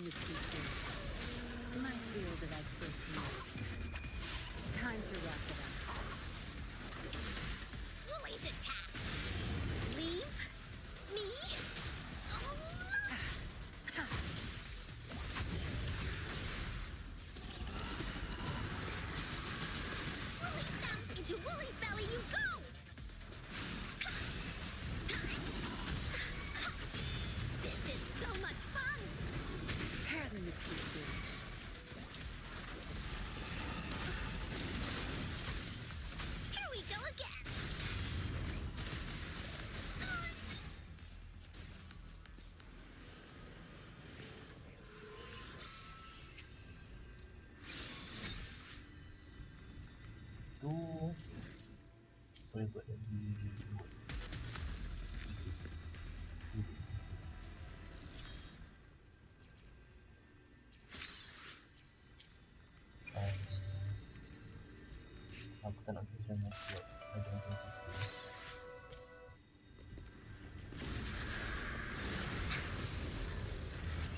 into pieces. My field of expertise. Time to wrap it up. Woolly's attack. Leave me alone. Woolly stamp into Woolly's belly you go. This is so much fun. Tear them to pieces. Here we go again. Itu boleh buat lagi aku tak nak kerja nak buat ada macam tu.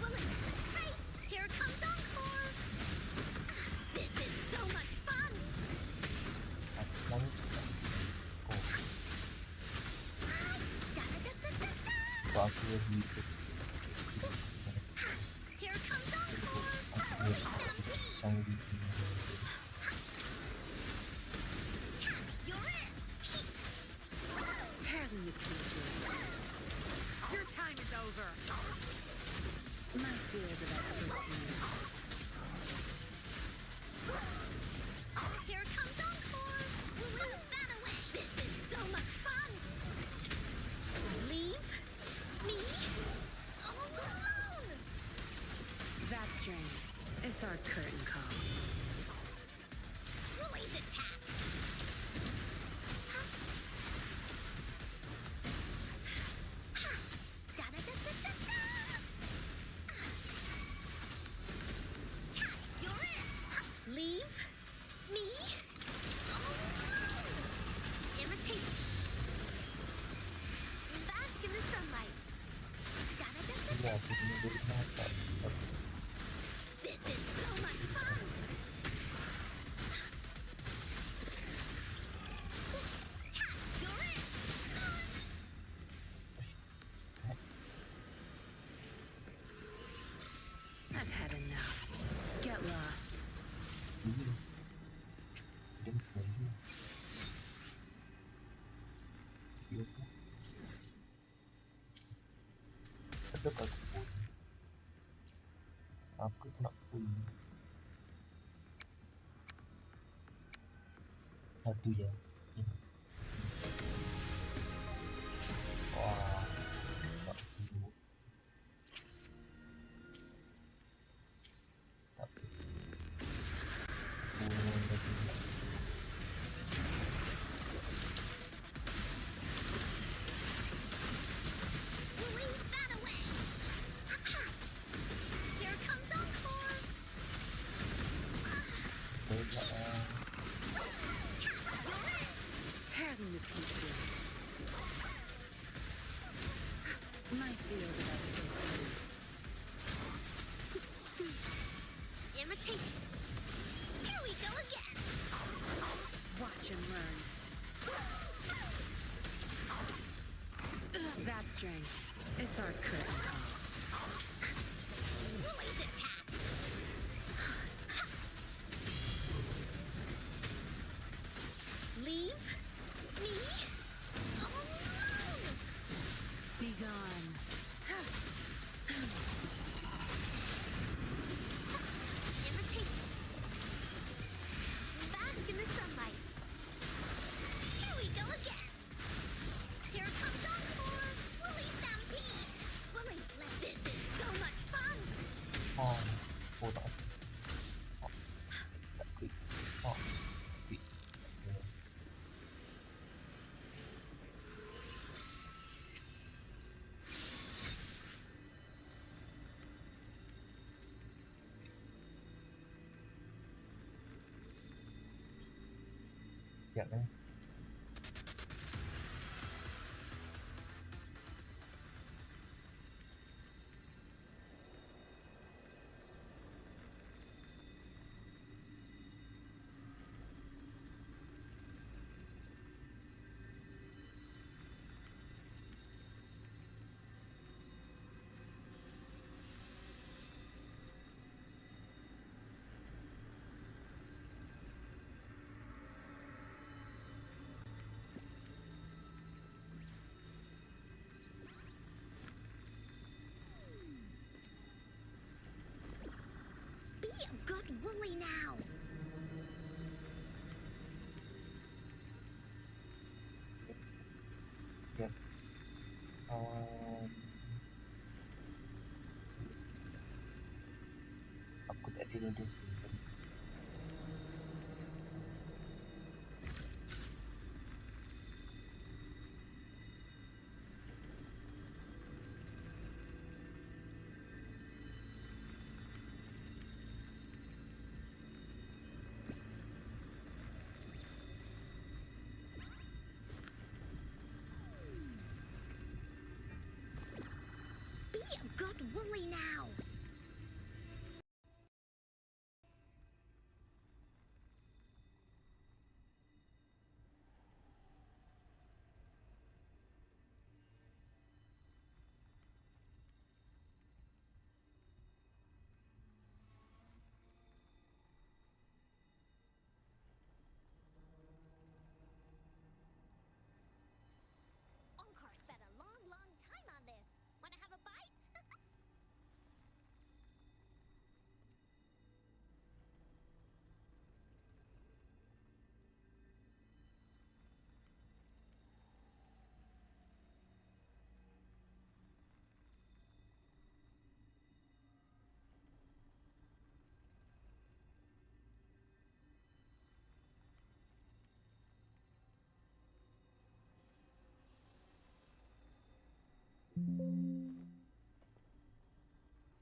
Woolly, face! Here comes Encore! This is so much fun! Aku nak oh, Da-da-da-da-da-da! so aku lagi Here comes Encore! aku Stampede! You're in! Tear them to pieces. Your time is over. My field of expertise. Here comes Encore! We'll lose that away! This is so much fun! Leave me alone! Zap string. It's our curtain call. Woolly's attack! Da-da-da-da-da-da! You're in! Leave me alone! Imitate. Bask in the sunlight. Da-da-da-da-da. aku kena bermasak. This is so much fun! You're in! I've had enough. Get lost. Dia mesti lagi. Dia apa? Ada kat pun. Aku tak nak pun. Satu je. Wah, tak sibuk. Tapi pun lagi. We'll lose that away! Here comes Encore! You're in! Tear them to pieces. My field of expertise. Imitation. Here we go again! Watch and learn. Zap string. It's our curtain call. Woolly's attack! Leave me alone! Be gone. Imitation. Bask in the sunlight. Here we go again! Here comes Encore! Woolly Stampede! Woolly, this is so much fun! Oh, tak. Tak klik. Klik. Siap kan? Dia. Be a good woolly now. Encore spent a long time on this. Wanna have a bite?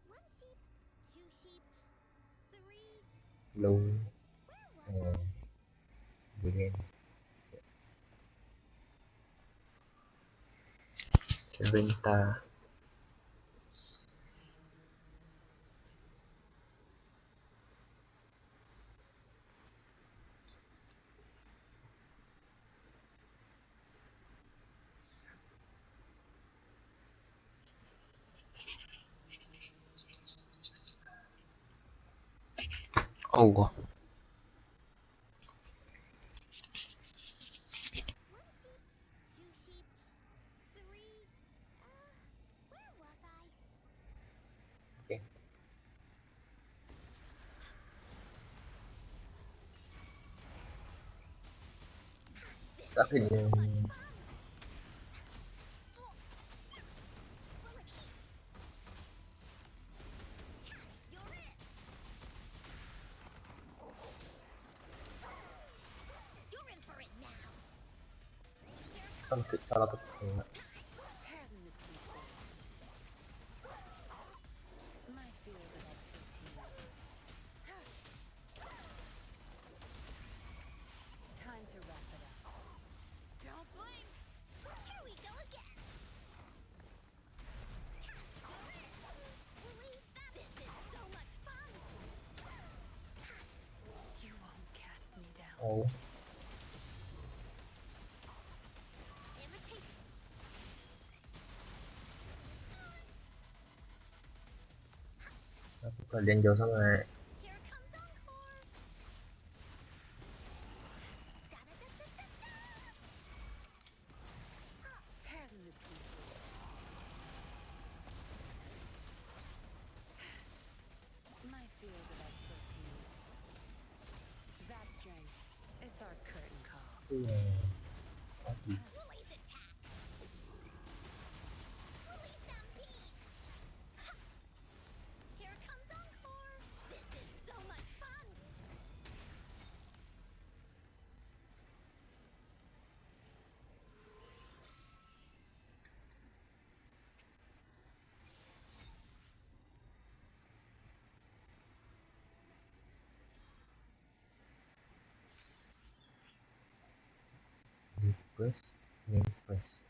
One sheep, two sheep, three. Lâu. Where was I? Begin. Venta. Oh. One sheep, two sheep, three. Where was I? Okay. Các hình So much fun. Will it keep? You're it. You're in for it now. Here không comes tự cho nó tập thành Tear them to pieces. My field of expertise. Time to wrap it up. Don't blink! Here we go again. You're it. Willy, this is so much fun. You won't cast me down. Ồ, Imitate. nó cũng phải lên vô xong rồi. Here comes encore. Da-da-da-da-da-da. Tear them to pieces. My field of expertise. Zap strength. It's our curtain call. Woolly's attack. Woolly stampede. Here comes encore. This is so much fun. Press, name press.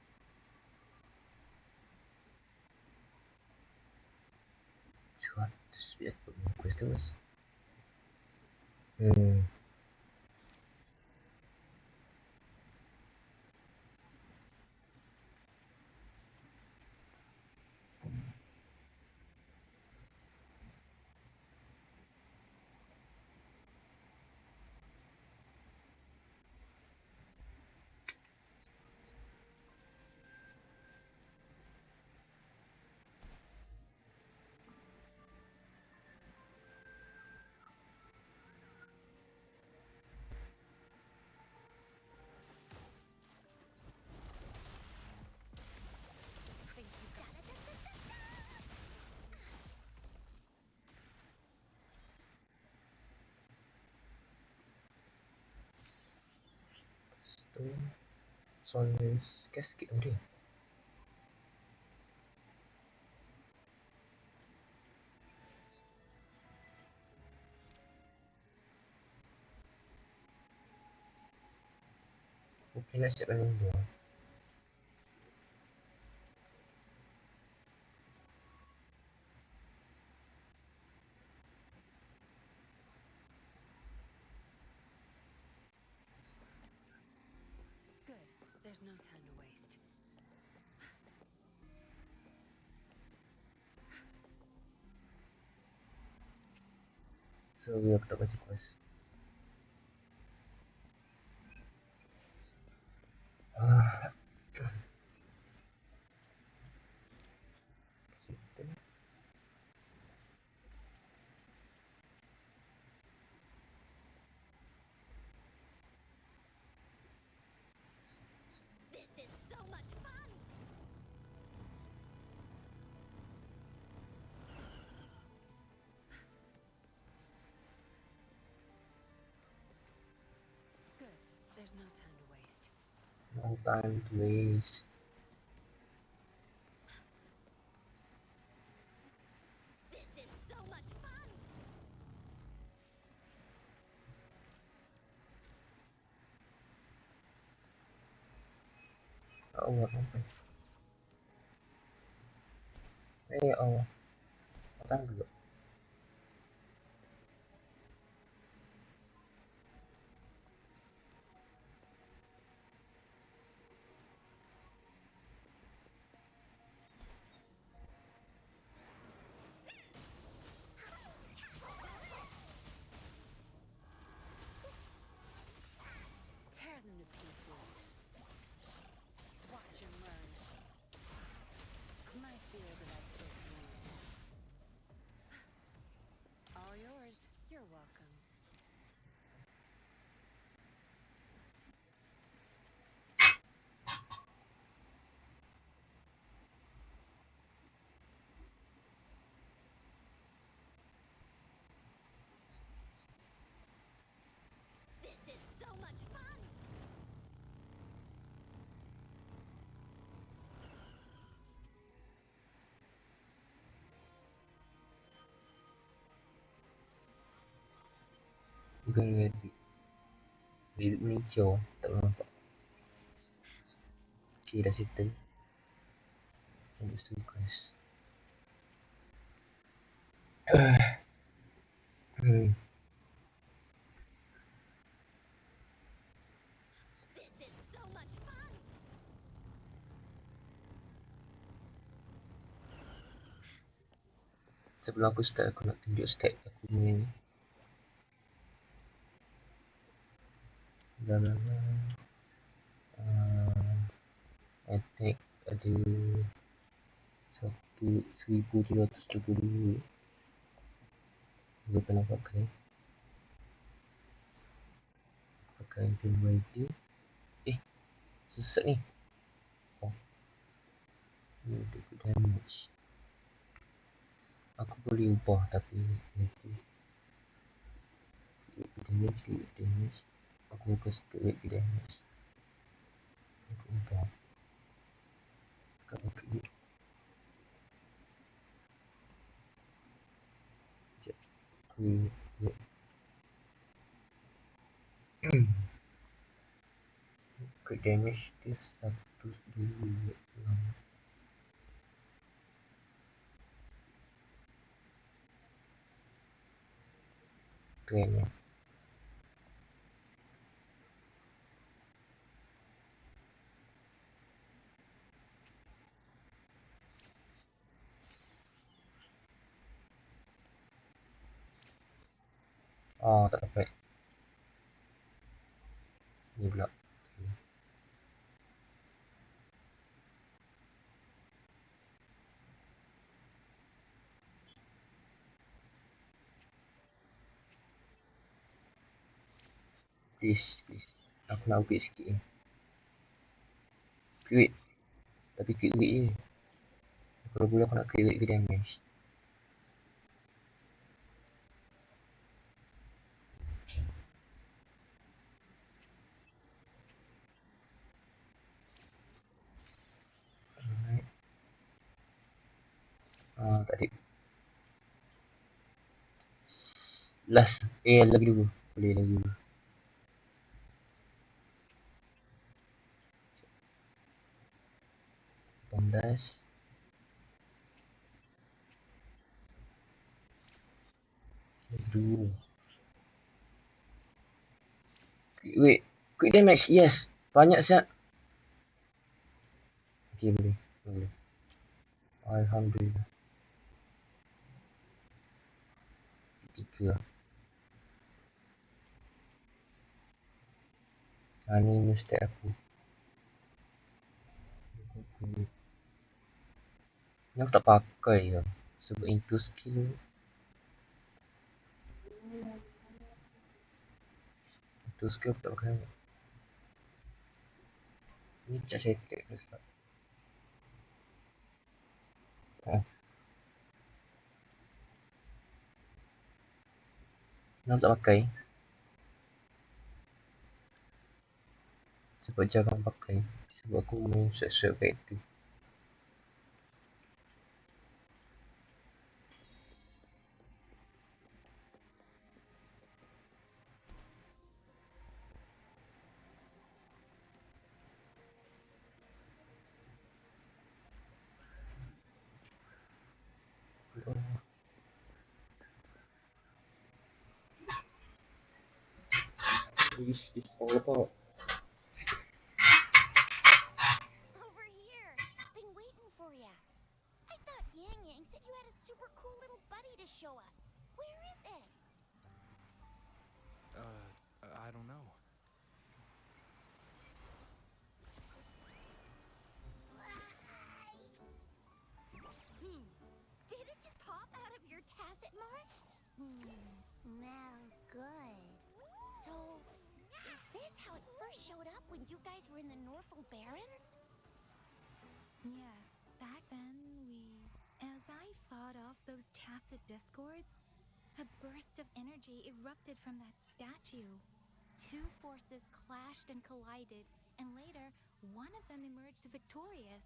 Squat, sweat, crystals. Soalnya sikit dia. Okay, let's check running door. Good. There's no time to waste. So, aku tak baca quest. This is so much fun! Good. There's no time to waste. No time to waste. This is so much fun! Allah sampai. Ya Allah. Makan dulu. Tear them to pieces. Watch and learn. My field of expertise. All yours. You're welcome. This is so much fun! Bukan rabbit. Rabbit ni hijau. Tak nampak. Okay, dah settle. Let's do quest. This is so much fun! Sebelum aku start, aku nak tunjuk stat aku punya ni. Attack ada 1332. Dia pernah pakai pin rider. Sesat ni. Oh, ni ada good damage. Aku boleh ubah tapi nanti good damage. Aku straight good damage. Aku ubah. Kalau klik klik good damage dia 126 keren ya. Oh, tak dapat. Ni pula. Please. Aku nak upgrade sikit ni. Crit. Tapi crit rate je. Kalau boleh aku nak crit rate ke damage. Tak ada. Last. Lagi dulu. Boleh lagi dulu. Tandas. Lagi dulu. Wait. Quick damage. Yes. Banyak siap. Okay, boleh. Boleh. Alhamdulillah. 3 lah. Ni mesti aku. Ni aku tak pakai lah. Sebab itu skill. Itu skill aku tak pakai. Ni cak saya tak start. Ni aku tak pakai. Sebab jarang pakai. Sebab aku main swap-swap kat itu. This all about. Over here. Been waiting for ya. I thought Yang Yang said you had a super cool little buddy to show us. Where is it? I don't know. Did it just pop out of your tacit mark? Smells good. So, is this how it first showed up when you guys were in the Norfolk Barrens? Yes, back then as I fought off those tacit discords, a burst of energy erupted from that statue. Two forces clashed and collided, and later, one of them emerged victorious,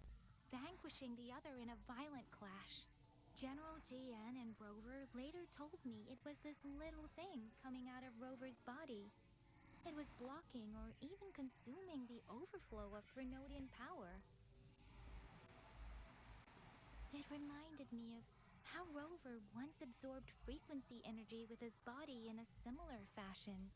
vanquishing the other in a violent clash. General GN and Rover later told me it was this little thing coming out of Rover's body. It was blocking or even consuming the overflow of Threnodian power. It reminded me of how Rover once absorbed frequency energy with his body in a similar fashion.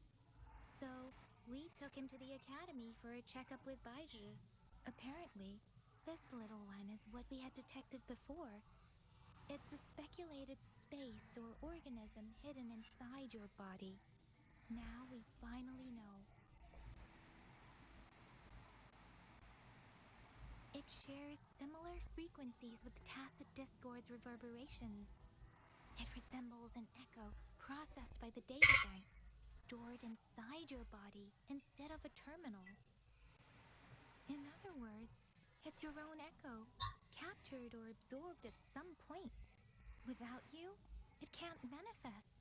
So, we took him to the academy for a checkup with Baizhi. Apparently, this little one is what we had detected before. It's a speculated space or organism hidden inside your body. Now we finally know. It shares similar frequencies with tacit discord's reverberations. It resembles an echo processed by the data bank, stored inside your body instead of a terminal. In other words, it's your own echo, captured or absorbed at some point. Without you, it can't manifest.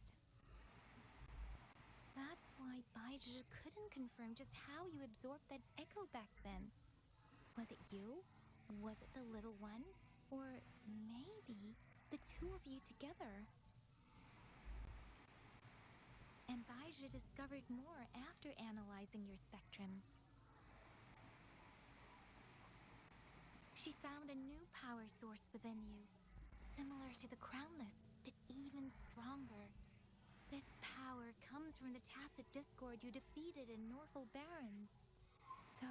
That's why Baizhi couldn't confirm just how you absorbed that echo back then. Was it you? Was it the little one? Or maybe the two of you together? And Baizhi discovered more after analyzing your spectrums. She found a new power source within you, similar to the crownless, but even stronger. This power comes from the tacit discord you defeated in Norfolk Barrens. So,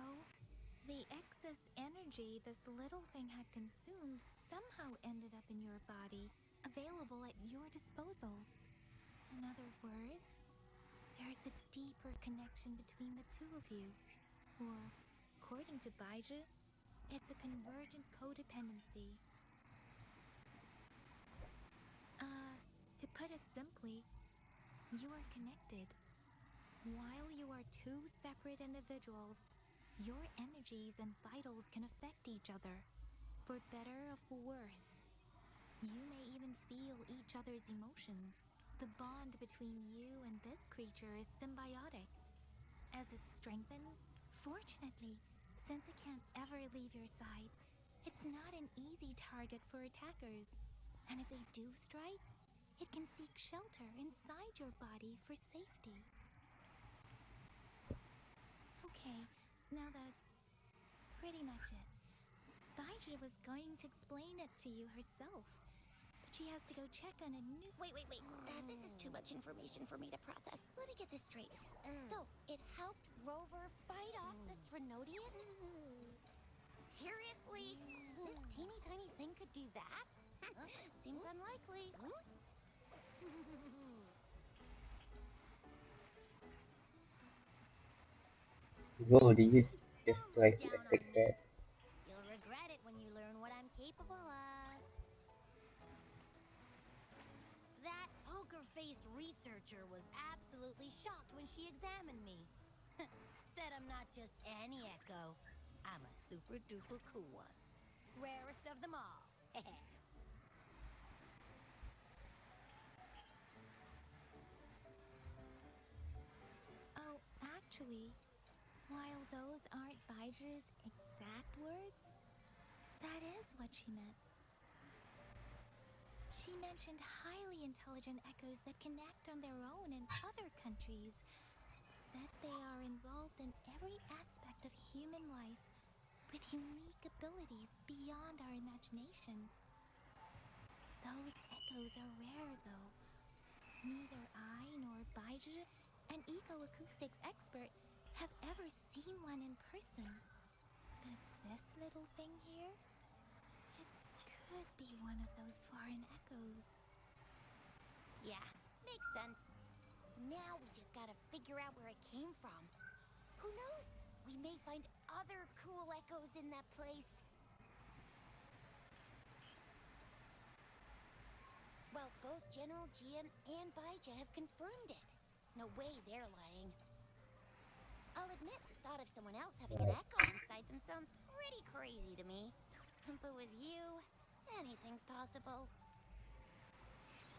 the excess energy this little thing had consumed somehow ended up in your body, available at your disposal. In other words, there's a deeper connection between the two of you. Or, according to Baizhi, it's a convergent codependency. To put it simply, you are connected. While you are two separate individuals, your energies and vitals can affect each other, for better or for worse. You may even feel each other's emotions. The bond between you and this creature is symbiotic. As it strengthens, fortunately, since it can't ever leave your side, it's not an easy target for attackers. And if they do strike, it can seek shelter inside your body for safety. Okay, now that's pretty much it. Baija was going to explain it to you herself, but she has to go check on a new. Wait. This is too much information for me to process. Let me get this straight. So, it helped Rover fight off the Threnodian? Seriously? This teeny tiny thing could do that? Seems unlikely. Whoa, did you just Don't try look to down attack on me. that? You'll regret it when you learn what I'm capable of. That poker-faced researcher was absolutely shocked when she examined me. Said I'm not just any echo. I'm a super-duper cool one. Rarest of them all. Oh, actually, while those aren't Baija's exact words, that is what she meant. She mentioned highly intelligent echoes that can act on their own in other countries. Said they are involved in every aspect of human life with unique abilities beyond our imagination. Those echoes are rare, though. Neither I nor Baija, an eco-acoustics expert, have ever seen one in person. But this little thing here, it could be one of those foreign echoes. Yeah, makes sense. Now we just gotta figure out where it came from. Who knows? We may find other cool echoes in that place. Well, both General Gian and Baija have confirmed it. No way they're lying. I'll admit the thought of someone else having an Right. echo inside them sounds pretty crazy to me. But with you, anything's possible.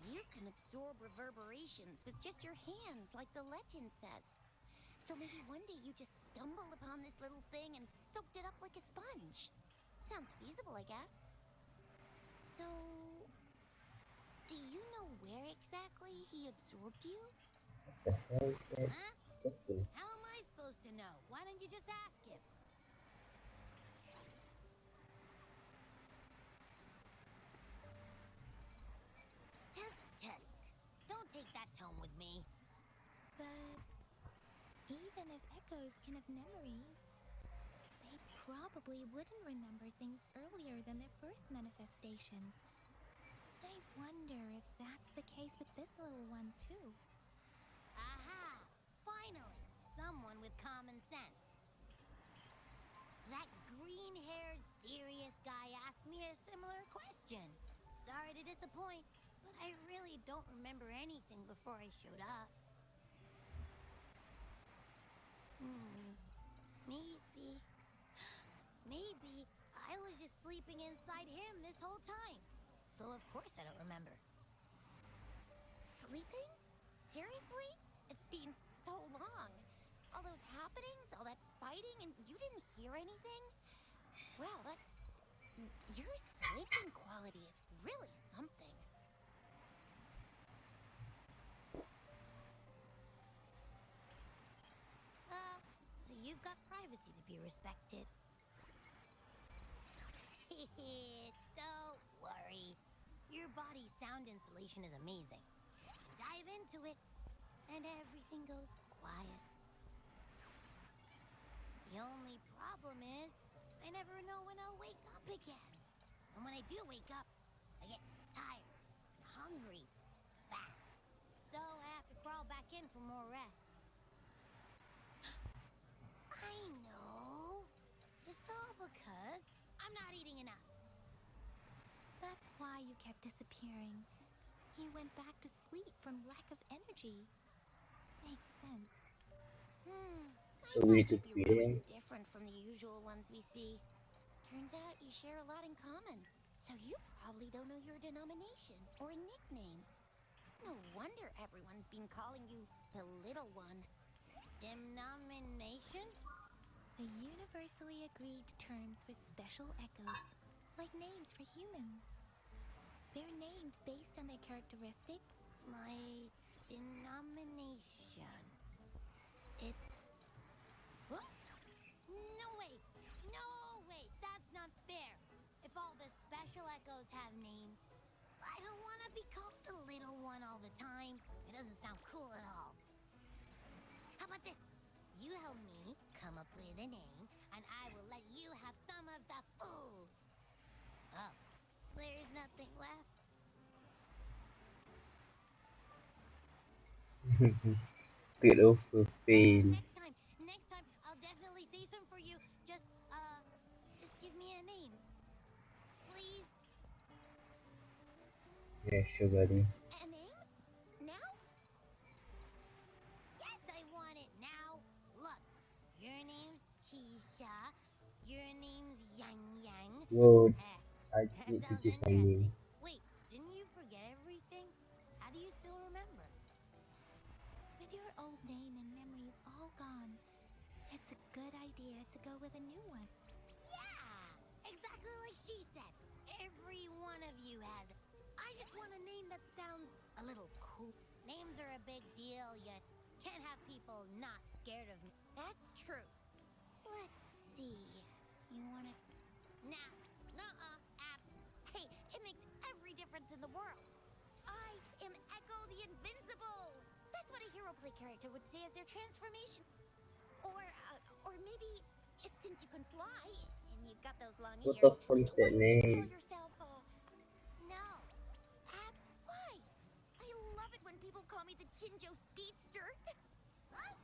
You can absorb reverberations with just your hands, like the legend says. So maybe one day you just stumbled upon this little thing and soaked it up like a sponge. Sounds feasible, I guess. So, do you know where exactly he absorbed you? What the hell is that? Huh? Disgusting. How am I supposed to know? Why don't you just ask him? Tusk. Don't take that tone with me. But even if echoes can have memories, they probably wouldn't remember things earlier than their first manifestation. I wonder if that's the case with this little one, too. Aha! Finally, someone with common sense. That green-haired, serious guy asked me a similar question. Sorry to disappoint, but I really don't remember anything before I showed up. Maybe... Maybe I was just sleeping inside him this whole time. So of course I don't remember. Sleeping? Seriously? It's been so long. All those happenings, all that fighting, and you didn't hear anything? Wow, that's... Your sleeping quality is really something. So you've got privacy to be respected. Don't worry. Your body's sound insulation is amazing. Dive into it, and everything goes quiet. The only problem is, I never know when I'll wake up again. And when I do wake up, I get tired and hungry fast. So I have to crawl back in for more rest. I know. It's all because I'm not eating enough. That's why you kept disappearing. You went back to sleep from lack of energy. Makes sense. I So we thought need to you'd be feed really him. different from the usual ones we see. Turns out you share a lot in common. So you probably don't know your denomination or a nickname. No wonder everyone's been calling you the Little One. Denomination? The universally agreed terms for special echoes, like names for humans. They're named based on their characteristics. My denomination. It's. Huh? No, wait. No, wait. That's not fair. If all the special echoes have names, I don't want to be called the little one all the time. It doesn't sound cool at all. How about this? You help me come up with a name, and I will let you have some of the food. Oh, there's nothing left. Get over fail. Next time, I'll definitely say some for you. Just give me a name, please. Yeah, sure, buddy. A name? Now? Yes, I want it now. Look, your name's Tisha. Your name's Yang Yang. Bro, Heh, I that need to sounds choose my name. interesting. Wait, didn't you forget everything? How do you still remember? With your old name and memories all gone, it's a good idea to go with a new one. Yeah, exactly like she said. Every one of you has. I just want a name that sounds a little cool. Names are a big deal, yet can't have people not scared of me. That's true. Let's see. You wanna. Nah, nuh-uh, Hey, it makes every difference in the world. I am Echo the Invincible. That's what a hero play character would say as their transformation. Or maybe since you can fly and you've got those long What ears, the fuck is why that don't you call name? yourself? No, why? I love it when people call me the Chinjo Speedster. Huh?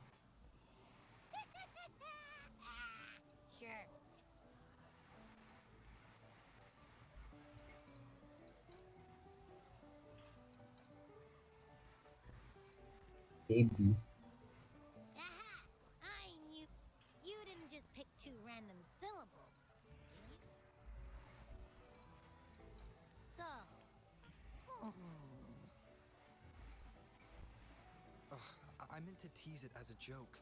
Sure. Baby. Aha! I knew. You didn't just pick two random syllables, did you? So. Hmm. Ugh, I meant to tease it as a joke,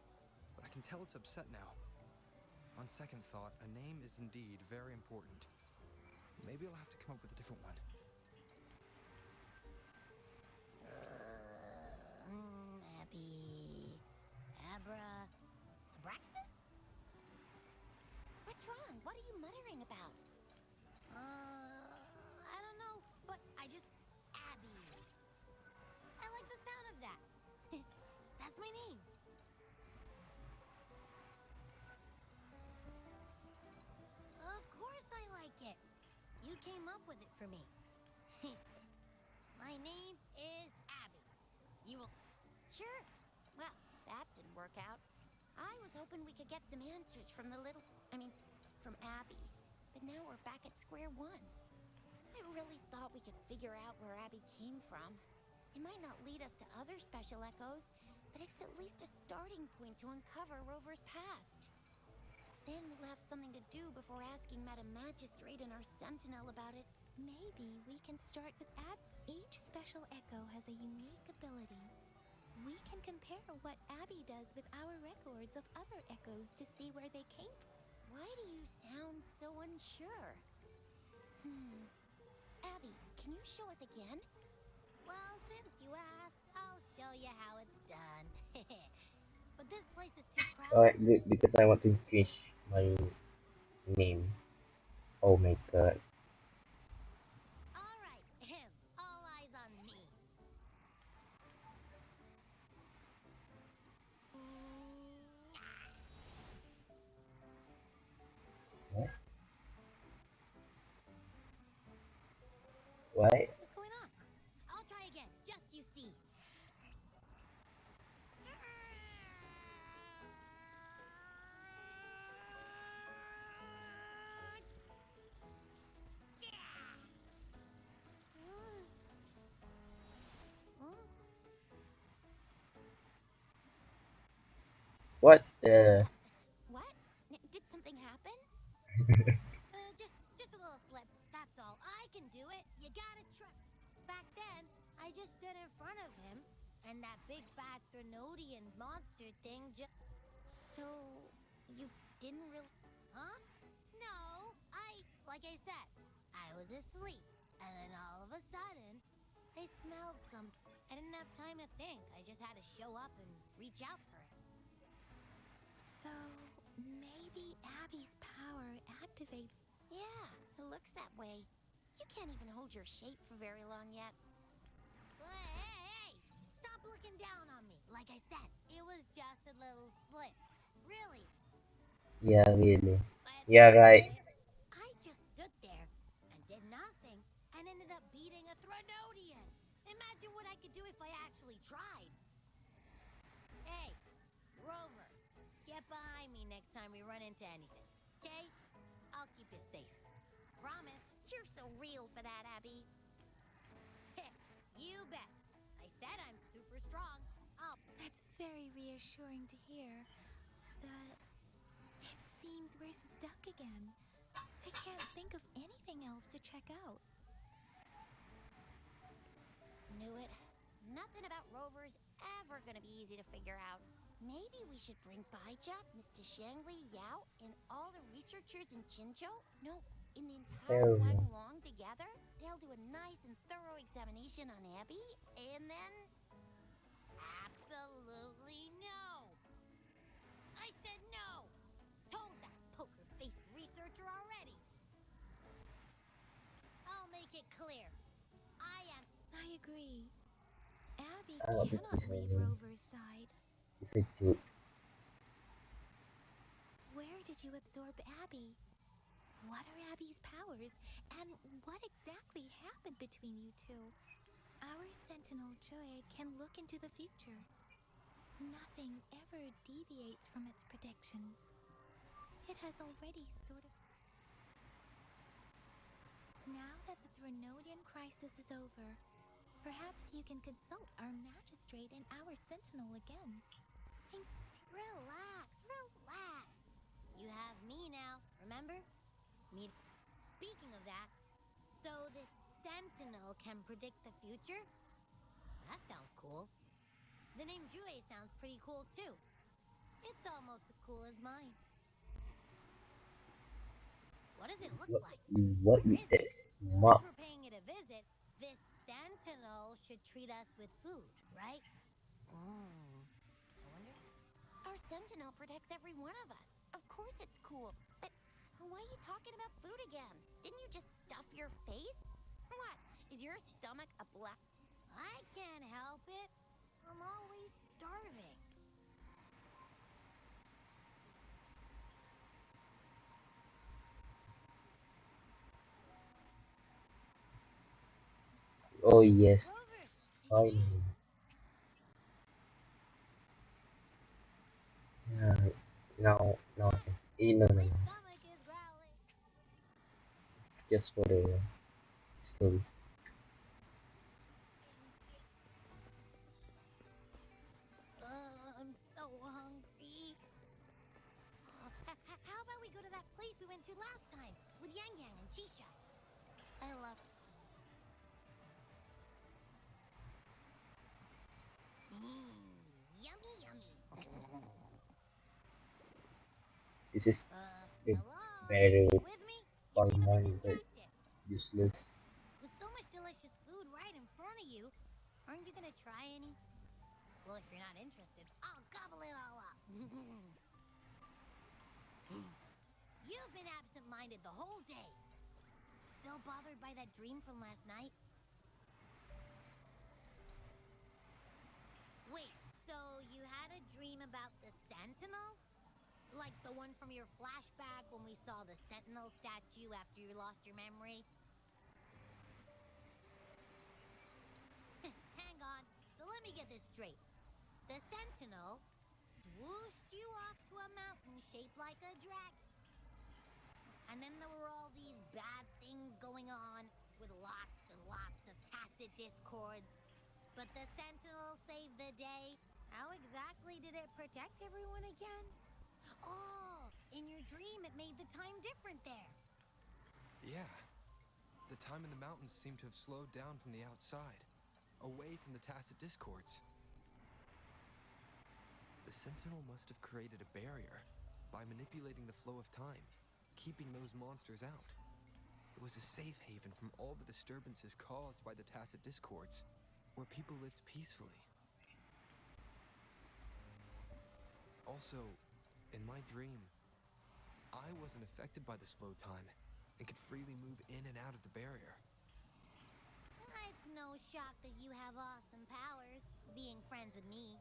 but I can tell it's upset now. On second thought, a name is indeed very important. Maybe I'll have to come up with a different one. Abby. Abra. Abraxas? What's wrong? What are you muttering about? I don't know, but I just. Abby. I like the sound of that. That's my name. Of course I like it. You came up with it for me. My name is Abby. You will. Sure. Well, that didn't work out. I was hoping we could get some answers from the little. I mean, from Abby. But now we're back at square one. I really thought we could figure out where Abby came from. It might not lead us to other special echoes, but it's at least a starting point to uncover Rover's past. Then we'll have something to do before asking Madam Magistrate and our Sentinel about it. Maybe we can start with Ab. Each special echo has a unique ability. We can compare what Abby does with our records of other echoes to see where they came from. Why do you sound so unsure? Abby, can you show us again? Well, since you asked, I'll show you how it's done. But this place is too crowded. Alright, good, because I want to change my name. Oh my god. All right, all eyes on me. What? Why? What's going on? I'll try again, just you see. Huh? What the? What? Did something happen? Just a little slip. That's all. I can do it. You gotta try. Back then, I just stood in front of him, and that big bad Threnodian monster thing just. So, you didn't really. Huh? No, like I said, I was asleep. And then all of a sudden, I smelled something. I didn't have time to think. I just had to show up and reach out for it. So maybe Abby's power activates. Yeah, it looks that way. You can't even hold your shape for very long yet. Hey! Stop looking down on me. Like I said, it was just a little slip. Really. Yeah, really. But Yeah, right. seriously, I just stood there and did nothing and ended up beating a Threnodian. Imagine what I could do if I actually tried. Hey, Rover, get behind me next time we run into anything, okay? I'll keep you safe. Promise. You're so real for that, Abby. You bet. I said I'm super strong. Oh, That's very reassuring to hear. But it seems we're stuck again. I can't think of anything else to check out. knew it. Nothing about Rover's ever gonna be easy to figure out. Maybe we should bring Baija, Mr. Shangli, Yao, and all the researchers in Chinchou? No, in the entire Hell no. Zhuanglong together? They'll do a nice and thorough examination on Abby, and then... Absolutely no! I said no! Told that poker-faced researcher already! I'll make it clear. I am... I agree. Abby I don't think cannot this leave movie Rover's side. is a joke. Where did you absorb Abby? What are Abby's powers? And what exactly happened between you two? Our Sentinel Joy can look into the future. Nothing ever deviates from its predictions. It has already sort of. Now that the Threnodian crisis is over, perhaps you can consult our magistrate and our sentinel again. Think. Relax. You have me now, remember? Me. Speaking of that, so this sentinel can predict the future? That sounds cool. The name Jue sounds pretty cool too. It's almost as cool as mine. What does it look What, like? what Where is is it? this? Since Map. we're paying it a visit, this sentinel should treat us with food, right? I wonder. Our sentinel protects every one of us. Of course it's cool. But why are you talking about food again? Didn't you just stuff your face? What? Is your stomach a black... I can't help it. I'm always starving. Oh yes, Rover, did you eat? finally. Yeah, now I can. No, no, My no. stomach is growling. Just for the story. I'm so hungry. How about we go to that place we went to last time with Yang Yang and Chisha? I love... yummy. This is the Hello? very You with me? You seem a bit common but distracted. useless. With so much delicious food right in front of you, aren't you gonna try any? Well, if you're not interested, I'll gobble it all up. You've been absent-minded the whole day. Still bothered by that dream from last night? Wait, so you had a dream about the Sentinel? Like the one from your flashback when we saw the Sentinel statue after you lost your memory? Hang on. So let me get this straight. The Sentinel swooshed you off to a mountain shaped like a dragon. And then there were all these bad things going on with lots and lots of tacit discords. But the Sentinel saved the day. How exactly did it protect everyone again? Oh, in your dream it made the time different there. Yeah, the time in the mountains seemed to have slowed down from the outside, away from the tacit discords. The Sentinel must have created a barrier by manipulating the flow of time, keeping those monsters out. It was a safe haven from all the disturbances caused by the tacit discords, where people lived peacefully. Also, in my dream, I wasn't affected by the slow time and could freely move in and out of the barrier. It's no shock that you have awesome powers, being friends with me.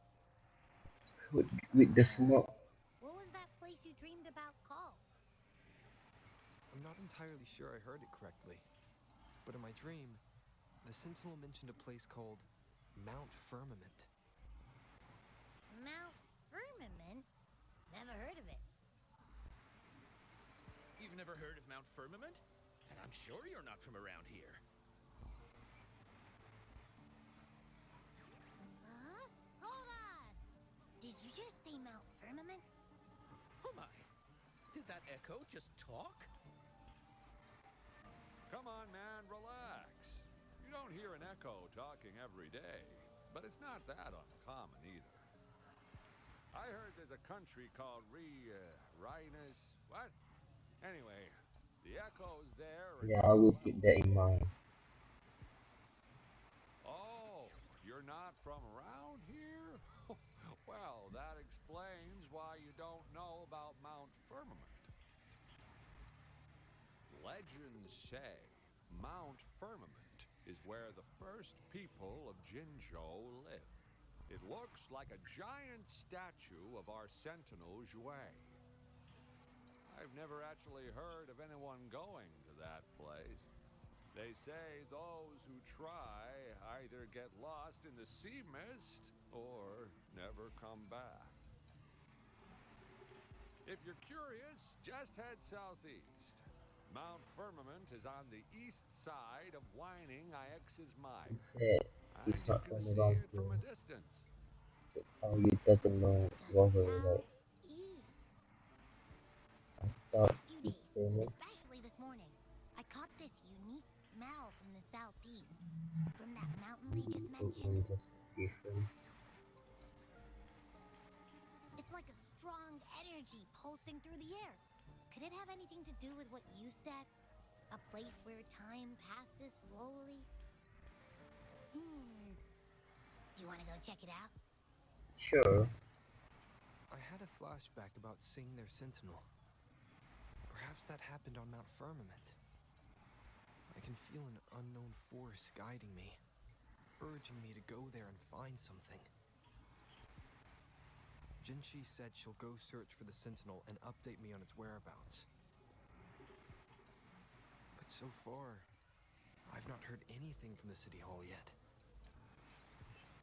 With the smoke. What was that place you dreamed about called? I'm not entirely sure I heard it correctly, but in my dream, the Sentinel mentioned a place called Mount Firmament. Mount Firmament? Never heard of it. You've never heard of Mount Firmament? And I'm sure you're not from around here. Huh? Hold on! Did you just say Mount Firmament? Oh my! Did that echo just talk? Come on, man, relax. You don't hear an echo talking every day, but it's not that uncommon either. I heard there's a country called Rhinus. What? Anyway, the echoes there are Yeah, I just will keep levels that in below. mind. Oh, you're not from around here? Well, that explains why you don't know about Mount Firmament. Legends say Mount Firmament is where the first people of Jinzhou lived. It looks like a giant statue of our sentinel Zhui. I've never actually heard of anyone going to that place. They say those who try either get lost in the sea mist or never come back. If you're curious, just head southeast. Mount Firmament is on the east side of Whining Ix's He mire, said and he's you not can from see around it from here. a distance. How you doesn't know The Wolverine, right? southeast. I thought Last few he's days, famous. especially this morning, I caught this unique smell from the southeast. From that mountain they just mentioned. Just different. It's like a strong energy pulsing through the air. Could it have anything to do with what you said? A place where time passes slowly? Do you want to go check it out? Sure. I had a flashback about seeing their sentinel. Perhaps that happened on Mount Firmament. I can feel an unknown force guiding me, urging me to go there and find something. Jinshi said she'll go search for the sentinel and update me on its whereabouts. But so far, I've not heard anything from the City Hall yet.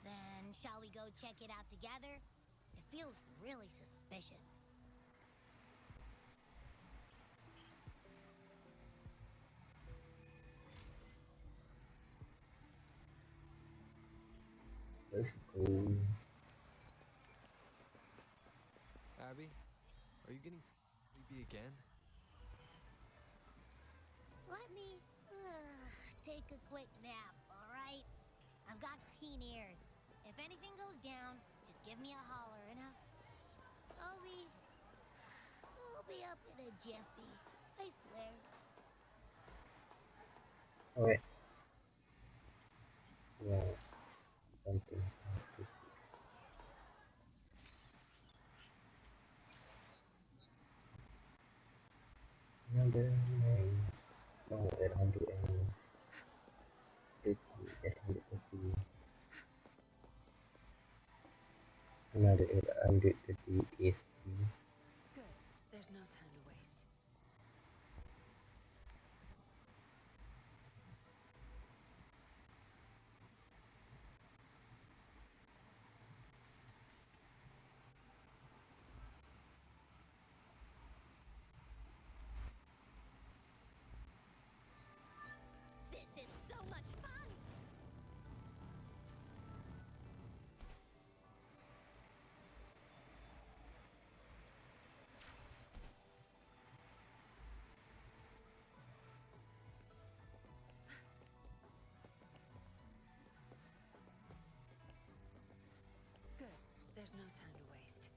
Then shall we go check it out together? It feels really suspicious. Let's go. Abby, are you getting sleepy again? Let me take a quick nap, all right? I've got keen ears. If anything goes down, just give me a holler and I'll be up in a jiffy. I swear. Alright. Yeah, something. Another name. No, 830. 830. Another 830 is Good. There's no time to waste. This is so much fun! Good. There's no time to waste.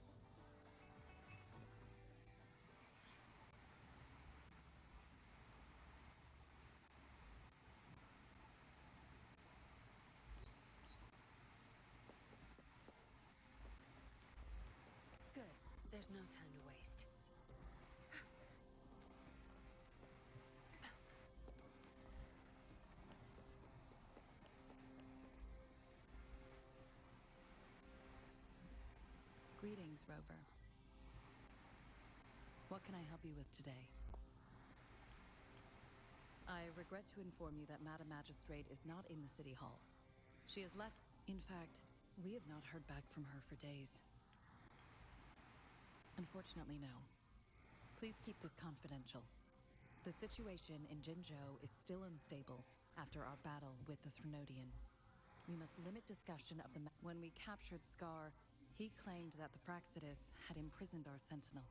There's no time to waste. Greetings, Rover. What can I help you with today? I regret to inform you that Madam Magistrate is not in the City Hall. She has left. In fact, we have not heard back from her for days. Unfortunately, no. Please keep this confidential. The situation in Jinzhou is still unstable after our battle with the Threnodian. We must limit discussion of the when we captured Scar, he claimed that the Praxidus had imprisoned our sentinel.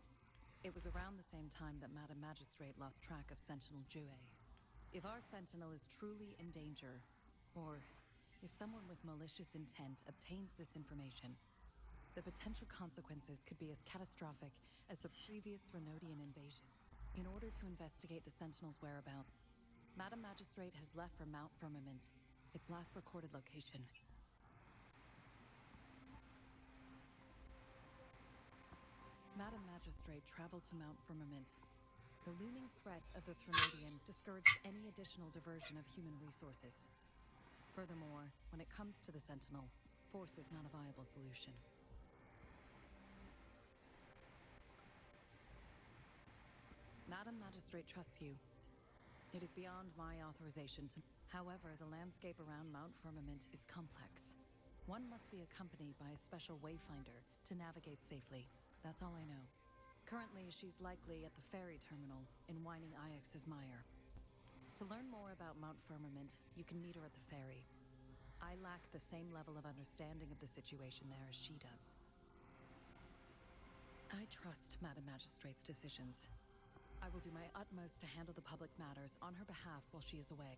It was around the same time that Madam Magistrate lost track of Sentinel Jue. If our sentinel is truly in danger, or if someone with malicious intent obtains this information, the potential consequences could be as catastrophic as the previous Threnodian invasion. In order to investigate the sentinel's whereabouts, Madam Magistrate has left for Mount Firmament, its last recorded location. Madam Magistrate traveled to Mount Firmament. The looming threat of the Threnodian discouraged any additional diversion of human resources. Furthermore, when it comes to the Sentinel, force is not a viable solution. Madam Magistrate trusts you. It is beyond my authorization to... However, the landscape around Mount Firmament is complex. One must be accompanied by a special wayfinder to navigate safely. That's all I know. Currently, she's likely at the ferry terminal in Whining Ix's Mire. To learn more about Mount Firmament, you can meet her at the ferry. I lack the same level of understanding of the situation there as she does. I trust Madam Magistrate's decisions. I will do my utmost to handle the public matters on her behalf while she is away.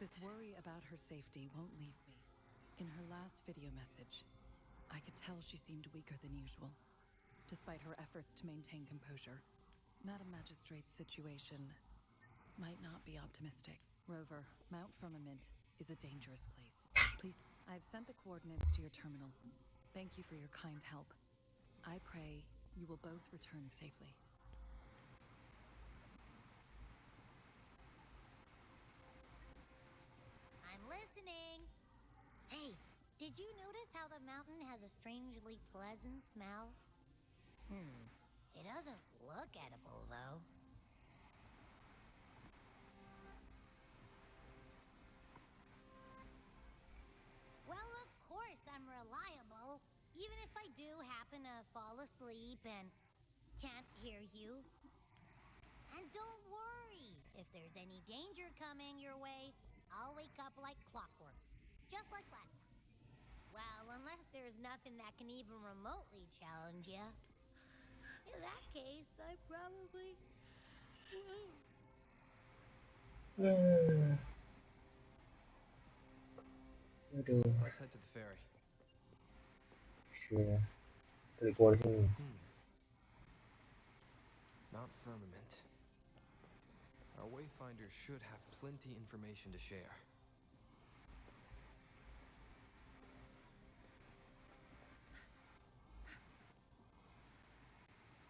This worry about her safety won't leave me. In her last video message, I could tell she seemed weaker than usual, despite her efforts to maintain composure. Madam Magistrate's situation might not be optimistic. Rover, Mount Firmament is a dangerous place. Please, I've sent the coordinates to your terminal. Thank you for your kind help. I pray you will both return safely. I'm listening. Hey, did you notice how the mountain has a strangely pleasant smell? It doesn't look edible, though. Well, of course I'm reliable, even if I do happen to fall asleep and can't hear you. And don't worry, if there's any danger coming your way, I'll wake up like clockwork, just like last time. Well, unless there's nothing that can even remotely challenge you. In that case, I probably won't. Aduh, Let's head to the ferry. sure. Klik keluar sini. Mount Firmament. Our wayfinder should have plenty information to share.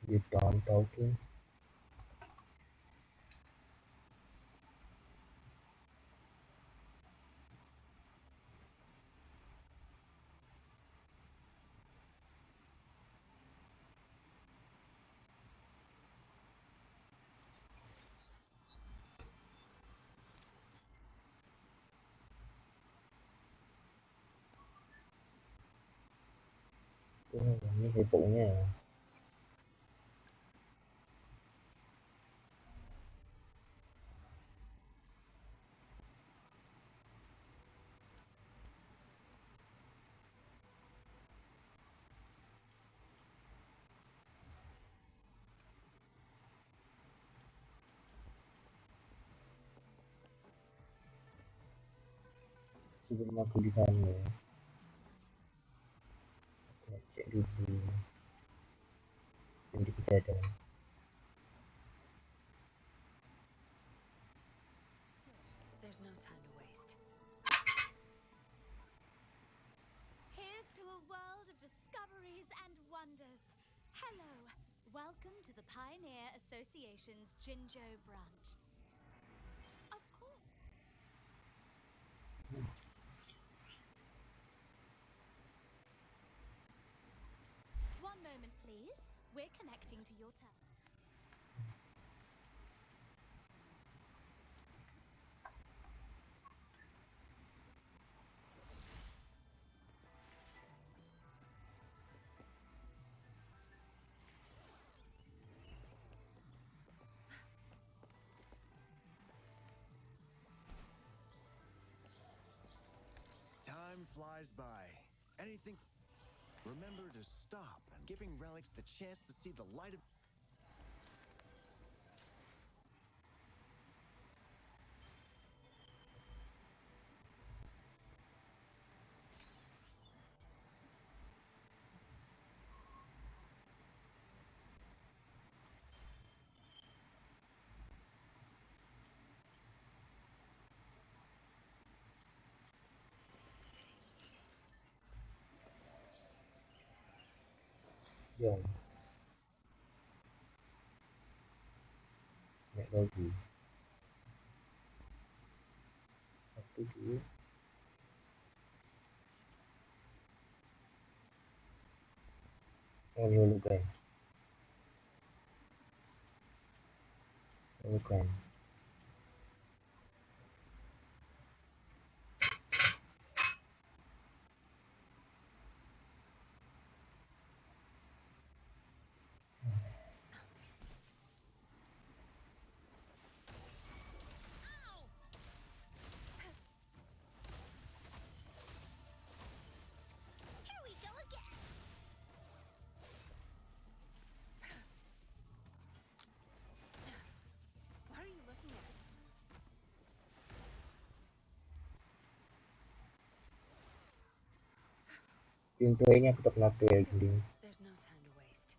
You done talking? Ini sibuknya. Sebelum aku di sana, aku cek dulu yang di kejadian. Good. There's no time to waste. Here's to a world of discoveries and wonders. Hello, welcome to the Pioneer Association's Jinzhou branch. Of course. One moment, please. We're connecting to your tel. Time flies by. Anything. Remember to stop and giving relics the chance to see the light of. Rồi, mẹ đâu gì? Học cái chữ hologram. Hologram. Here we go again. What are you looking at? Pintunya ketok nape ya Good. gini. There's no time to waste.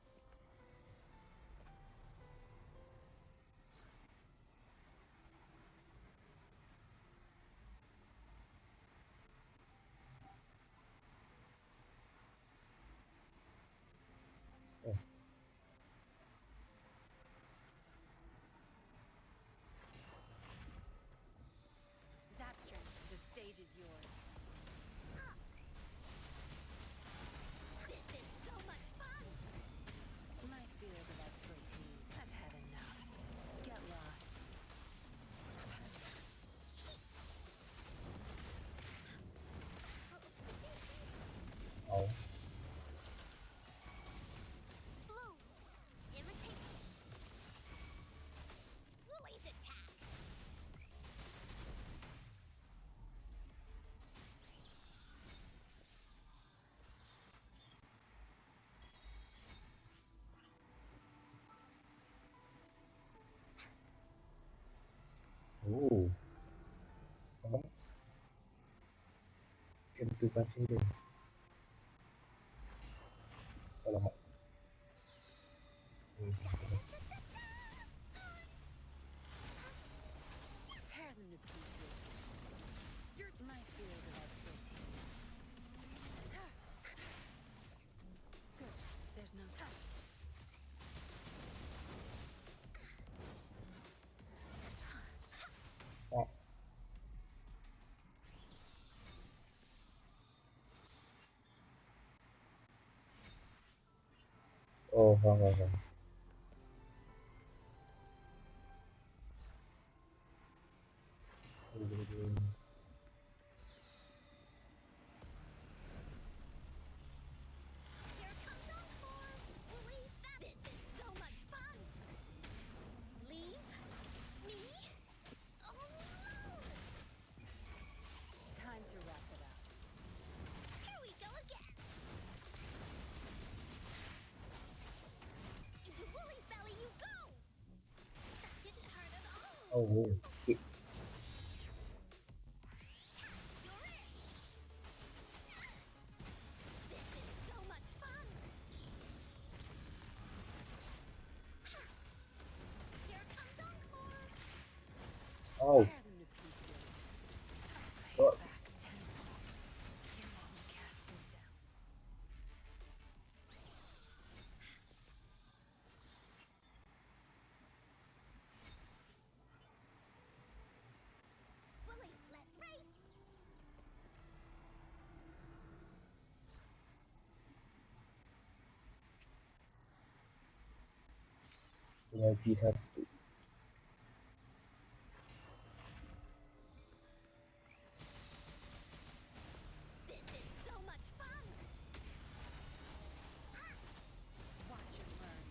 Oh, Zapstring, the stage is yours. This is so much fun. My field of expertise. I've had enough. Get lost. oh, Blue, imitate Woolly's attack. oh, oh, itu kasih deh. Kalau mau, Tear them to pieces. You're my field of expertise. Good. There's no time. oh, oh, không, không, không. Here comes Encore. Woolly, this is so much fun. Leave me alone. Time to wrap it up. Here we go again. Into Woolly's belly you go. That didn't hurt at all. Oh, shit. You're it. This is so much fun. Here comes Encore. Oh, Tear them to pieces. I'll pay oh, it back tenfold. You won't cast them down. Why we have to? This is so much fun! Watch and learn.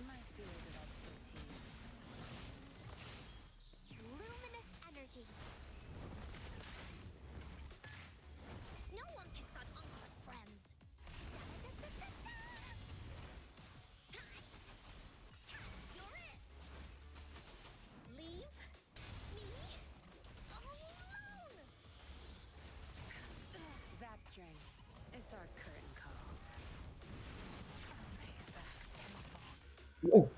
My field of expertise. Luminous energy. No one picks on Uncle's friends. Da-da-da-da-da-da! You're it! Leave me alone! Zap string. It's our curtain call. I'll pay it back tenfold. Oh,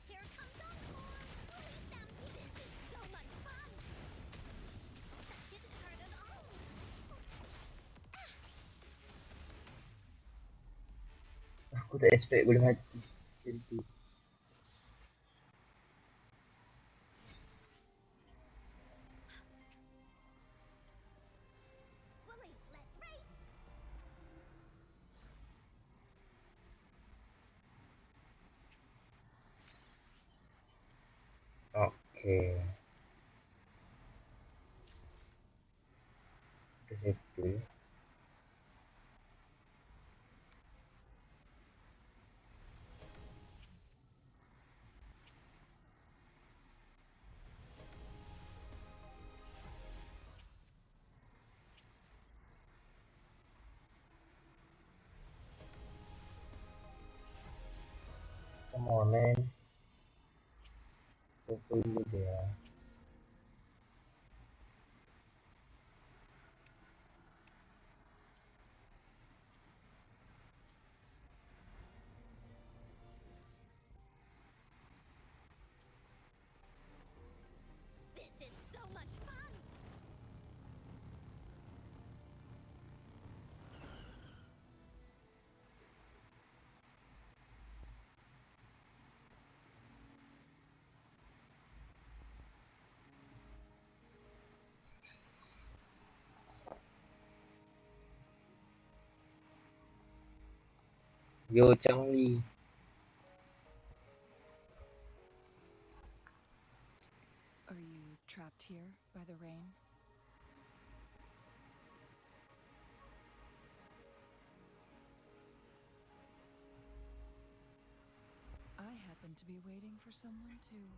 Here comes Encore! Release them! This is so much fun! That didn't hurt at all! aku tak expect boleh mati. Macam tu. Woolies, let's race! Okay. Kita settle. Come on, man. Settle dulu dia. This is so much fun! Yo, Chang Li. Are you trapped here by the rain? I happen to be waiting for someone too.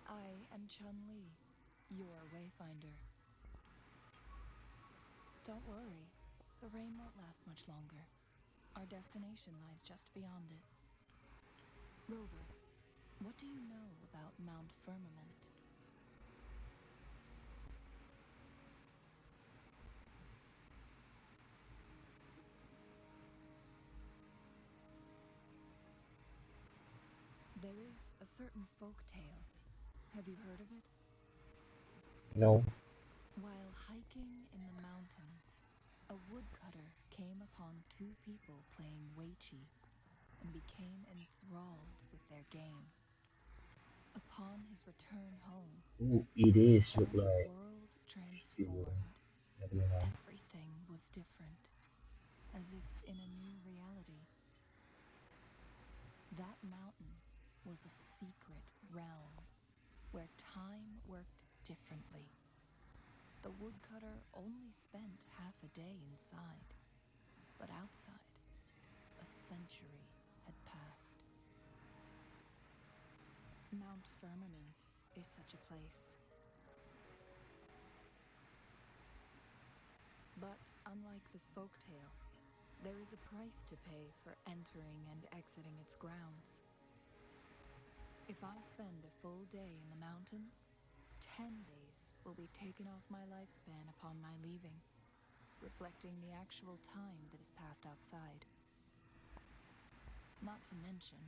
I am Chun-Li, your wayfinder. Don't worry, the rain won't last much longer. Our destination lies just beyond it. Rover, what do you know about Mount Firmament? There is a certain folk tale. Have you heard of it? No. While hiking in the mountains, a woodcutter came upon two people playing Weiqi and became enthralled with their game. Upon his return home, Ooh, it is look the like. world Still. transformed. Never mind. Everything was different, as if in a new reality. That mountain was a secret realm where time worked differently. The woodcutter only spent half a day inside, but outside, a century had passed. Mount Firmament is such a place. But unlike this folktale, there is a price to pay for entering and exiting its grounds. If I spend a full day in the mountains, 10 days will be taken off my lifespan upon my leaving, reflecting the actual time that is passed outside. Not to mention,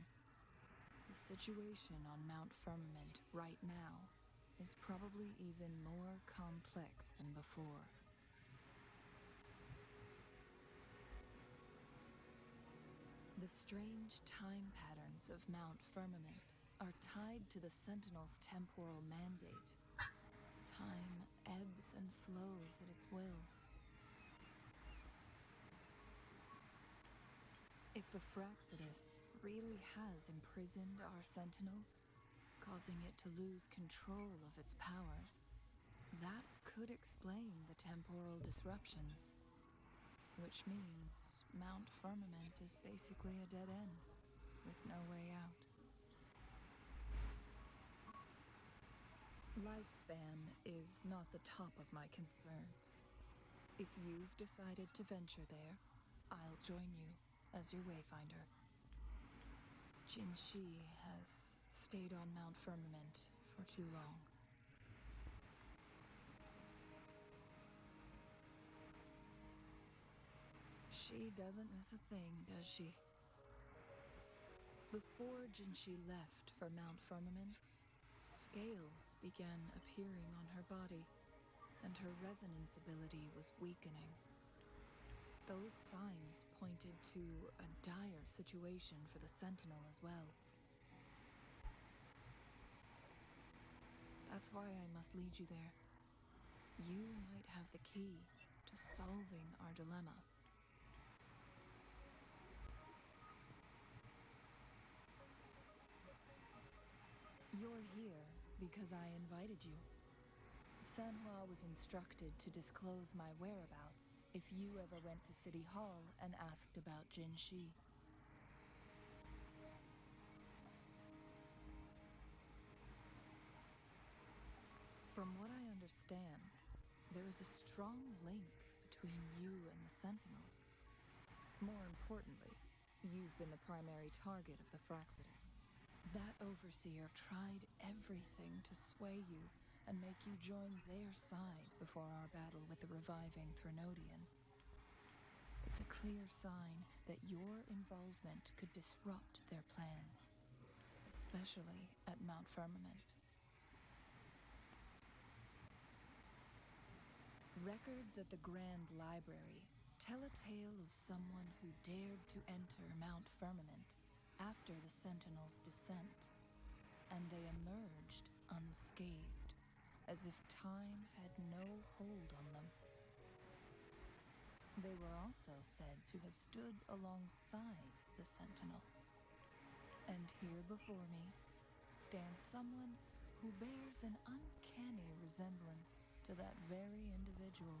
the situation on Mount Firmament right now is probably even more complex than before. The strange time patterns of Mount Firmament are tied to the Sentinel's temporal mandate. time ebbs and flows at its will. If the Fraxidus really has imprisoned our sentinel, causing it to lose control of its powers, that could explain the temporal disruptions. Which means Mount Firmament is basically a dead end, with no way out. Lifespan is not the top of my concerns. If you've decided to venture there, I'll join you as your wayfinder. Jinshi has stayed on Mount Firmament for too long. She doesn't miss a thing, does she? Before Jinshi left for Mount Firmament, scales began appearing on her body, and her resonance ability was weakening. Those signs pointed to a dire situation for the Sentinel as well. That's why I must lead you there. You might have the key to solving our dilemma. You're here because I invited you. Sanhua was instructed to disclose my whereabouts if you ever went to City Hall and asked about Jinshi. From what I understand, there is a strong link between you and the Sentinel. More importantly, you've been the primary target of the Fraxidus. That overseer tried everything to sway you and make you join their side before our battle with the reviving Threnodian. It's a clear sign that your involvement could disrupt their plans, especially at Mount Firmament. Records at the Grand Library tell a tale of someone who dared to enter Mount Firmament after the Sentinel's descent, and they emerged unscathed, as if time had no hold on them. They were also said to have stood alongside the Sentinel. And here before me stands someone who bears an uncanny resemblance to that very individual.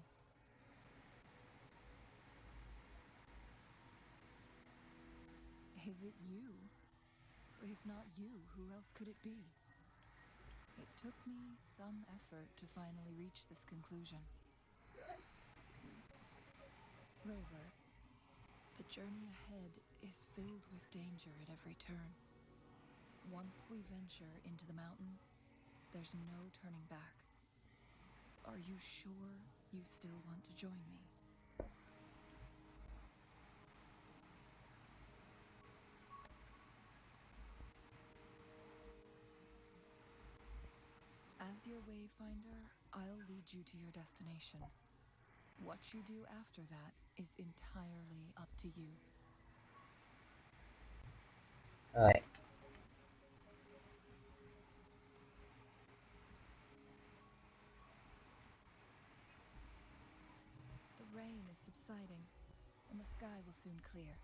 Is it you? If not you, who else could it be? It took me some effort to finally reach this conclusion. Rover, the journey ahead is filled with danger at every turn. Once we venture into the mountains, there's no turning back. Are you sure you still want to join me? As your wayfinder, I'll lead you to your destination. What you do after that is entirely up to you. Alright, The rain is subsiding, and the sky will soon clear.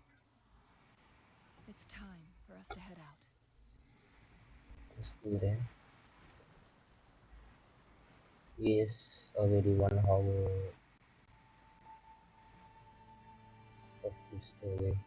It's time for us to head out. let's do that. Is already 1 hour of this story.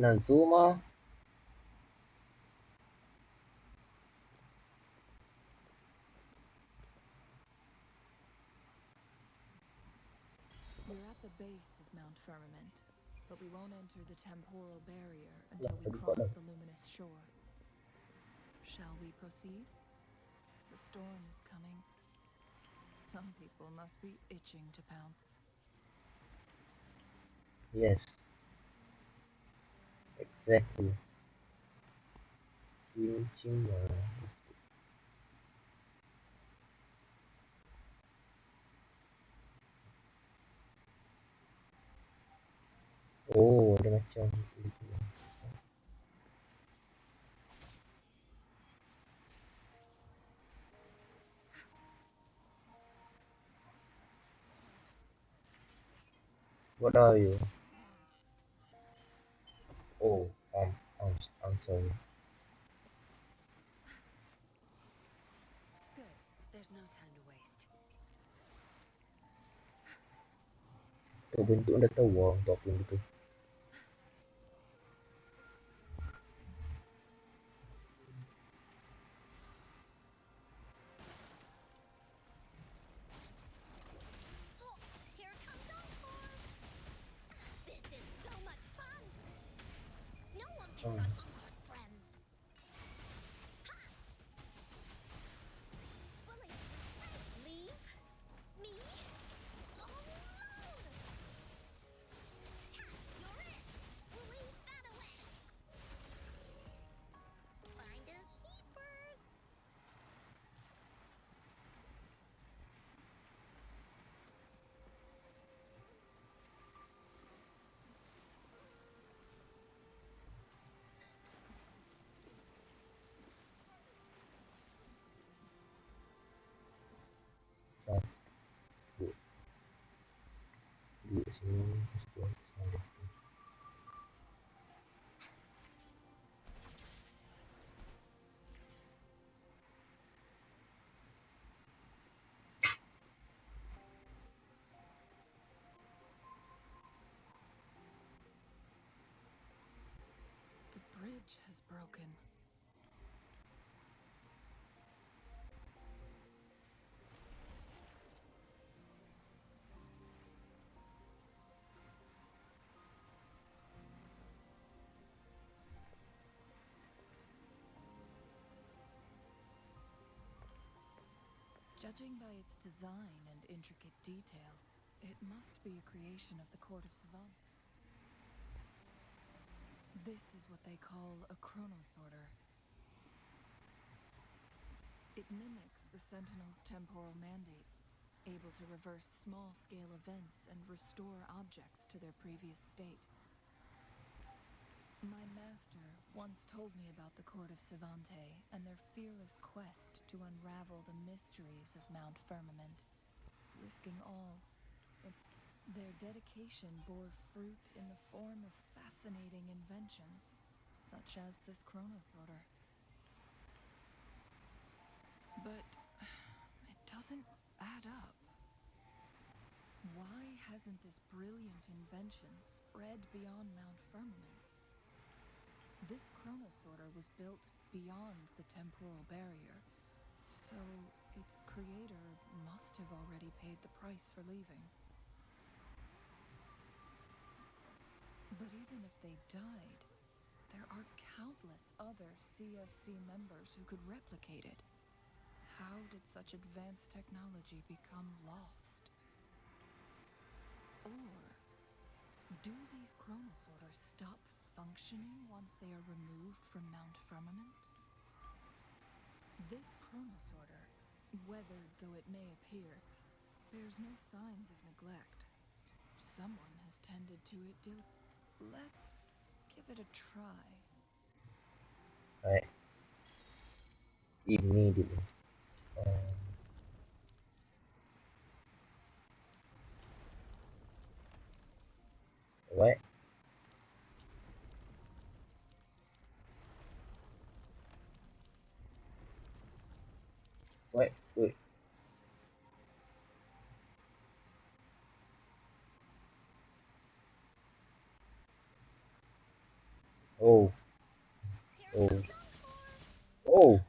Inazuma. We're at the base of Mount Firmament, but we won't enter the temporal barrier Lah, until we tadi kok cross dah. the luminous shore. Shall we proceed? The storm is coming. Some people must be itching to pounce. Yes, exactly. Inching. Oh, ada macam itu. What are you? Oh, I'm sorry. Good. There's no time to waste. Tu bentuk dah tahu lah untuk apa benda tu. Oh, here comes Encore! This is so much fun! No one picks on Encore's friends. Ha! Bully! Leave me alone! Ha! You're it! Bully that away! Finders keepers! Satu, duduk sini, terus sana. The bridge has broken. Judging by its design and intricate details, it must be a creation of the court of Savant. This is what they call a chronosorter. It mimics the Sentinel's temporal mandate, able to reverse small-scale events and restore objects to their previous state. My master once told me about the court of Savante and their fearless quest to unravel the mysteries of Mount Firmament, risking all. Their dedication bore fruit in the form of fascinating inventions, such as this chronosorter. But it doesn't add up. Why hasn't this brilliant invention spread beyond Mount Firmament? This chronosorter was built beyond the temporal barrier, so its creator must have already paid the price for leaving. But even if they died, there are countless other CSC members who could replicate it. How did such advanced technology become lost? Or do these chronosorters stop functioning once they are removed from Mount Firmament? This chronosorter, weathered though it may appear, bears no signs of neglect. Someone has tended to it Let's give it a try. Right. Immediately. What? What? Wait. Oh, Here oh, comes Encore! oh,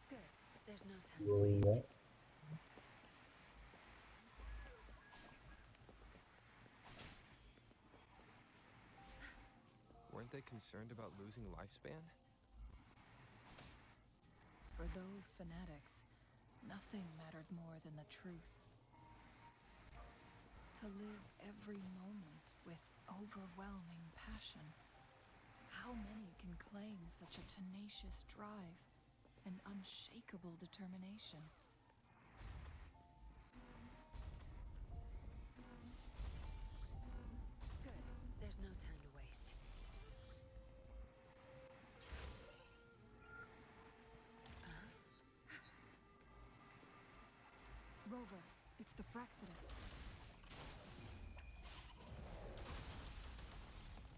Good. There's no time to going waste. up. Weren't they concerned about losing lifespan? For those fanatics, nothing mattered more than the truth. To live every moment with overwhelming passion. How many can claim such a tenacious drive and unshakable determination? Good. There's no time to waste. Huh? Rover, it's the Fraxidus.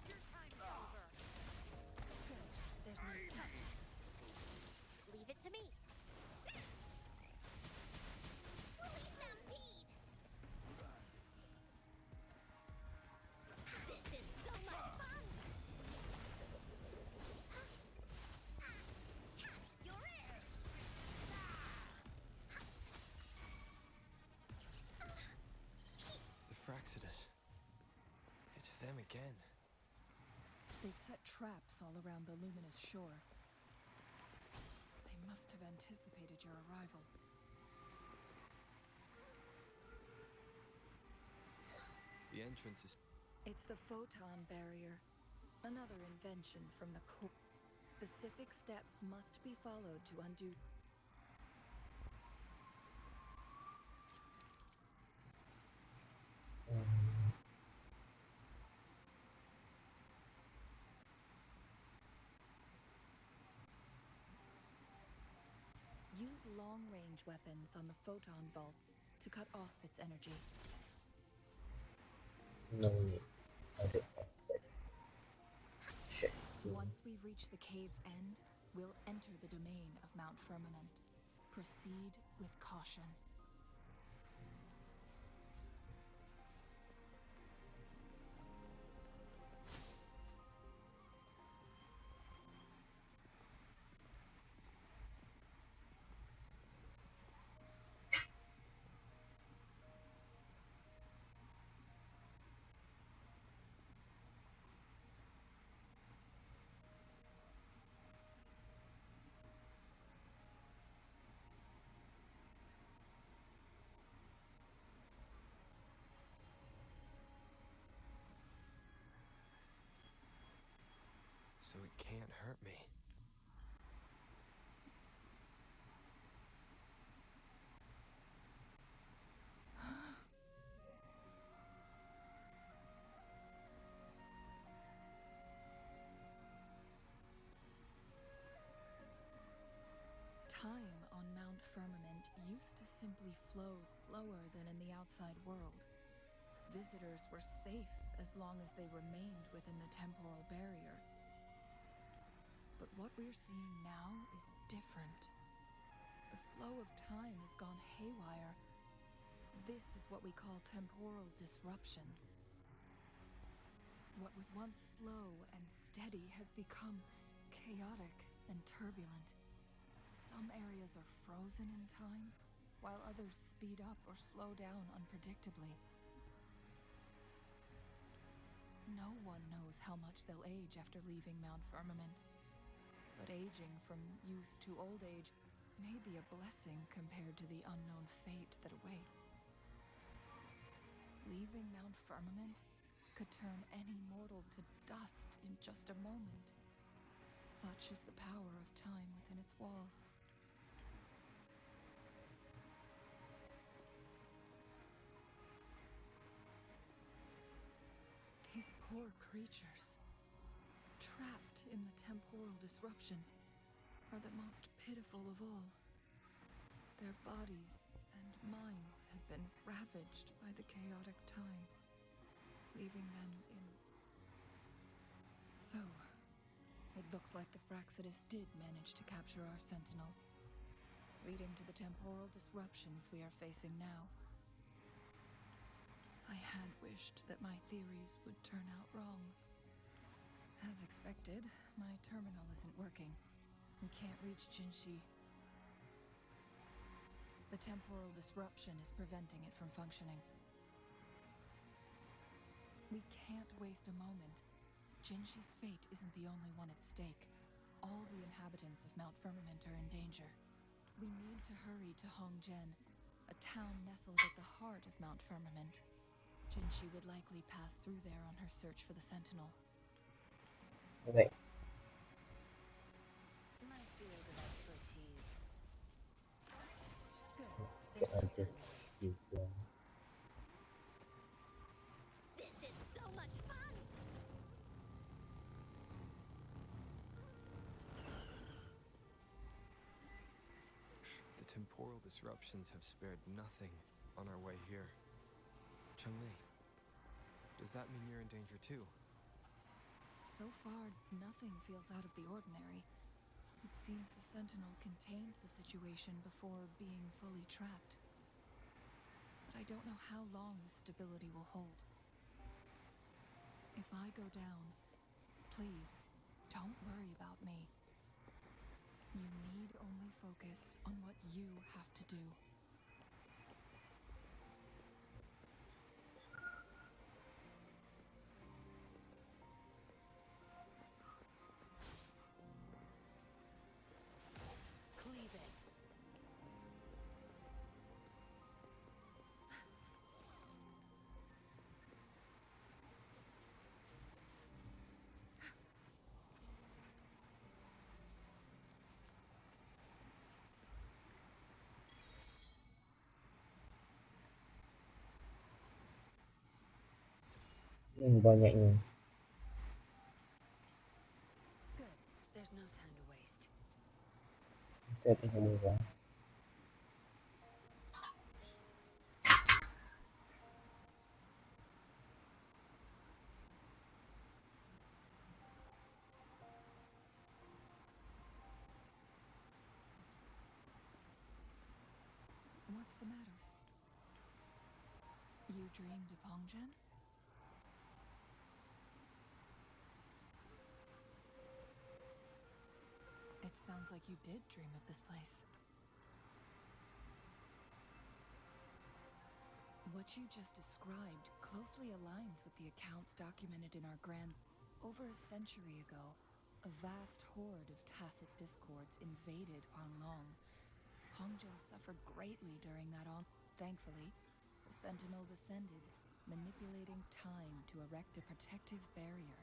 Your time is over! Good. There's no time. Leave it to me! Fully stampede! This is so much fun! You're it! The Fraxidus. It's them again. They've set traps all around the luminous shore. They must have anticipated your arrival. The entrance is... It's the photon barrier, another invention from the core. Specific steps must be followed to undo. Um, Use long-range weapons on the photon vaults to cut off its energy. no need. Other aspect. Check. Once we reach the cave's end, we'll enter the domain of Mount Firmament. Proceed with caution. So it can't hurt me. Time on Mount Firmament used to simply flow slower than in the outside world. Visitors were safe as long as they remained within the temporal barrier. But what we're seeing now is different. The flow of time has gone haywire. This is what we call temporal disruptions. What was once slow and steady has become chaotic and turbulent. Some areas are frozen in time, while others speed up or slow down unpredictably. No one knows how much they'll age after leaving Mount Firmament. But aging from youth to old age may be a blessing compared to the unknown fate that awaits. Leaving Mount Firmament could turn any mortal to dust in just a moment. Such is the power of time within its walls. These poor creatures, trapped in the temporal disruption, are the most pitiful of all. Their bodies and minds have been ravaged by the chaotic time, leaving them in... So, it looks like the Fraxidus did manage to capture our sentinel, leading to the temporal disruptions we are facing now. I had wished that my theories would turn out wrong. As expected, my terminal isn't working. We can't reach Jinshi. The temporal disruption is preventing it from functioning. We can't waste a moment. Jinshi's fate isn't the only one at stake. All the inhabitants of Mount Firmament are in danger. We need to hurry to Hongzhen, a town nestled at the heart of Mount Firmament. Jinshi would likely pass through there on her search for the Sentinel. Okay. My field of expertise. Good. Can There's I no just time to waste. use them? This is so much fun! The temporal disruptions have spared nothing on our way here. Chun-Li, does that mean you're in danger too? So far, nothing feels out of the ordinary. It seems the Sentinel contained the situation before being fully trapped. But I don't know how long this stability will hold. If I go down, please, don't worry about me. You need only focus on what you have to do. Cleave it. Banyaknya. Good. There's no time to waste. Saya tinggal murah. What's the matter? You dreamed of Hongzhen? It sounds like you did dream of this place. What you just described closely aligns with the accounts documented in our grand... Over a century ago, a vast horde of tacit discords invaded Huanglong. Hongzhen suffered greatly during that Thankfully, the Sentinel descended, manipulating time to erect a protective barrier.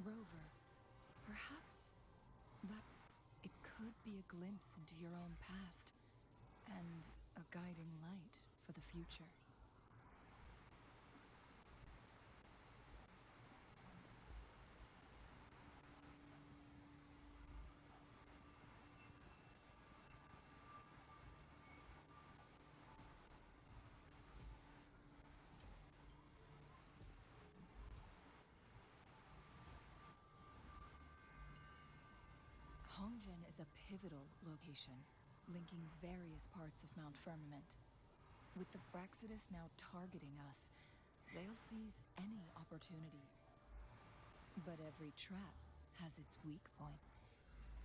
Rover, perhaps that it could be a glimpse into your own past, and a guiding light for the future. Hongzhen is a pivotal location, linking various parts of Mount Firmament. With the Fraxidus now targeting us, they'll seize any opportunity. But every trap has its weak points.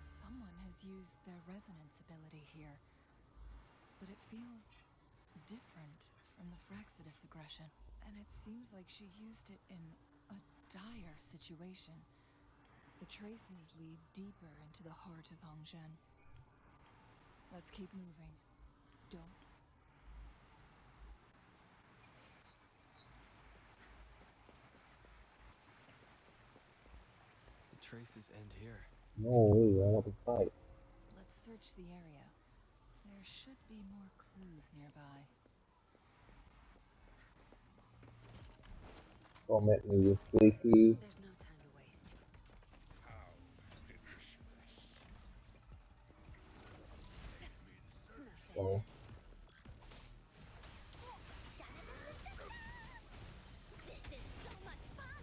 Someone has used their resonance ability here, but it feels different from the Fraxidus aggression. And it seems like she used it in a dire situation. The traces lead deeper into the heart of Hongzhen. Let's keep moving. Don't. The traces end here. No way, I want to fight. Let's search the area. There should be more clues nearby. Come at me, you freaky. There's no time to waste. How delicious. Make me the Snuff it. Oh, This is so much fun!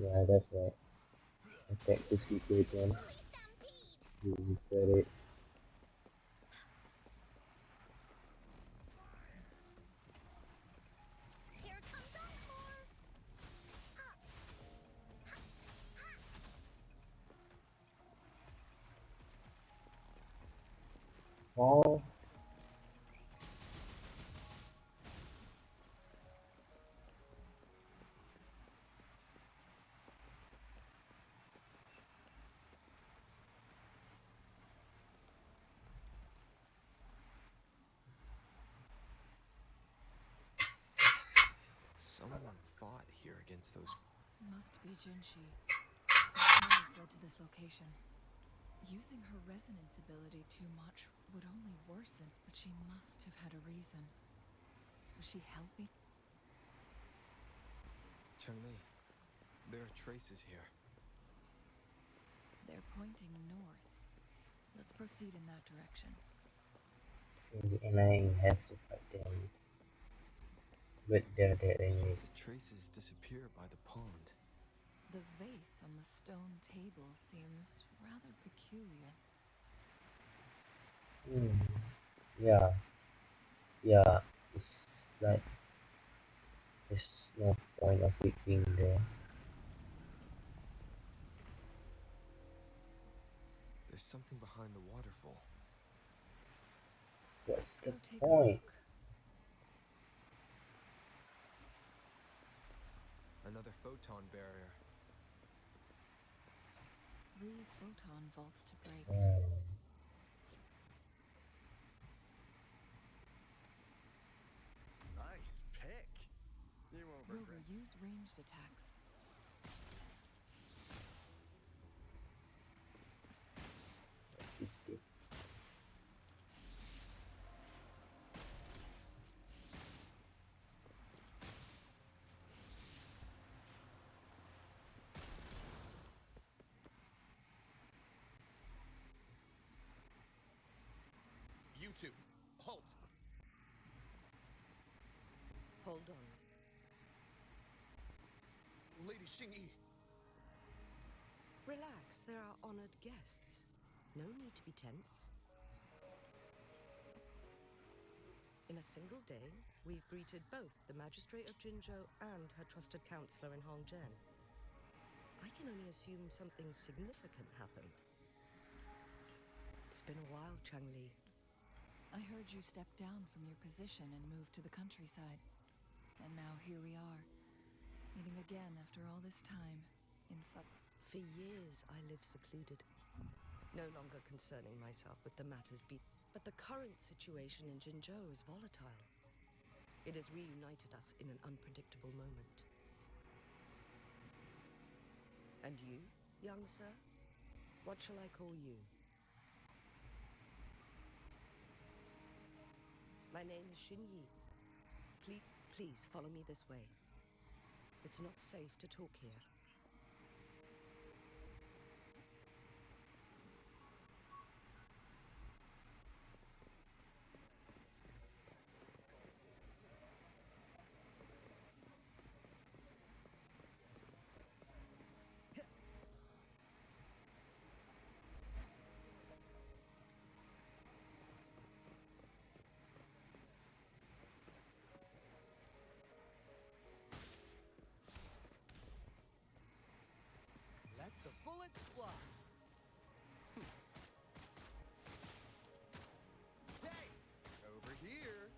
Yeah, that's right. Attack the people then. Hurry, Stampede! You said it. Here comes Encore! Ha! Ha! Ha! Oh, Someone fought here against those. Must be Jinshi. Those noise led to this location. Using her resonance ability too much would only worsen, but she must have had a reason. Was she helping? Chun-Li, there are traces here. They're pointing north. Let's proceed in that direction. in the end, I have to fight them. But they're dead anyways. The traces disappear by the pond. The vase on the stone table seems rather peculiar. Hmm. Yeah, yeah. It's like there's no point of it being there. There's something behind the waterfall. What's Let's the go take a point? look. Another photon barrier. 3 photon vaults to break. Hmm. Nice pick. You won't Rover, regret. use ranged attacks. Is this You two, halt! Hold on. Lady Xingyi, Relax, there are honored guests. No need to be tense. In a single day, we've greeted both the Magistrate of Jinzhou and her trusted counselor in Hongzhen. I can only assume something significant happened. It's been a while, Chang-Li. I heard you stepped down from your position and moved to the countryside. And now here we are, meeting again after all this time, in such... For years, I lived secluded, no longer concerning myself with the matters But the current situation in Jinzhou is volatile. It has reunited us in an unpredictable moment. And you, young sir? What shall I call you? My name is Xinyi. Please follow me this way. It's not safe to talk here. Let the bullets fly. Hey, over here.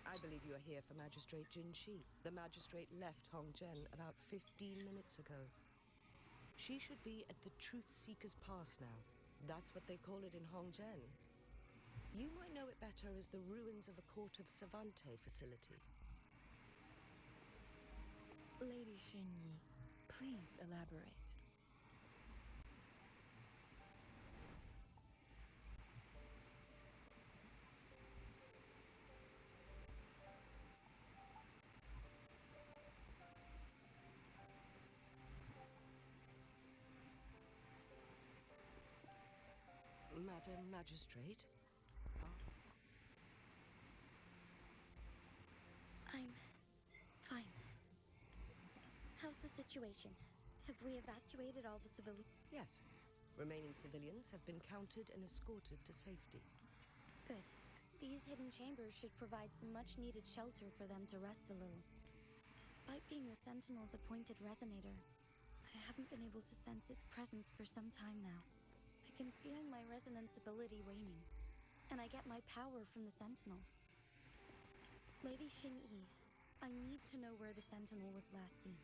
I believe you are here for Magistrate Jinshi. The magistrate left Hongzhen about 15 minutes ago. She should be at the Truth Seeker's Pass now. That's what they call it in Hongzhen. You might know it better as the ruins of a Court of Savante facility. Lady Xinyi, please elaborate. Madam Magistrate. I'm fine. How's the situation? Have we evacuated all the civilians? Yes. Remaining civilians have been counted and escorted to safety. Good. These hidden chambers should provide some much-needed shelter for them to rest a little. Despite being the Sentinel's appointed resonator, I haven't been able to sense its presence for some time now. I can feel my resonance ability waning, and I get my power from the Sentinel. Lady Xingyi, I need to know where the Sentinel was last seen.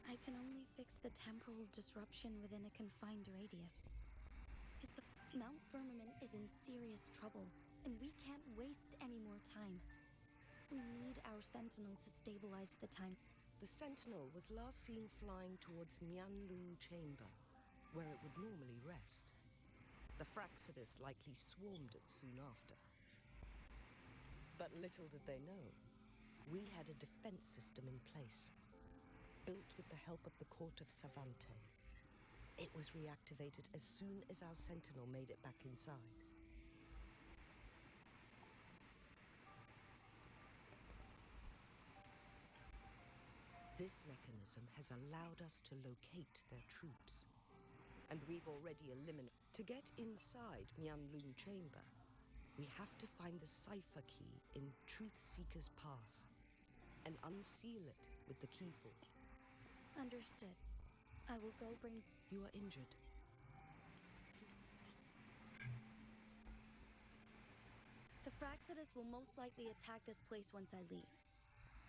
I can only fix the temporal disruption within a confined radius. Mount Firmament is in serious trouble, and we can't waste any more time. We need our Sentinel to stabilize the time. The Sentinel was last seen flying towards Mianlun Chamber, where it would normally rest. The Fraxidus likely swarmed it soon after. But little did they know, we had a defense system in place, built with the help of the court of Savante. It was reactivated as soon as our Sentinel made it back inside. This mechanism has allowed us to locate their troops, and we've already eliminated. To get inside Mianlun Chamber, we have to find the cipher key in Truth Seeker's Pass and unseal it with the keyforge. Understood. I will go bring... You are injured. The Fraxidus will most likely attack this place once I leave.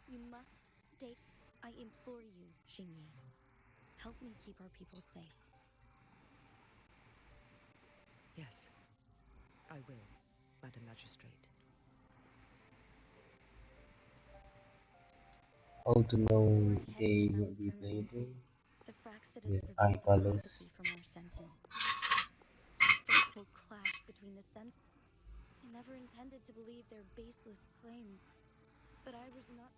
You must stay... I implore you, Xingyi. Help me keep our people safe. Yes, I will, Madam Magistrate. How to know Before I headed they to will Mount be Firmament, playing the Fraxidus with resolved iColors. prophecy from our Sentinel. Fateful clash between the I never intended to believe their baseless claims, but I was not...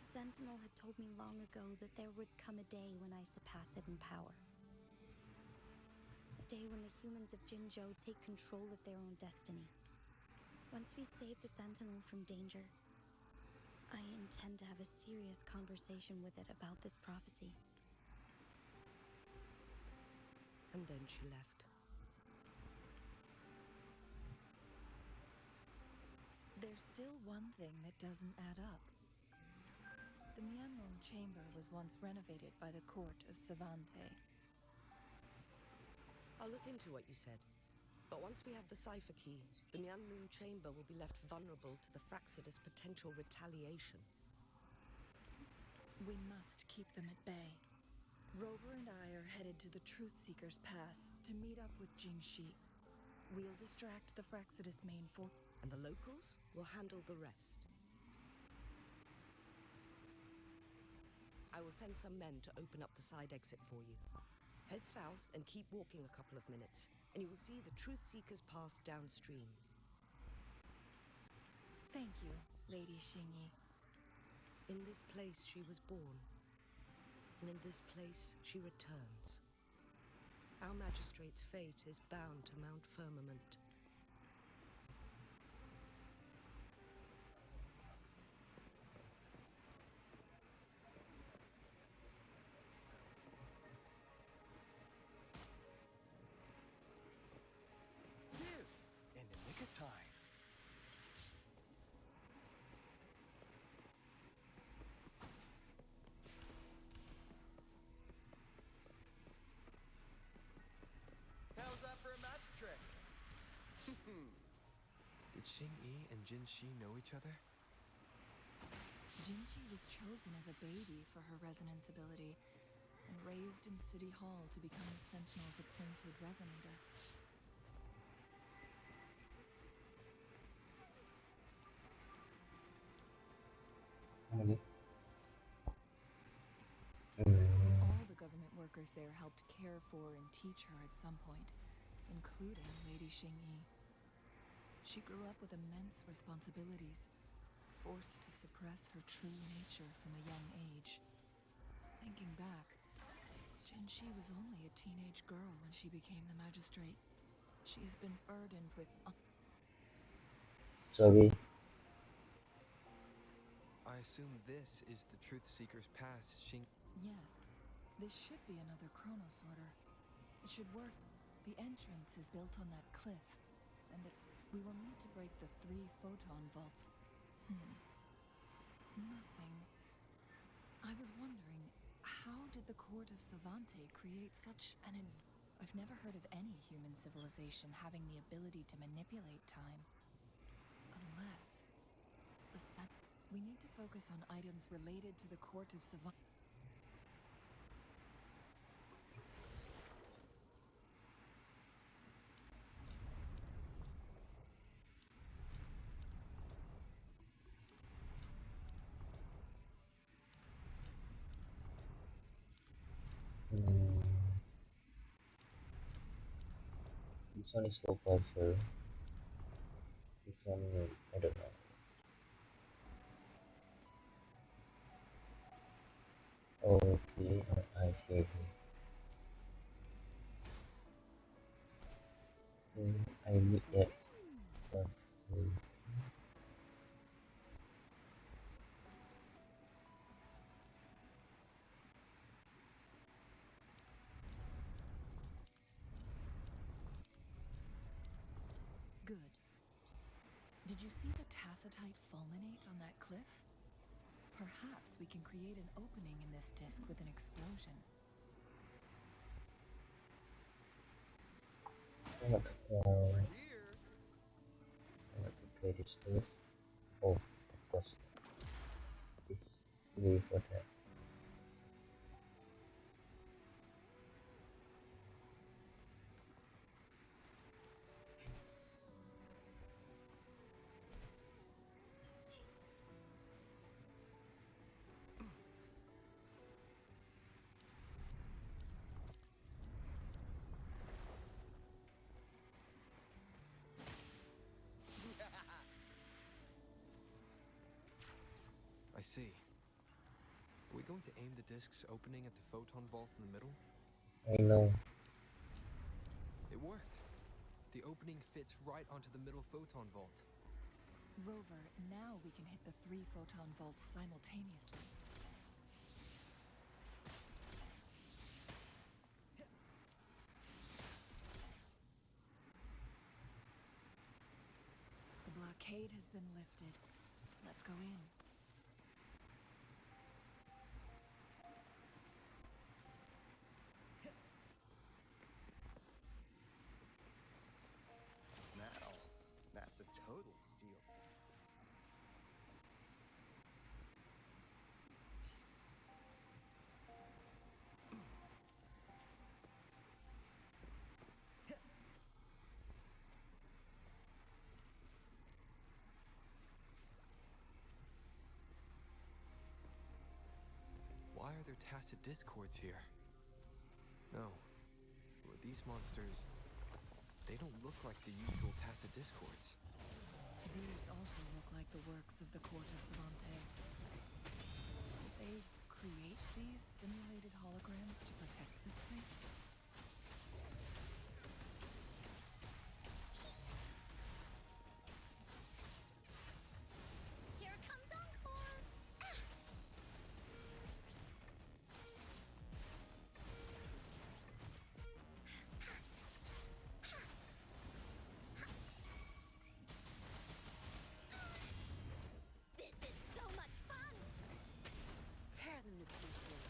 The Sentinel had told me long ago that there would come a day when I surpass it in power. A day when the humans of Jinzhou take control of their own destiny. Once we save the Sentinel from danger, I intend to have a serious conversation with it about this prophecy. And then she left. There's still one thing that doesn't add up. The Mianlong Chamber was once renovated by the court of Savante. I'll look into what you said. But once we have the cipher key, the Mianlun Chamber will be left vulnerable to the Fraxidus' potential retaliation. We must keep them at bay. Rover and I are headed to the Truth Seeker's Pass to meet up with Jingxi. We'll distract the Fraxidus main force. And the locals will handle the rest. I will send some men to open up the side exit for you. Head south and keep walking a couple of minutes, and you will see the Truth Seeker's Pass downstream. Thank you, Lady Xingyi. In this place she was born, and in this place she returns. Our magistrate's fate is bound to Mount Firmament. Phew! In the nick of time. How's that for a magic trick? Did Xing-Yi and Jin-Shi know each other? Jingxi was chosen as a baby for her resonance ability and raised in City Hall to become the Sentinel's appointed resonator. Mm. All the government workers there helped care for and teach her at some point, including Lady Xingyi. She grew up with immense responsibilities, forced to suppress her true nature from a young age. Thinking back, Jinxi was only a teenage girl when she became the magistrate. She has been burdened with. Sorry. I assume this is the Truth Seeker's Pass, Shing. Yes, this should be another chronosorter. It should work. The entrance is built on that cliff, and we will need to break the 3 photon vaults. Nothing. I was wondering, how did the court of Savante create such an I've never heard of any human civilization having the ability to manipulate time. Unless we need to focus on items related to the court of Savante. This one is for culture. This one, I don't know. Okay, I see. I need that. Okay. Good. Did you see the tacitite fulminate on that cliff? Perhaps we can create an opening in this disk with an explosion. Over here. I want to play this first. Oh, of course. It's way for that. I see. Are we going to aim the disk's opening at the photon vault in the middle? I know. It worked. The opening fits right onto the middle photon vault. Rover, now we can hit the 3 photon vaults simultaneously. The blockade has been lifted. Let's go in. Now, that's a total steal. Why are there tacit discords here? No. These monsters, they don't look like the usual tacit discords. These also look like the works of the court of Savante. Did they create these simulated holograms to protect this place? Here comes Encore! This is so much fun! Tear them to pieces.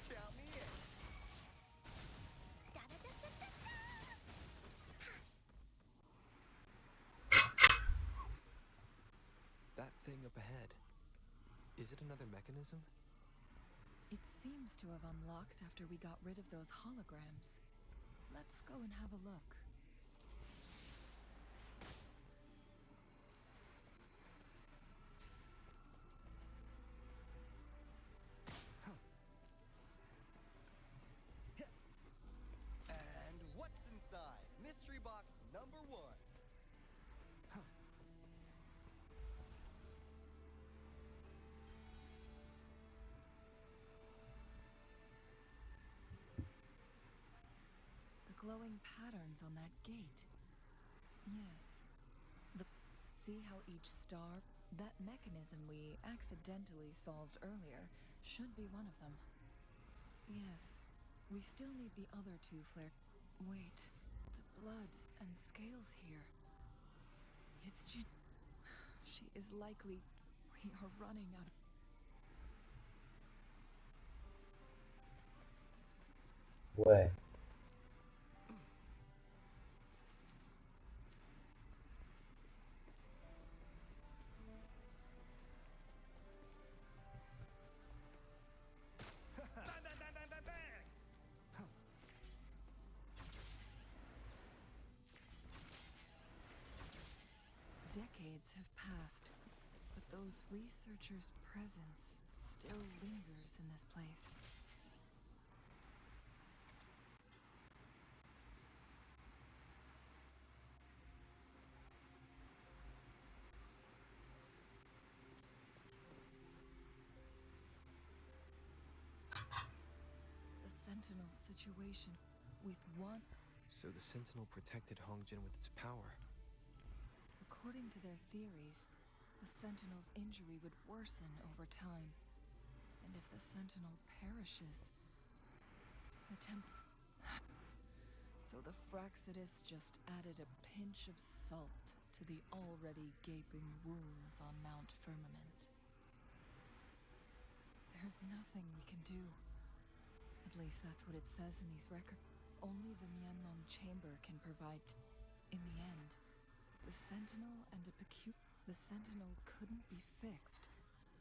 Count me in. Da-da-da-da-da-da! That thing up ahead, is it another mechanism? It seems to have unlocked after we got rid of those holograms. Let's go and have a look. And what's inside? Mystery box number 1. glowing patterns on that gate. Yes. The See how each star, that mechanism we accidentally solved earlier, should be one of them. Yes. We still need the other two flare. Wait. The blood and scales here. It's Jin. She is likely. We are running out of. Where? Bang, bang, bang, bang, bang, bang! Decades have passed, but those researchers' presence still lingers in this place. The Sentinel situation with one. So the Sentinel protected Hongjin with its power. According to their theories, the Sentinel's injury would worsen over time. And if the Sentinel perishes, the So the Fraxidus just added a pinch of salt to the already gaping wounds on Mount Firmament. There's nothing we can do. At least that's what it says in these records. Only the Mianlong chamber can provide. In the end, the Sentinel and the Sentinel couldn't be fixed,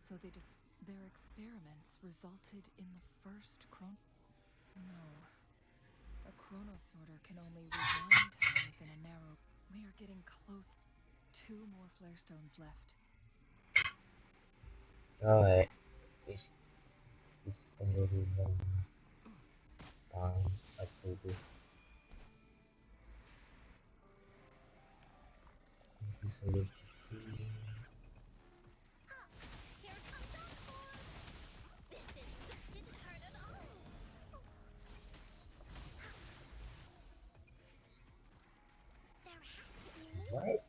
so their experiments resulted in the first No. A chronosorter can only rewind time within a narrow. We are getting close. 2 more flare stones left. Alright. It's already long time I play this. This is a little Here comes Encore! This didn't hurt at all! There has to be more, right?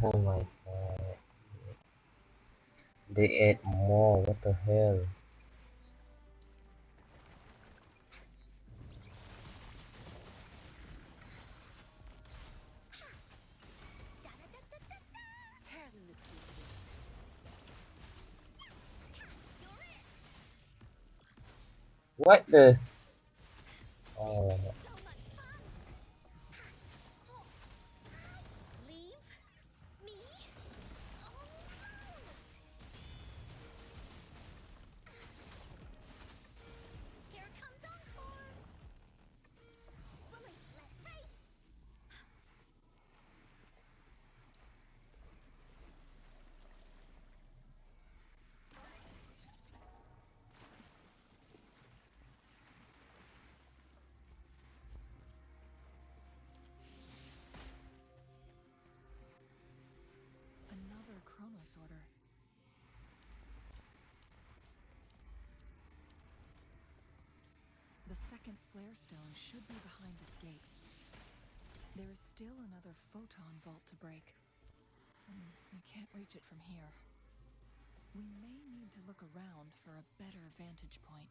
right? Oh my god. They add more, what the hell? Da-da-da-da-da-da! Tear them to pieces. You're it! What the? This Oh, is so much fun! Oh, leave me alone! Here comes Encore! Bully, let's race! Another chronosorter. The second flare stone should be behind this gate. There is still another photon vault to break, and we can't reach it from here. We may need to look around for a better vantage point.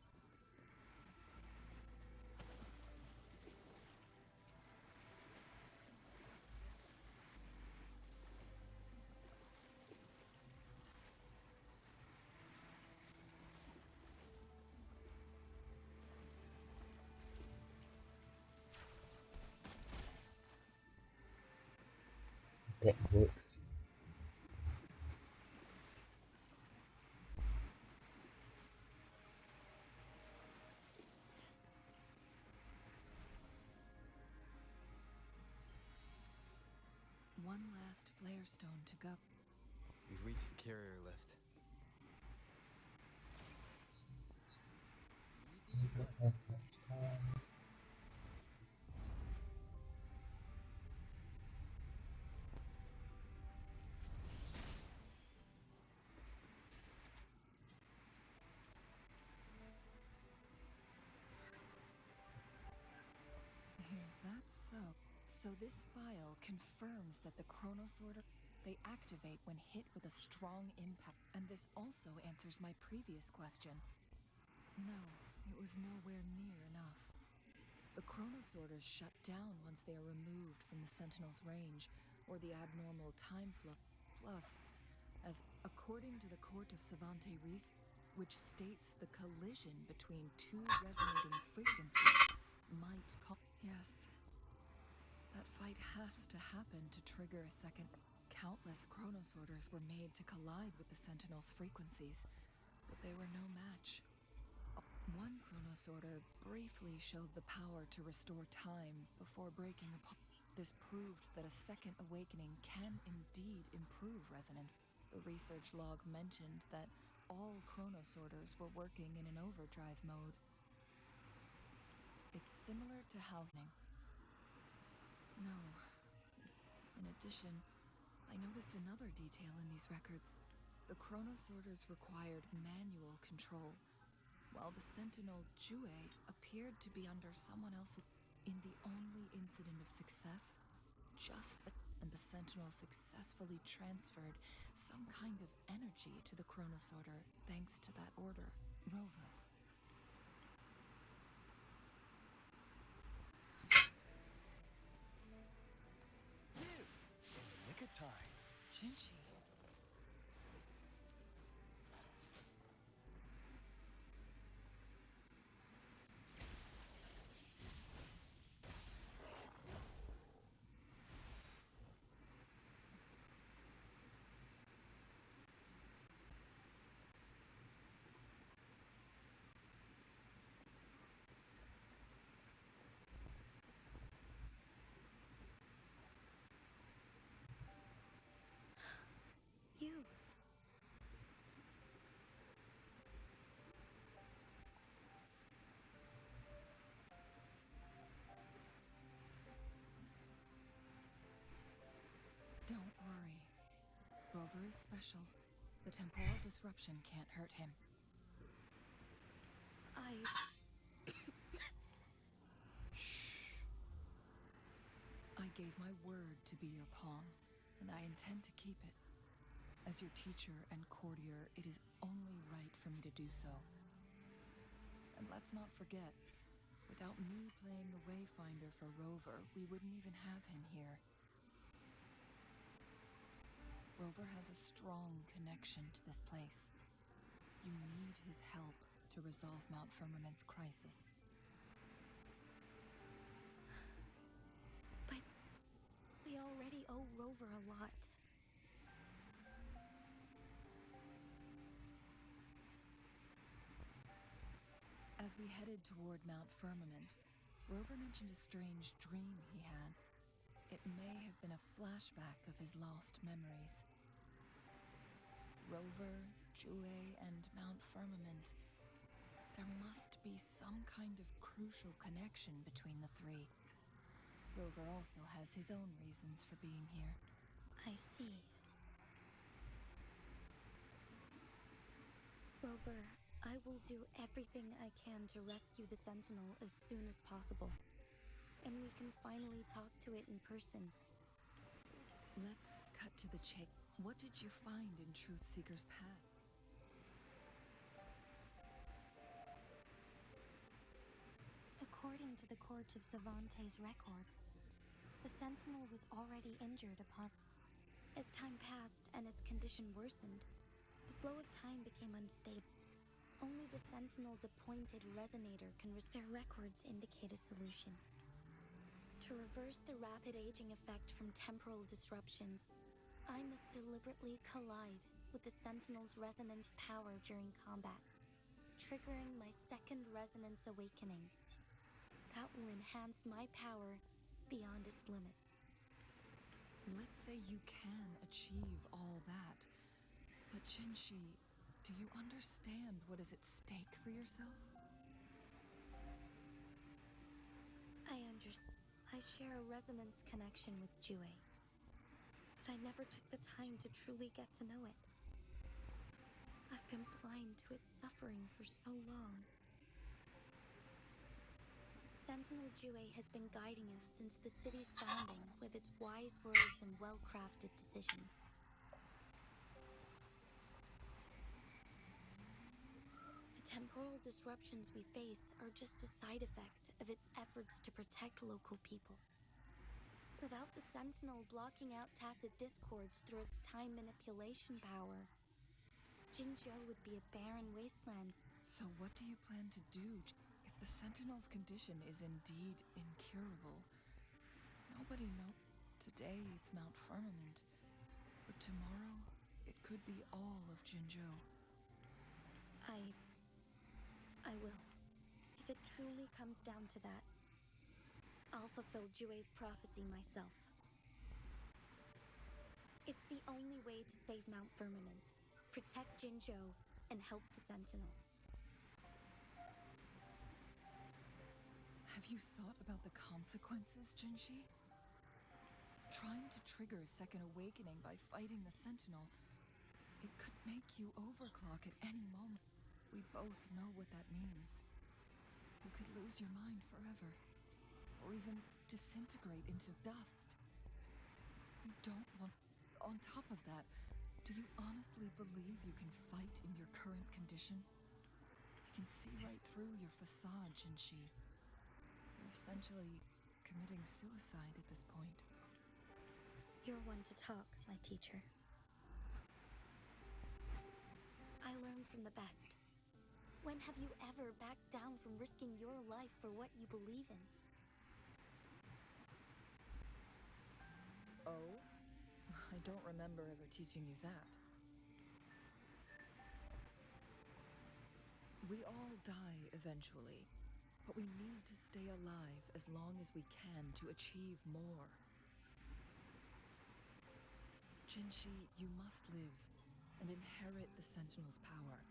that works. One last flare stone to go. We've reached the carrier lift. Easy We don't money. have much time. So this file confirms that the chronosorter, they activate when hit with a strong impact. And this also answers my previous question. No, it was nowhere near enough. The chronosorters shut down once they are removed from the Sentinel's range, or the abnormal time flow. Plus, as according to the Court of Savante Research, which states the collision between two resonating frequencies might cause... Yes, that fight has to happen to trigger a second. Countless chronosorters were made to collide with the Sentinel's frequencies, but they were no match. One chronosorter briefly showed the power to restore time before breaking apart. This proved that a second awakening can indeed improve resonance. The research log mentioned that all chronosorters were working in an overdrive mode. It's similar to how... No. In addition, I noticed another detail in these records. The chronosorters required manual control, while the Sentinel Jue appeared to be under someone else's. In the only incident of success, and the Sentinel successfully transferred some kind of energy to the chronosorter thanks to that order. Rover. You! In the nick of time. Jinchi. You. Don't worry. Rover is special. The temporal disruption can't hurt him. I gave my word to be your pawn, and I intend to keep it. As your teacher and courtier, it is only right for me to do so. And let's not forget, without me playing the Wayfinder for Rover, we wouldn't even have him here. Rover has a strong connection to this place. You need his help to resolve Mount Firmament's crisis. But we already owe Rover a lot. As we headed toward Mount Firmament, Rover mentioned a strange dream he had. It may have been a flashback of his lost memories. Rover, Jue, and Mount Firmament. There must be some kind of crucial connection between the three. Rover also has his own reasons for being here. I see. Rover, I will do everything I can to rescue the Sentinel as soon as possible. And we can finally talk to it in person. Let's cut to the chase. What did you find in Truthseeker's path? According to the Court of Savante's records, the Sentinel was already injured upon... As time passed and its condition worsened, the flow of time became unstable. Only the Sentinel's appointed resonator can their records indicate a solution. To reverse the rapid aging effect from temporal disruptions, I must deliberately collide with the Sentinel's resonance power during combat, triggering my second resonance awakening. That will enhance my power beyond its limits. Let's say you can achieve all that. But Jinshi, do you understand what is at stake for yourself? I understand. I share a resonance connection with Jue, but I never took the time to truly get to know it. I've been blind to its suffering for so long. Sentinel Jue has been guiding us since the city's founding with its wise words and well-crafted decisions. The temporal disruptions we face are just a side effect of its efforts to protect local people. Without the Sentinel blocking out tacit discords through its time manipulation power, Jinzhou would be a barren wasteland. So what do you plan to do? If the Sentinel's condition is indeed incurable, nobody knows. Today it's Mount Firmament, but tomorrow it could be all of Jinzhou. I will. If it truly comes down to that, I'll fulfill Jue's prophecy myself. It's the only way to save Mount Firmament, protect Jinzhou, and help the Sentinel. Have you thought about the consequences, Jinshi? Trying to trigger a second awakening by fighting the Sentinel, it could make you overclock at any moment. We both know what that means. You could lose your mind forever, or even disintegrate into dust. You don't want... On top of that, do you honestly believe you can fight in your current condition? I can see right through your facade, Jinshi. You're essentially committing suicide at this point. You're one to talk, my teacher. I learned from the best. When have you ever backed down from risking your life for what you believe in? Oh? I don't remember ever teaching you that. We all die eventually, but we need to stay alive as long as we can to achieve more. Jinshi, you must live and inherit the Sentinel's power.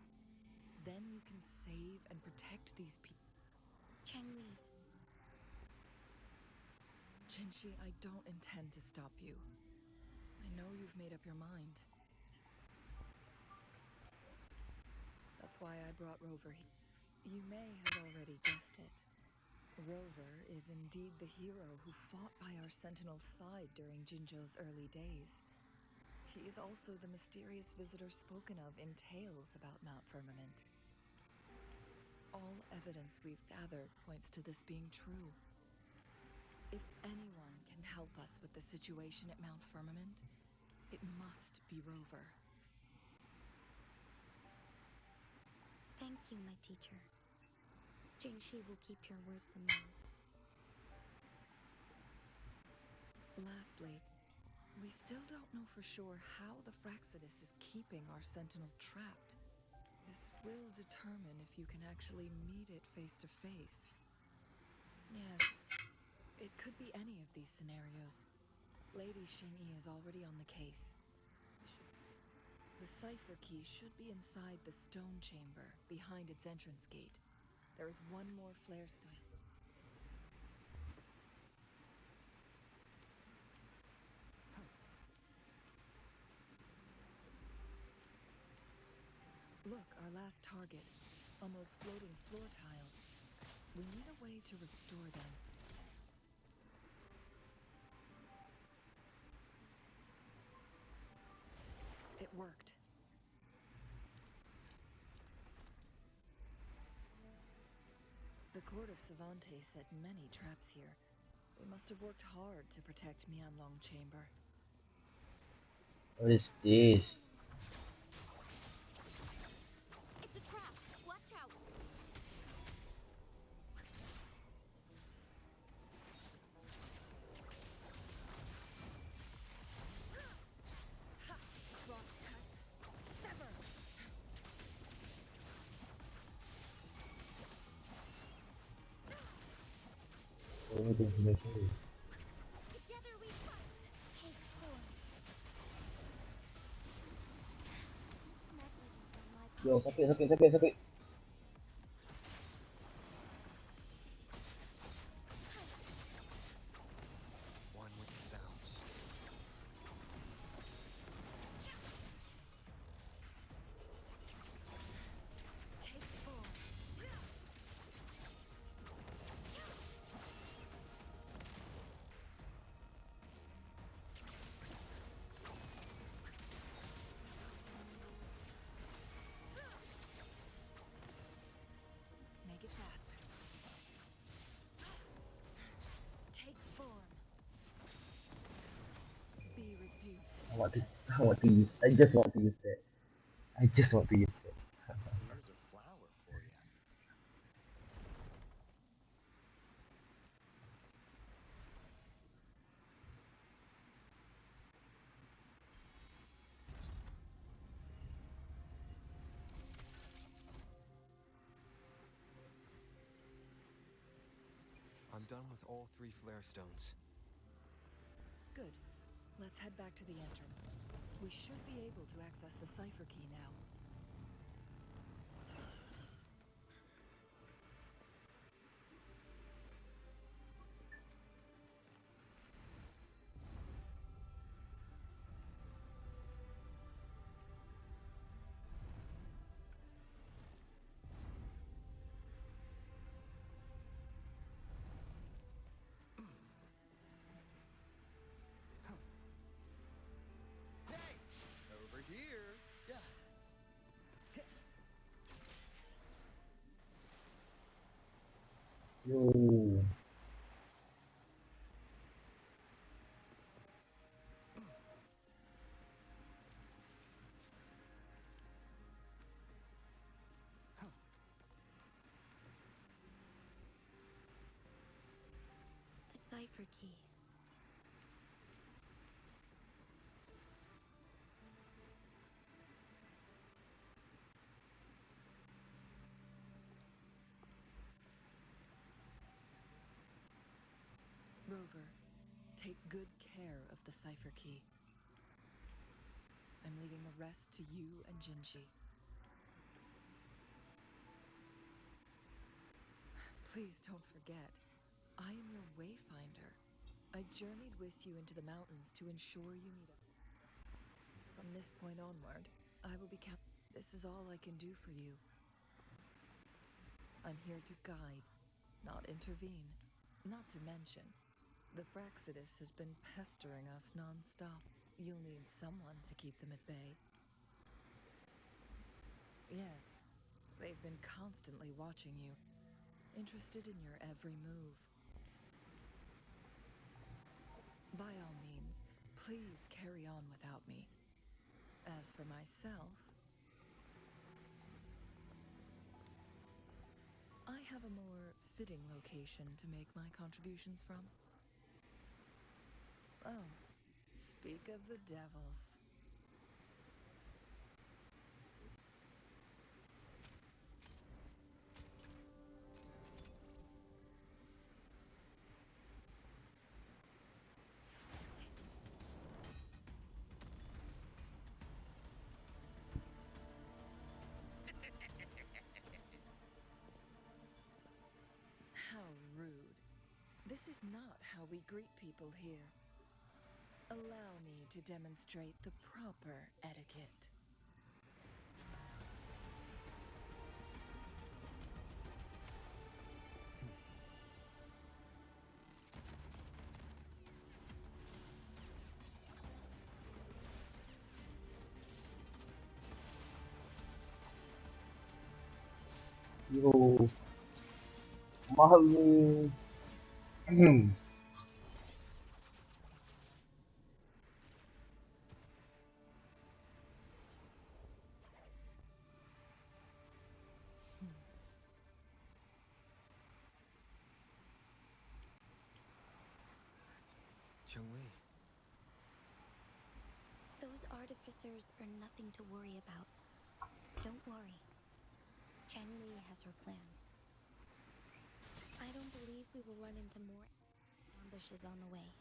Then you can save and protect these people. Changli. Jinshi, I don't intend to stop you. I know you've made up your mind. That's why I brought Rover here. You may have already guessed it. Rover is indeed the hero who fought by our Sentinel's side during Jinzhou's early days. He is also the mysterious visitor spoken of in tales about Mount Firmament. All evidence we've gathered points to this being true. If anyone can help us with the situation at Mount Firmament, it must be Rover. Thank you, my teacher. Jinshi will keep your words in mind. Lastly, we still don't know for sure how the Fraxidus is keeping our Sentinel trapped. This will determine if you can actually meet it face to face. Yes, it could be any of these scenarios. Lady Xingyi is already on the case. The cipher key should be inside the stone chamber, behind its entrance gate. There is one more flare stone. Look, our last target. Almost floating floor tiles. We need a way to restore them. It worked. The court of Savante set many traps here. They must have worked hard to protect Mianlong Chamber. What is this? It's a trap! Watch out! Crosscut! Sever! What are they making? Together we fight! Take 4. Negligence on my Yo, part. sakit. One with the sounds. Take 4. I want to. I want to use. I just want to use that. I just want to use that. Here's a flower for you. I'm done with all 3 flare stones. Good. Let's head back to the entrance. We should be able to access the cipher key now. Hey! Over here! Yeah. Yo. The cipher key. Rover, take good care of the cipher key. I'm leaving the rest to you and Jinji. Please don't forget, I am your wayfinder. I journeyed with you into the mountains to ensure you meet us. From this point onward, I will be This is all I can do for you. I'm here to guide, not intervene. Not to mention, the Fraxidus has been pestering us non-stop. You'll need someone to keep them at bay. Yes, they've been constantly watching you, interested in your every move. By all means, please carry on without me. As for myself, I have a more fitting location to make my contributions from. Oh, speak of the devils. How rude. This is not how we greet people here. Allow me to demonstrate the proper etiquette. Yo. Malu. Cheng-Li. Those artificers are nothing to worry about. Don't worry. Cheng Li has her plans. I don't believe we will run into more ambushes on the way.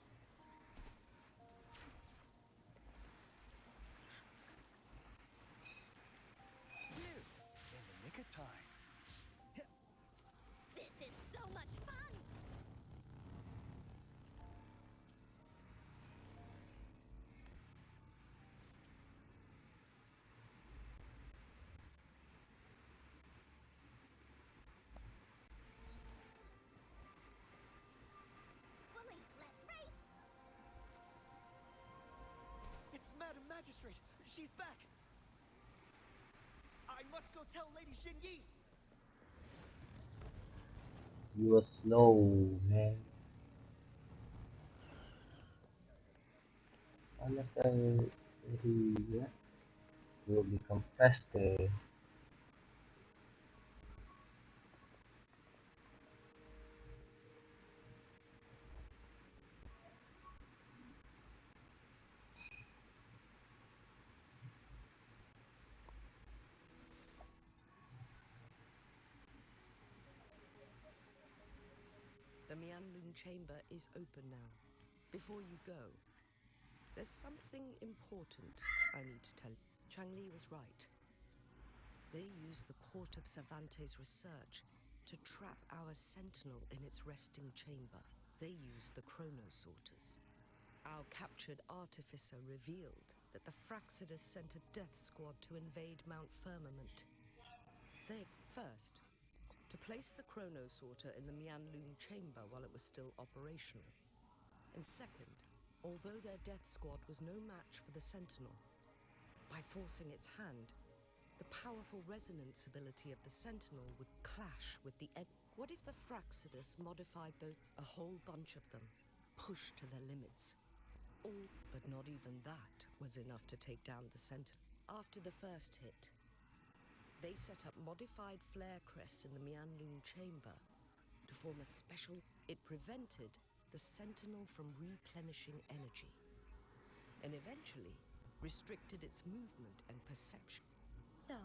Phew! In the nick of time. This is so much fun! Bullies, let's race! It's Madam Magistrate! She's back! I must go tell Lady Xinyi! You are slow, man. Another area will become faster. The Mianlun chamber is open now. Before you go, there's something important I need to tell you. Changli was right. They used the court of Cervantes' research to trap our sentinel in its resting chamber. They used the chronosorters. Our captured artificer revealed that the Fraxidus sent a death squad to invade Mount Firmament. They, first, to place the chronosorter in the Mianlun chamber while it was still operational. And second, although their death squad was no match for the sentinel, by forcing its hand, the powerful resonance ability of the sentinel would clash with the What if the Fraxidus modified a whole bunch of them, pushed to their limits? All, but not even that was enough to take down the sentinel. After the first hit, they set up modified flare crests in the Mianlun chamber to form a special. It prevented the sentinel from replenishing energy, and eventually restricted its movement and perception. So,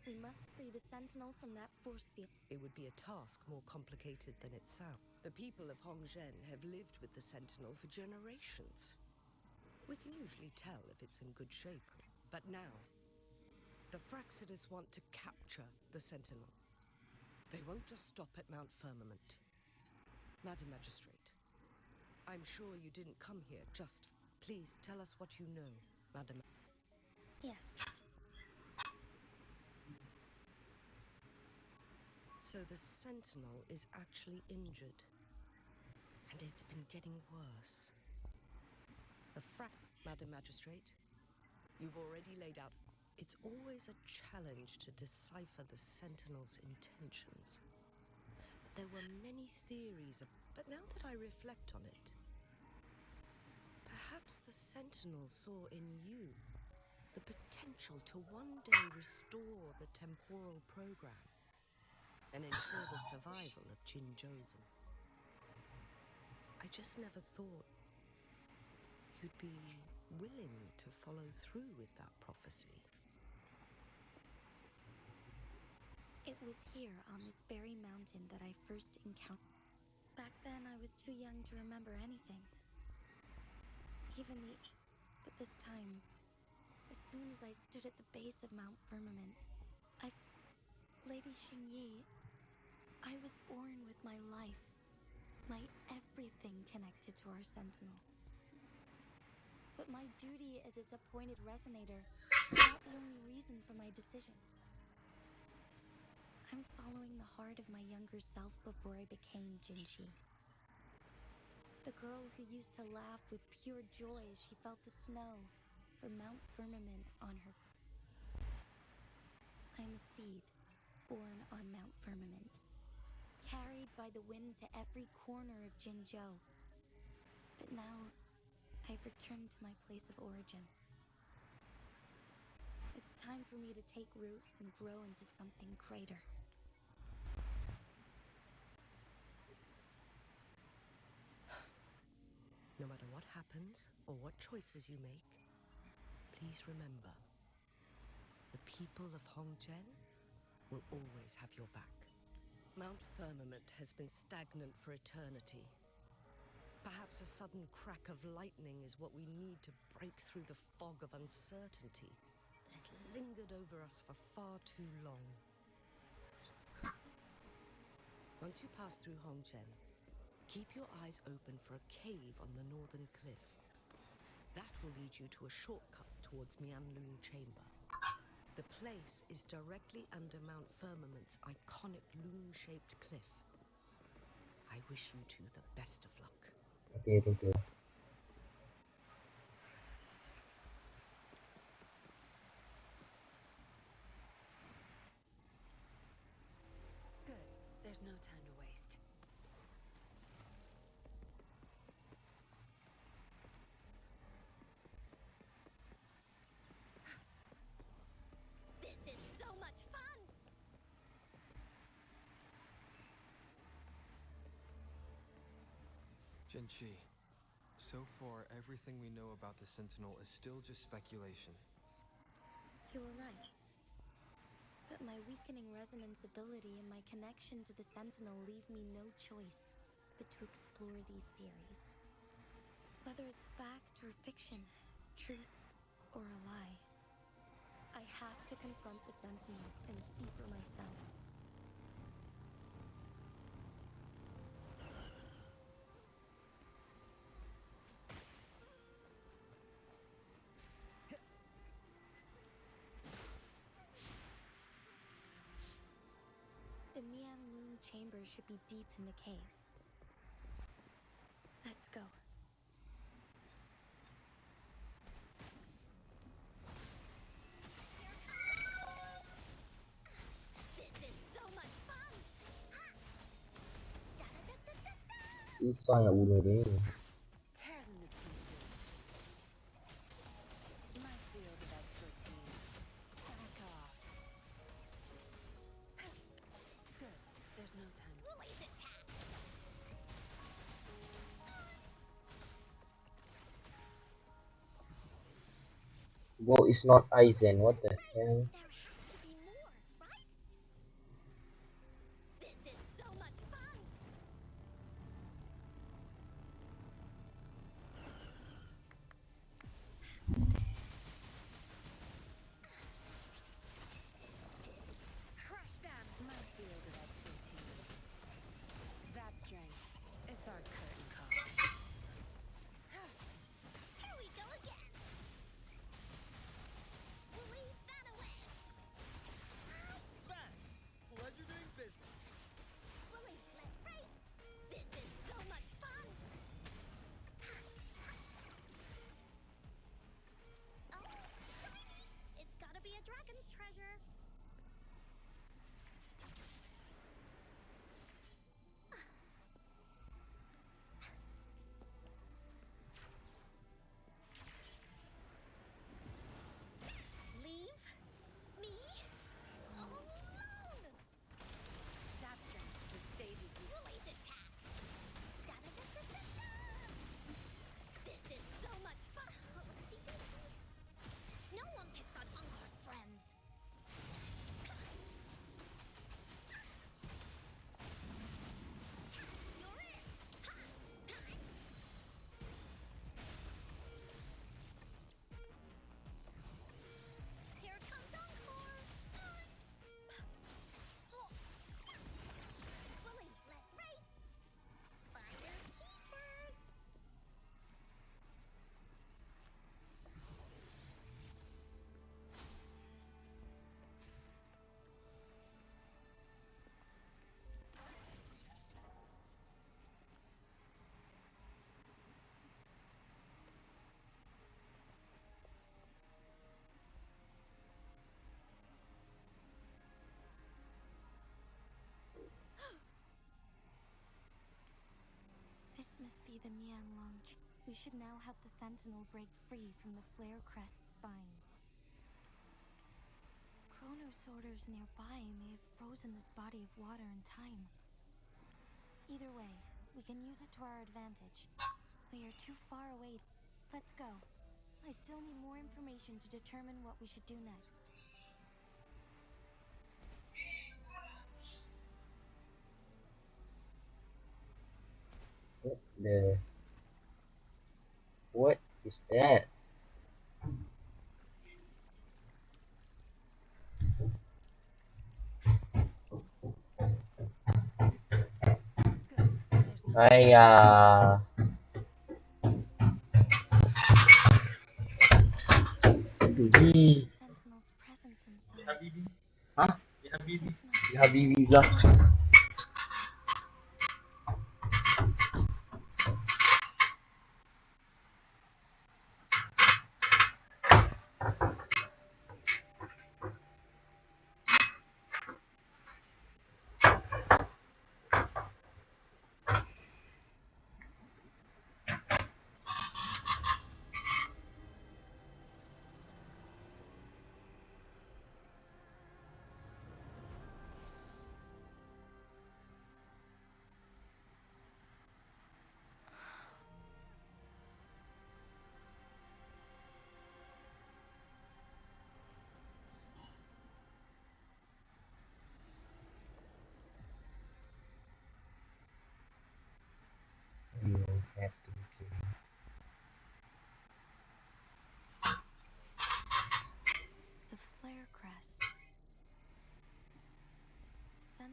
we must free the sentinel from that force field. It would be a task more complicated than it sounds. The people of Hongzhen have lived with the sentinel for generations. We can usually tell if it's in good shape. But now, the Fraxidus want to capture the sentinel. They won't just stop at Mount Firmament. Madam Magistrate, I'm sure you didn't come here just... Please tell us what you know, Madam. Yes. So the sentinel is actually injured. And it's been getting worse. Madam Magistrate, you've already laid out... It's always a challenge to decipher the sentinel's intentions. There were many theories of... But now that I reflect on it, perhaps the sentinel saw in you the potential to one day restore the temporal program and ensure the survival of Jinzhou's. I just never thought you'd be willing to follow through with that prophecy. It was here on this very mountain that I first encountered. Back then, I was too young to remember anything. But this time, as soon as I stood at the base of Mount Firmament, Lady Xingyi, I was born with my life, my everything connected to our sentinel. But my duty as its appointed resonator is not the only reason for my decision. I'm following the heart of my younger self before I became Jinshi. The girl who used to laugh with pure joy as she felt the snow from Mount Firmament on her. I'm a seed, born on Mount Firmament, carried by the wind to every corner of Jinzhou. But now, I've returned to my place of origin. It's time for me to take root and grow into something greater. No matter what happens or what choices you make, please remember, the people of Hongzhen will always have your back. Mount Firmament has been stagnant for eternity. Perhaps a sudden crack of lightning is what we need to break through the fog of uncertainty that has lingered over us for far too long. Once you pass through Hongzhen, keep your eyes open for a cave on the northern cliff. That will lead you to a shortcut towards Mianlun Chamber. The place is directly under Mount Firmament's iconic loon-shaped cliff. I wish you two the best of luck. Okay, thank you. Good. There's no time to waste. Jinchi, so far everything we know about the Sentinel is still just speculation. You were right. But my weakening resonance ability and my connection to the Sentinel leave me no choice but to explore these theories. Whether it's fact or fiction, truth or a lie, I have to confront the Sentinel and see for myself. The Mianlun chamber should be deep in the cave. Let's go. This is so much fun! Susah nggak bunuh dia. Tear them to pieces. My field of expertise. Back off. Good. There's no time. Lily's attack! Go is not Aizen. What the hell? There has to be more, right? This is so much fun! Crush them! My field of expertise. Zap strength. It's our curtain call. Here we go again! Lily, that away! Back! Pleasure doing business. Lily, let's race! This is so much fun! Oh, shiny! It's gotta be a dragon's treasure! Leave me alone! Zap strength. The stage is yours. Lily's attack! Da-da-da-da-da-da! This is so much fun! Oopsie-daisy! No one picks on Ungar's friends! You're in! Ha! Time! Here comes Encore! Lily, let's race! Finders keepers! This must be the Mianlong. We should now help the Sentinel break free from the Flare Crest's spines. Chronos sorters nearby may have frozen this body of water in time. Either way, we can use it to our advantage. We are too far away. Let's go. I still need more information to determine what we should do next. What is that? Good. There's no time. Ayah. Habibi. Sentinel's presence inside. Habibi. Hah? It's not Habibi Zah.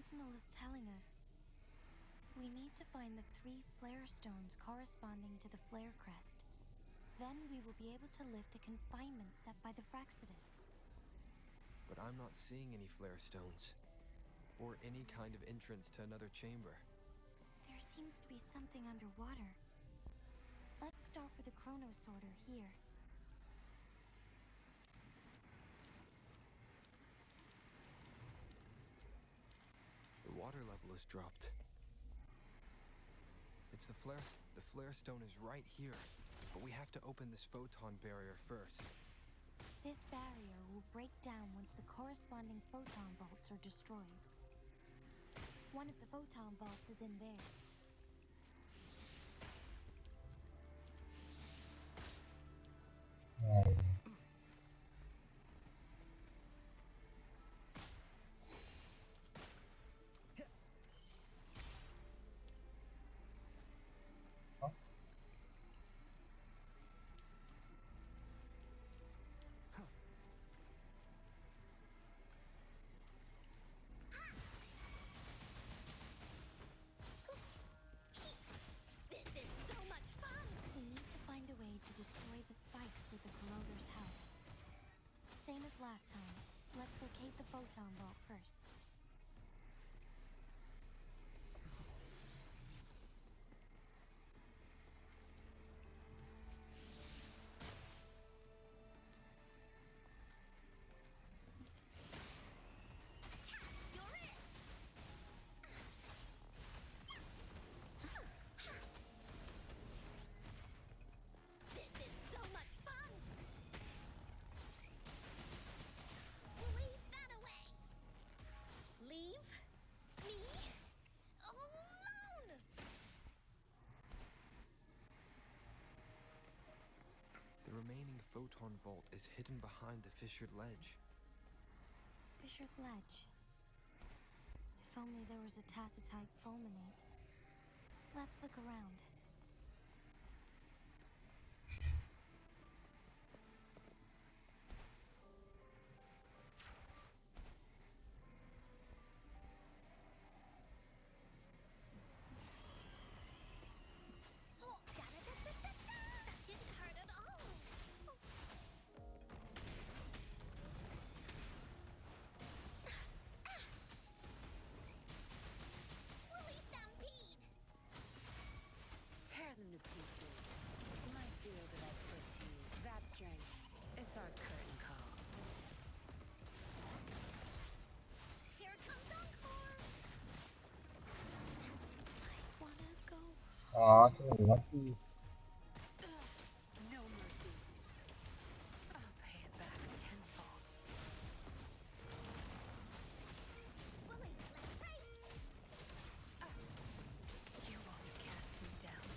sentinel is telling us. We need to find the 3 flare stones corresponding to the flare crest. Then we will be able to lift the confinement set by the Fraxidus. But I'm not seeing any flare stones, or any kind of entrance to another chamber. There seems to be something underwater. Let's start with the chrono sorter here. The water level has dropped. It's the flare stone is right here, but we have to open this photon barrier first. This barrier will break down once the corresponding photon vaults are destroyed. One of the photon vaults is in there. Um, huh? This is so much fun! We need to find a way to destroy the spikes with the corroder's help. Same as last time. Let's locate the photon vault first. You're it! This is so much fun! Leave that away! Leave me alone! The remaining photon vault is hidden behind the fissured ledge. Fissured ledge. If only there was a tacitite fulminate. Let's look around. Oh, da-da-da-da-da-da! That didn't hurt at all! Woolly Stampede! Tear them to pieces. My field of expertise. Zap strength. It's our curtain call. Here comes Encore! I wanna go. Aw, cho mình mất đi. No mercy. I'll pay it back tenfold. Woolly, let's race! You won't cast me down.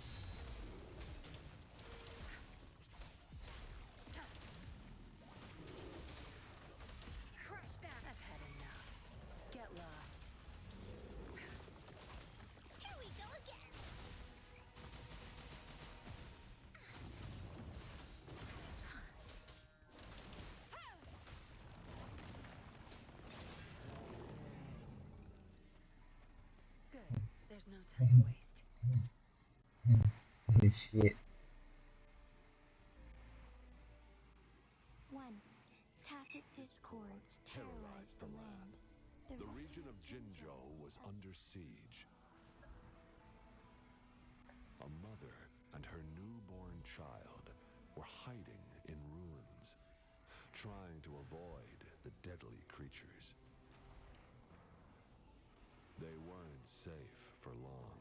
Crush that! I've had enough. Get lost. Here we go again! Good. There's no time to waste. Holy shit. Once, tacit discords terrorized the land. The region of Jinzhou was under siege. A mother and her newborn child were hiding in ruins, trying to avoid the deadly creatures. They weren't safe for long,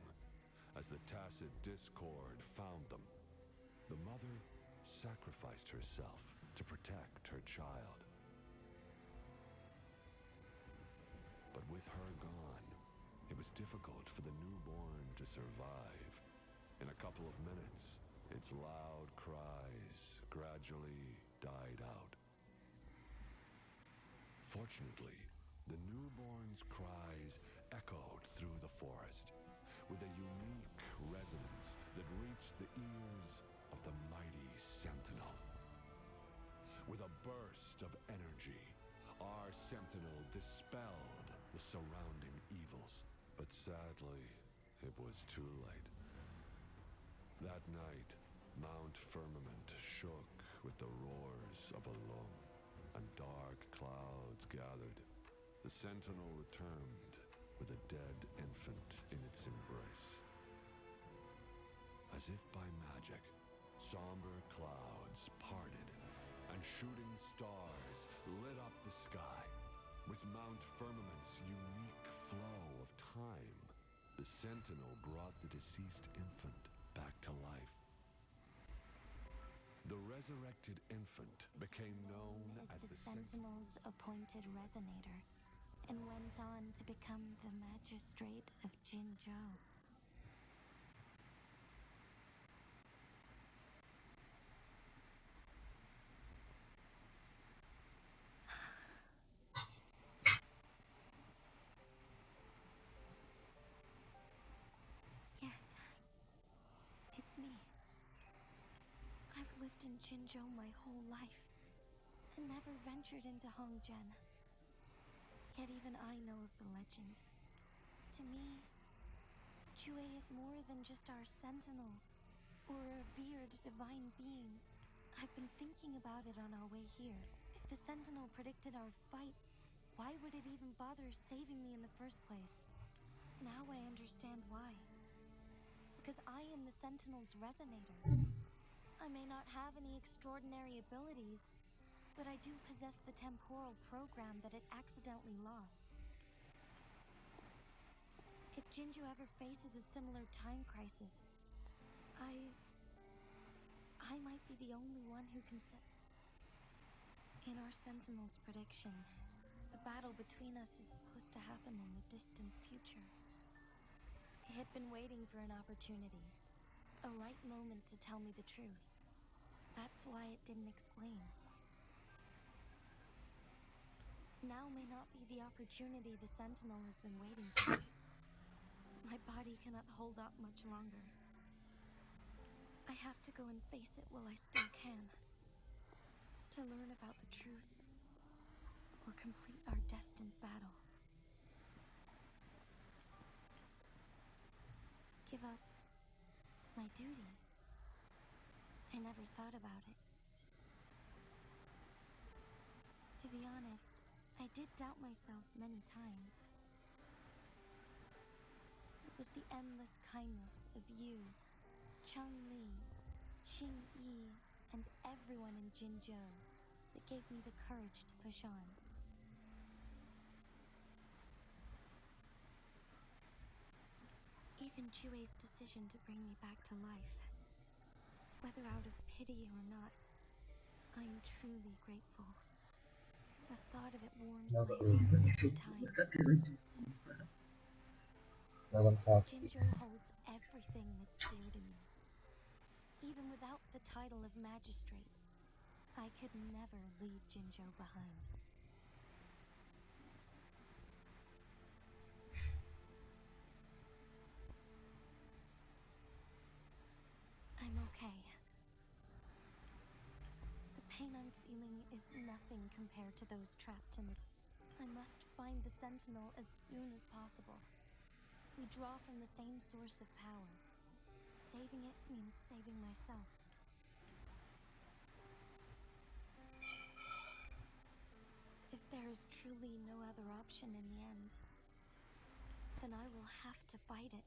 as the tacit discord found them. The mother sacrificed herself to protect her child. But with her gone, it was difficult for the newborn to survive. In a couple of minutes, its loud cries gradually died out. Fortunately, the newborn's cries echoed through the forest with a unique resonance that reached the ears of the mighty sentinel. With a burst of energy, our sentinel dispelled the surrounding evils. But sadly, it was too late. That night, Mount Firmament shook with the roars of a lung, and dark clouds gathered. The sentinel returned with a dead infant in its embrace. As if by magic, somber clouds parted, and shooting stars lit up the sky. With Mount Firmament's unique flow of time, the sentinel brought the deceased infant back to life. The resurrected infant became known as the Sentinel's appointed resonator, and went on to become the magistrate of Jinzhou. Yes, it's me. I've lived in Jinzhou my whole life, and never ventured into Hongzhen. Yet even I know of the legend. To me, Jue is more than just our sentinel, or a revered divine being. I've been thinking about it on our way here. If the sentinel predicted our fight, why would it even bother saving me in the first place? Now I understand why. Because I am the sentinel's resonator. I may not have any extraordinary abilities, but I do possess the temporal program that it accidentally lost. If Jinzhou ever faces a similar time crisis, I might be the only one who can set... In our Sentinel's prediction, the battle between us is supposed to happen in the distant future. It had been waiting for an opportunity, a right moment to tell me the truth. That's why it didn't explain. Now may not be the opportunity the Sentinel has been waiting for. But my body cannot hold up much longer. I have to go and face it while I still can. To learn about the truth, or complete our destined battle. Give up my duty? I never thought about it. To be honest, I did doubt myself many times. It was the endless kindness of you, Cheng Li, Xing Yi, and everyone in Jinzhou that gave me the courage to push on. Even Jue's decision to bring me back to life, whether out of pity or not, I am truly grateful. The thought of it warms my heart every time. No one talks to you. Jinzhou holds everything that's dear to me. Even without the title of magistrate, I could never leave Jinzhou behind. I'm okay. The pain I'm feeling is nothing compared to those trapped in the... I must find the Sentinel as soon as possible. We draw from the same source of power. Saving it means saving myself. If there is truly no other option in the end, then I will have to fight it.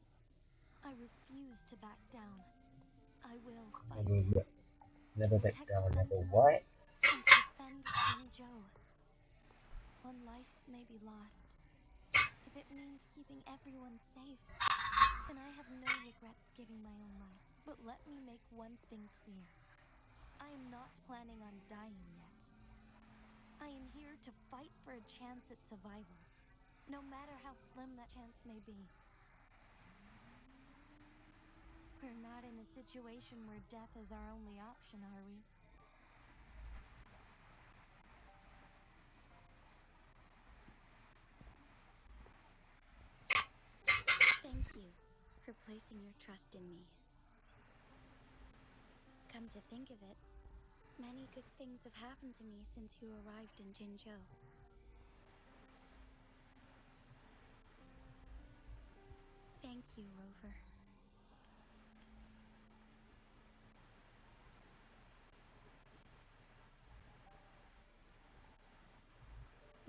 I refuse to back down. I will fight. Never back Protect down, never Sentinel what? and to defend Jinzhou. One life may be lost. If it means keeping everyone safe, then I have no regrets giving my own life. But let me make one thing clear. I am not planning on dying yet. I am here to fight for a chance at survival, no matter how slim that chance may be. We're not in a situation where death is our only option, are we? Thank you for placing your trust in me. Come to think of it, many good things have happened to me since you arrived in Jinzhou. Thank you, Rover.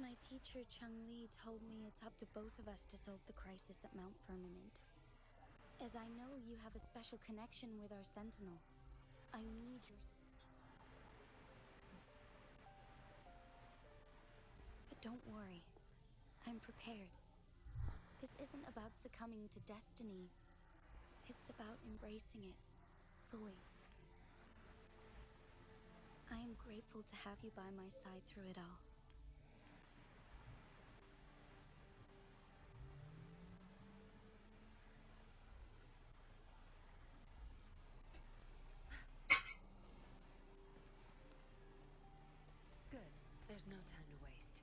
My teacher, Chung-Li, told me it's up to both of us to solve the crisis at Mount Firmament. As I know you have a special connection with our Sentinels, I need your... But don't worry, I'm prepared. This isn't about succumbing to destiny. It's about embracing it fully. I am grateful to have you by my side through it all. Good. There's no time to waste.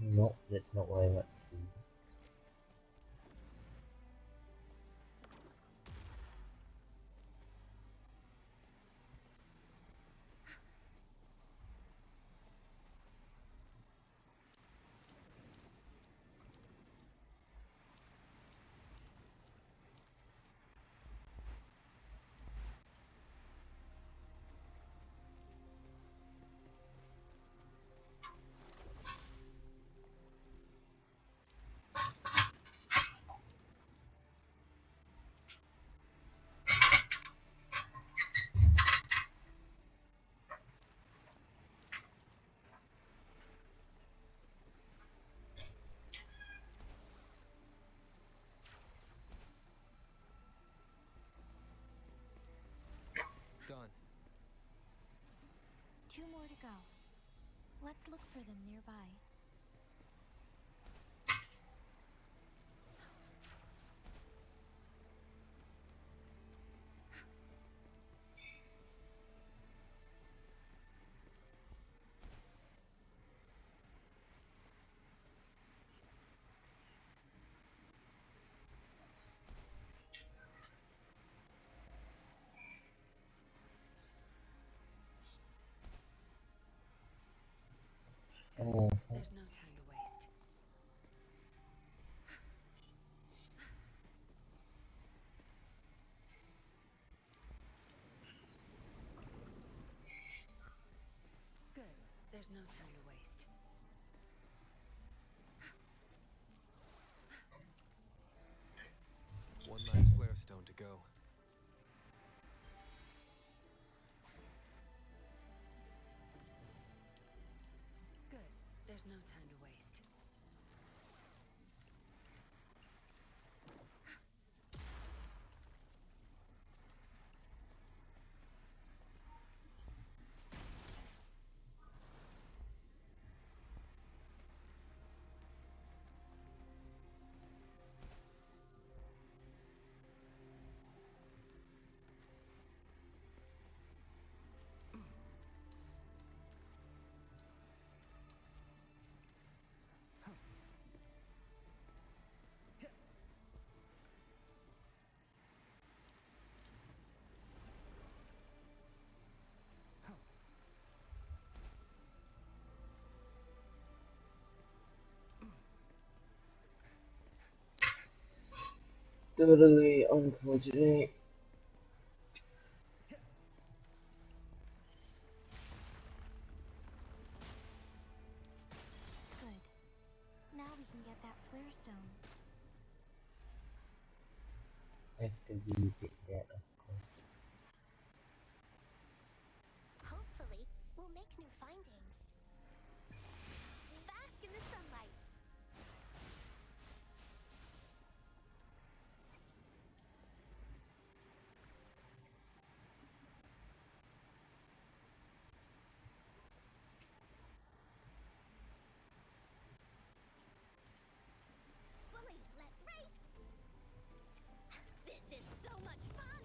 No, that's not what I want to do. Done. 2 more to go. Let's look for them nearby. Good. Oh, There's no time to waste. Good. There's no time to waste. One last flare stone to go. Good. There's no time to waste. totally unfortunate. Good. Now we can get that flare stone. I have to repeat that, of course. Hopefully, we'll make new findings. Bask in the sunlight. Bullies, let's race! This is so much fun!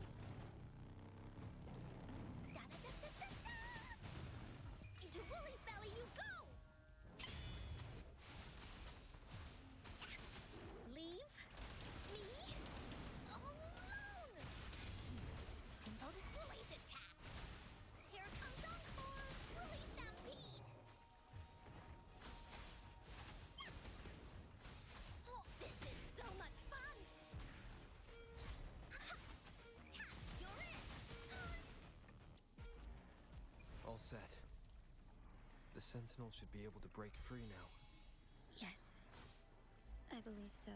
all set. The Sentinel should be able to break free now. Yes, I believe so.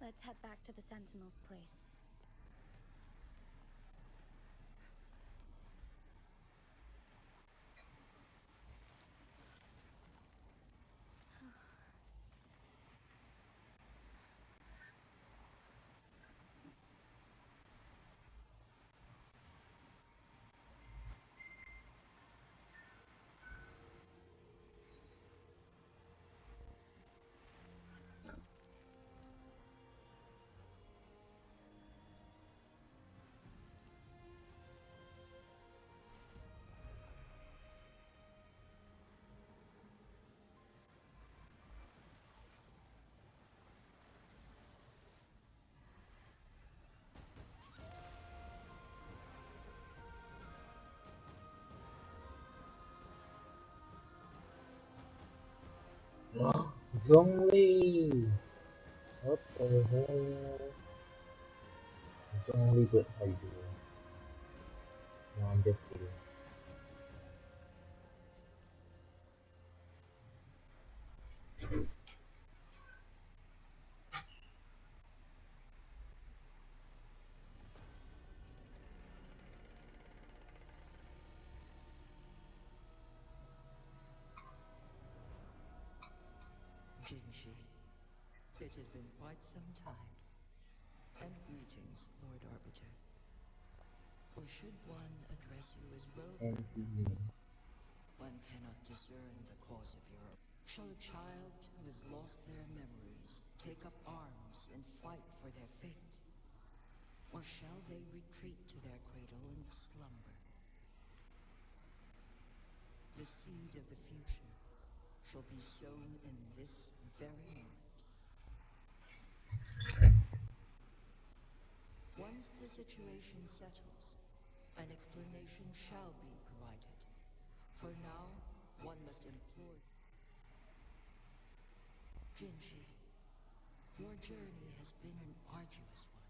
Let's head back to the Sentinel's place. Zhongli! What the hell? Zhongli, but how you doing? Wonderful. Jinshi, it has been quite some time. And greetings, Lord Arbiter. Or should one address you as both? And evening. One cannot discern the cause of your own. Shall a child who has lost their memories take up arms and fight for their fate? Or shall they retreat to their cradle and slumber? The seed of the future shall be sown in this very moment. Once the situation settles, an explanation shall be provided. For now, one must implore... Jinshi, your journey has been an arduous one.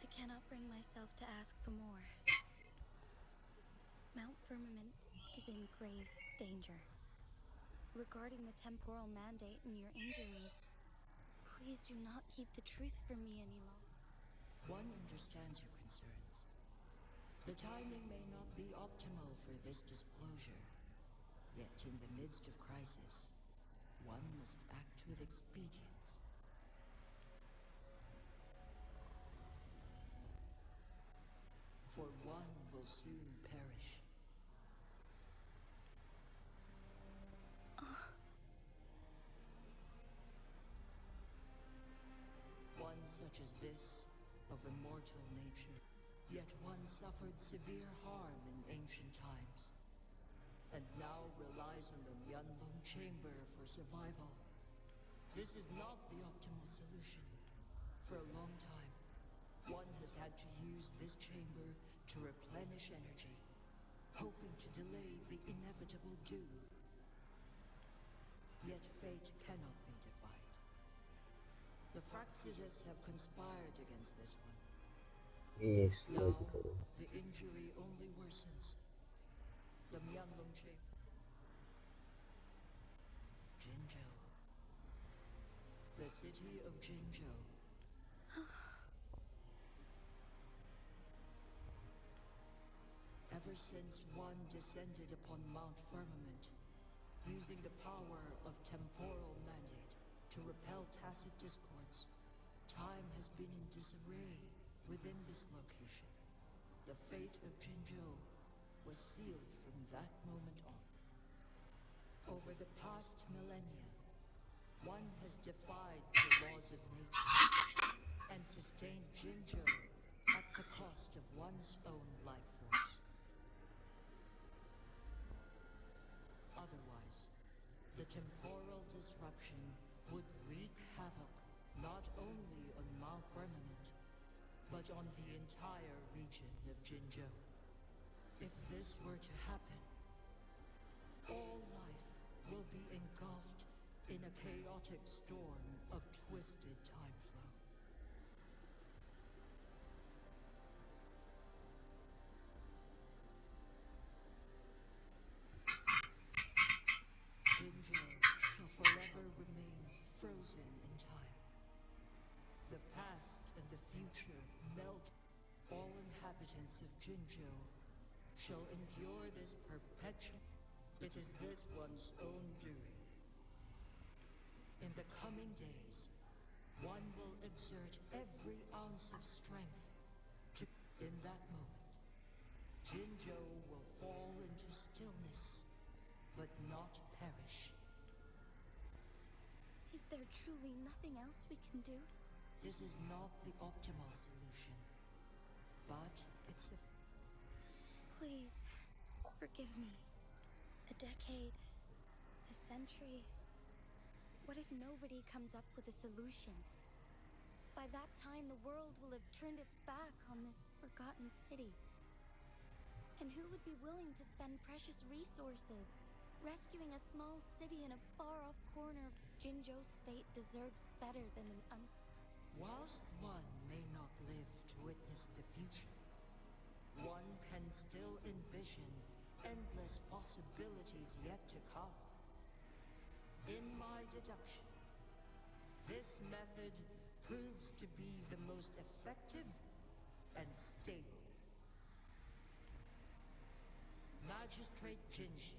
I cannot bring myself to ask for more. Mount Firmament is in grave danger. Regarding the temporal mandate and your injuries, please do not keep the truth from me any longer. One understands your concerns. The timing may not be optimal for this disclosure. Yet in the midst of crisis, one must act with expedience. For one will soon perish. One such as this, of immortal nature, yet one suffered severe harm in ancient times, and now relies on the Myeonlong chamber for survival. This is not the optimal solution. For a long time, one has had to use this chamber to replenish energy, hoping to delay the inevitable doom. Yet fate cannot be defied. The Fraxitus have conspired against this one. Yes, Now, logical. the injury only worsens. The Myeonlong chamber. Jinzhou. The city of Jinzhou. Ever since one descended upon Mount Firmament, using the power of temporal mandate to repel tacit discords, time has been in disarray within this location. The fate of Jinzhou was sealed from that moment on. Over the past millennia, one has defied the laws of nature and sustained Jinzhou at the cost of one's own life force. Otherwise, the temporal disruption would wreak havoc not only on Mount Firmament, but on the entire region of Jinzhou. If this were to happen, all life will be engulfed in a chaotic storm of twisted time flow. inhabitants of Jinzhou shall endure this perpetual. It is this one's own doing. In the coming days, one will exert every ounce of strength to. In that moment, Jinzhou will fall into stillness, but not perish. Is there truly nothing else we can do? This is not the optimal solution, but it's a. Please, forgive me. A decade, a century. What if nobody comes up with a solution? By that time, the world will have turned its back on this forgotten city. And who would be willing to spend precious resources? Rescuing a small city in a far-off corner of Jinzhou's fate deserves better than an Whilst one may not live to witness the future, one can still envision endless possibilities yet to come. In my deduction, this method proves to be the most effective and stable. Magistrate Jinshi,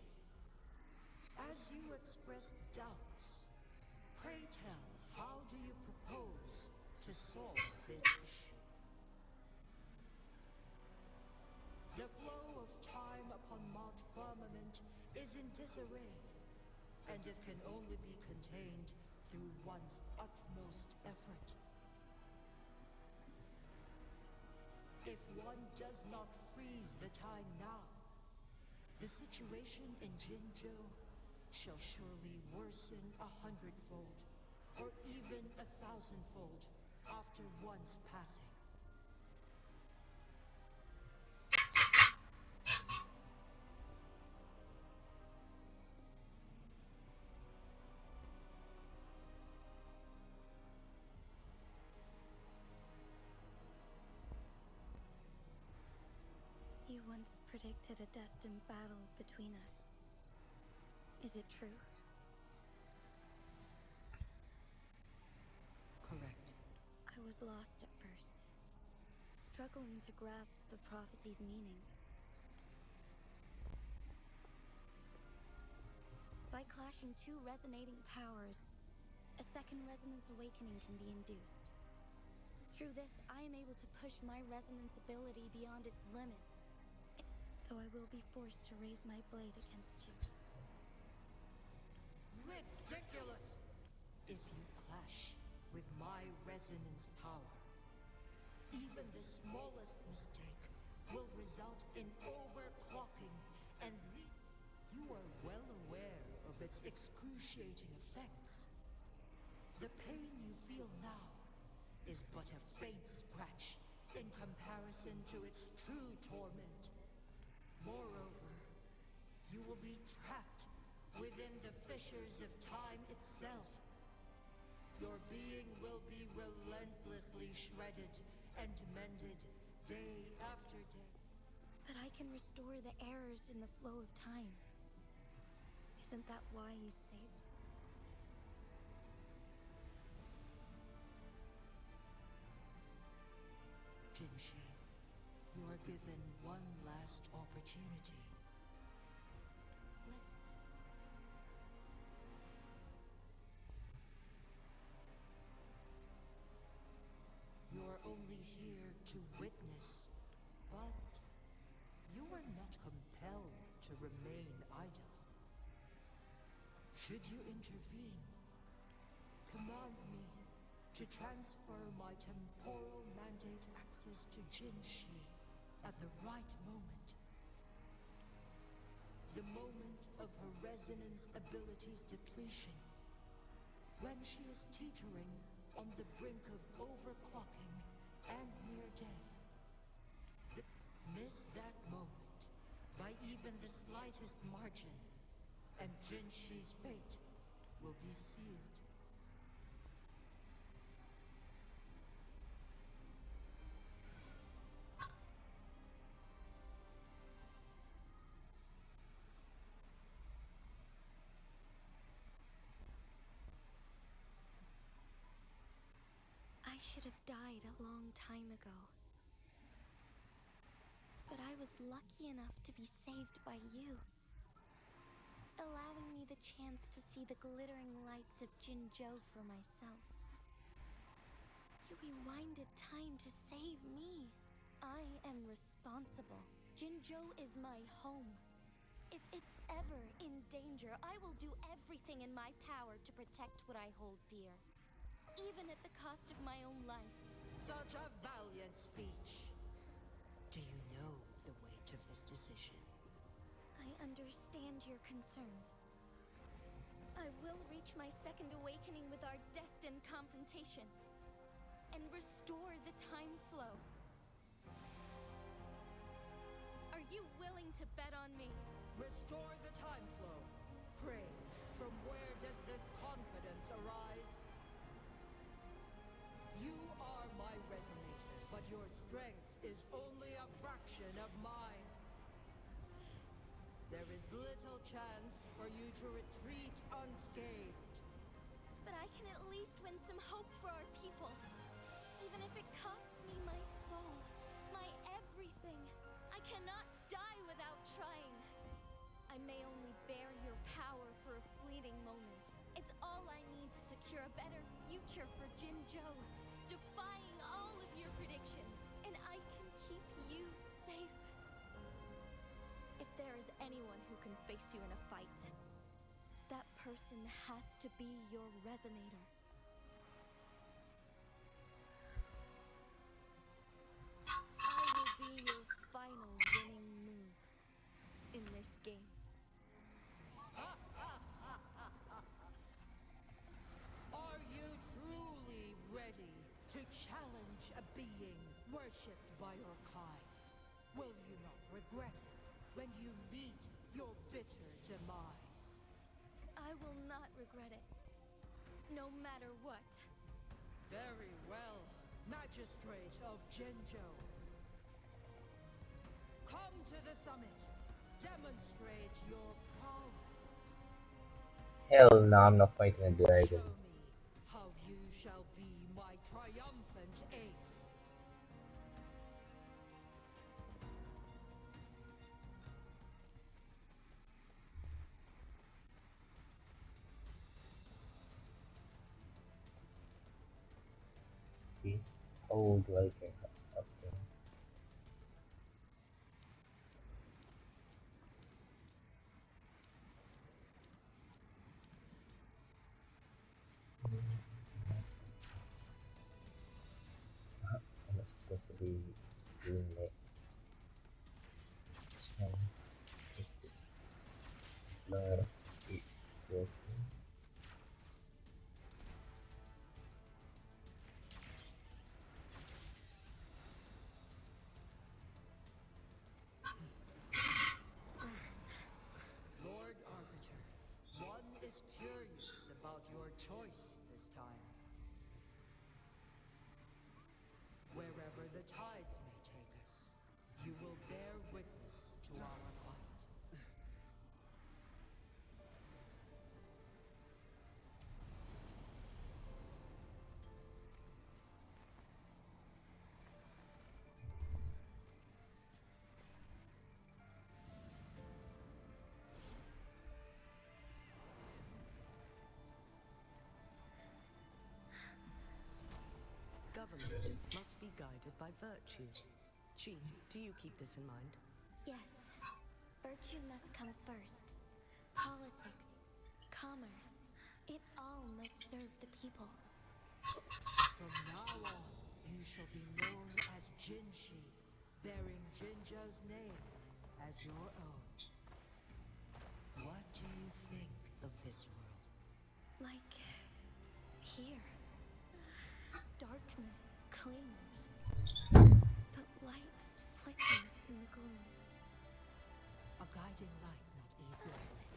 as you expressed doubts, pray tell, how do you propose to solve this issue? The flow of time upon Mount Firmament is in disarray, and it can only be contained through one's utmost effort. If one does not freeze the time now, the situation in Jinzhou shall surely worsen 100-fold, or even 1,000-fold, after one's passing. You once predicted a destined battle between us. Is it true? Correct. I was lost at first, struggling to grasp the prophecy's meaning. By clashing two resonating powers, a second resonance awakening can be induced. Through this, I am able to push my resonance ability beyond its limits, though I will be forced to raise my blade against you. Ridiculous! If you clash with my resonance power, even the smallest mistake will result in overclocking and you are well aware of its excruciating effects. The pain you feel now is but a faint scratch in comparison to its true torment. Moreover, you will be trapped within the fissures of time itself. Your being will be relentlessly shredded and mended day after day. But I can restore the errors in the flow of time. Isn't that why you say this? Jinshi, you are given one last opportunity. You are only here to witness, but you are not compelled to remain idle. Should you intervene, command me to transfer my temporal mandate access to Jinshi at the right moment. The moment of her resonance ability's depletion, when she is teetering on the brink of overclocking and near death. Miss that moment by even the slightest margin, and Jinshi's fate will be sealed. I should have died a long time ago. But I was lucky enough to be saved by you, allowing me the chance to see the glittering lights of Jinzhou for myself. You rewinded time to save me. I am responsible. Jinzhou is my home. If it's ever in danger, I will do everything in my power to protect what I hold dear, even at the cost of my own life. Such a valiant speech. Do you know the weight of this decision? I understand your concerns. I will reach my second awakening with our destined confrontation and restore the time flow. Are you willing to bet on me? Restore the time flow. Pray, from where does this confidence arise? You are my resonator, but your strength is only a fraction of mine. There is little chance for you to retreat unscathed. But I can at least win some hope for our people. Even if it costs me my soul, my everything. I cannot die without trying. I may only bear your power for a fleeting moment. It's all I need to secure a better future for Jinzhou, defying all of your predictions, and I can keep you safe. If there is anyone who can face you in a fight, that person has to be your resonator. I will be your final winning move in this game. Are you truly ready to challenge a being worshipped by your kind? Will you not regret it when you meet your bitter demise? I will not regret it, no matter what. Very well, Magistrate of Jinzhou. Come to the summit. Demonstrate your prowess. Hell no, I'm not fighting a dragon. Show me how you shall be my triumphant ace. See? Oh, do I get up there? I'm not supposed to be doing that. 10, 50, blood, 8, 14. Lord Arbiter, one is curious about your choice this time. Wherever the tides may take us, you will bear witness to our fight. Government must be guided by virtue. Chi, do you keep this in mind? Yes, virtue must come first. Politics, commerce, it all must serve the people. From now on, you shall be known as Jinshi, bearing Jinzhou's name as your own. What do you think of this world? Like here, darkness clings, but lights flicker in the gloom. A guiding light not easily lit.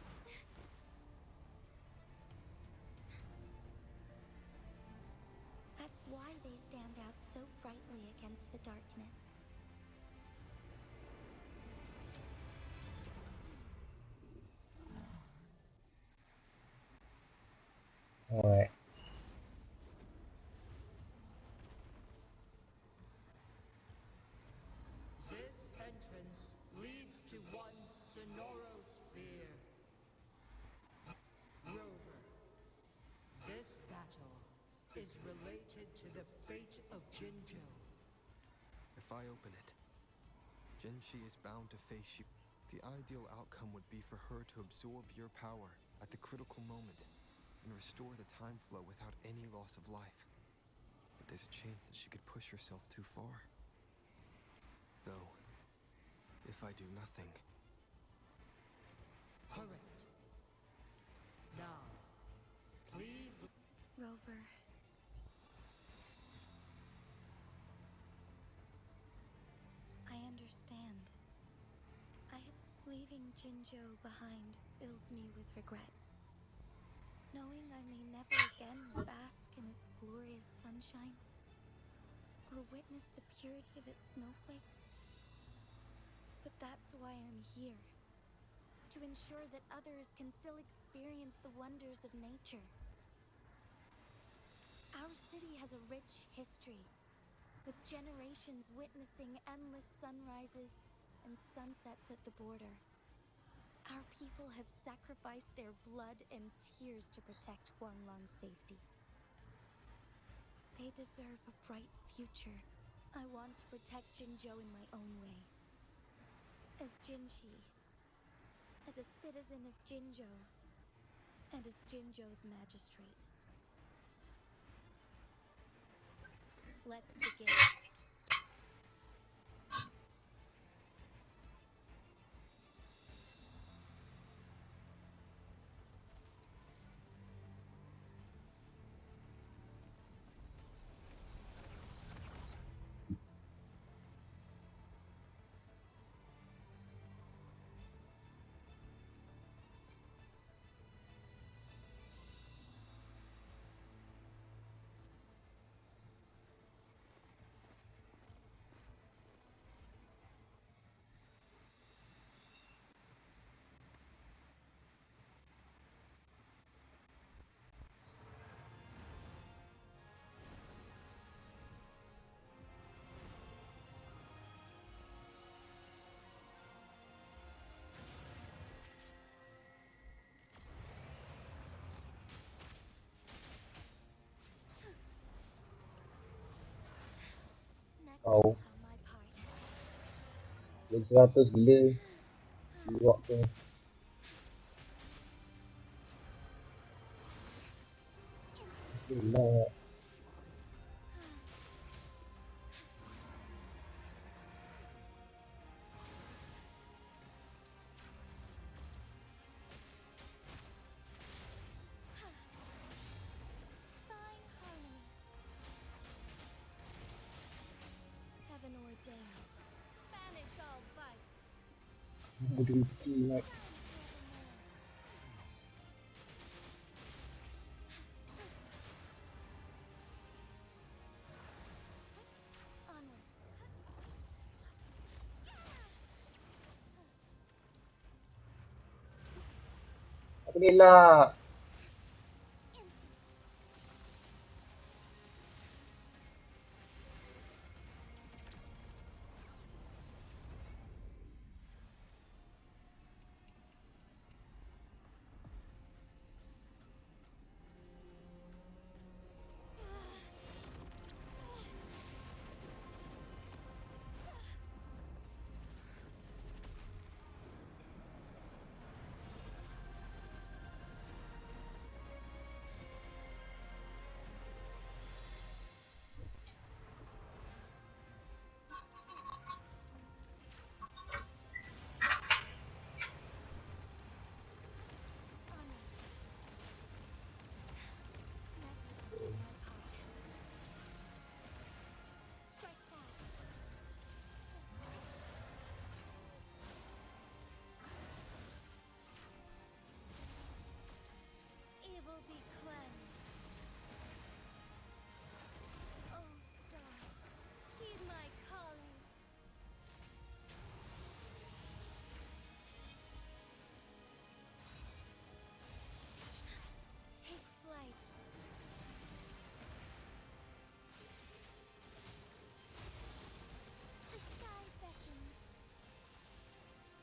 That's why they stand out so brightly against the darkness. Alright. This entrance related to the fate of Jinzhou. If I open it, Jinshi is bound to face you. The ideal outcome would be for her to absorb your power at the critical moment and restore the time flow without any loss of life. But there's a chance that she could push herself too far. Though, if I do nothing... Correct. Now, please... Rover. I understand. Leaving Jinzhou behind fills me with regret. Knowing I may never again bask in its glorious sunshine, or witness the purity of its snowflakes. But that's why I'm here. To ensure that others can still experience the wonders of nature. Our city has a rich history, with generations witnessing endless sunrises and sunsets at the border. Our people have sacrificed their blood and tears to protect Guanglong's safety. They deserve a bright future. I want to protect Jinzhou in my own way. As Jinshi, as a citizen of Jinzhou, and as Jinzhou's magistrate. Let's begin. Oh, Negligence on my part. sesuatu gila luak tu. Gila. Fine harmony. Heaven ordains. Banish all vice. Berhenti nak. Shine forevermore. Onwards. Aku elak. Insolence. Onwards. Negligence on my part. Strike fast. Evil be cleansed. Oh, stars, heed my calling. Take flight. The sky beckons.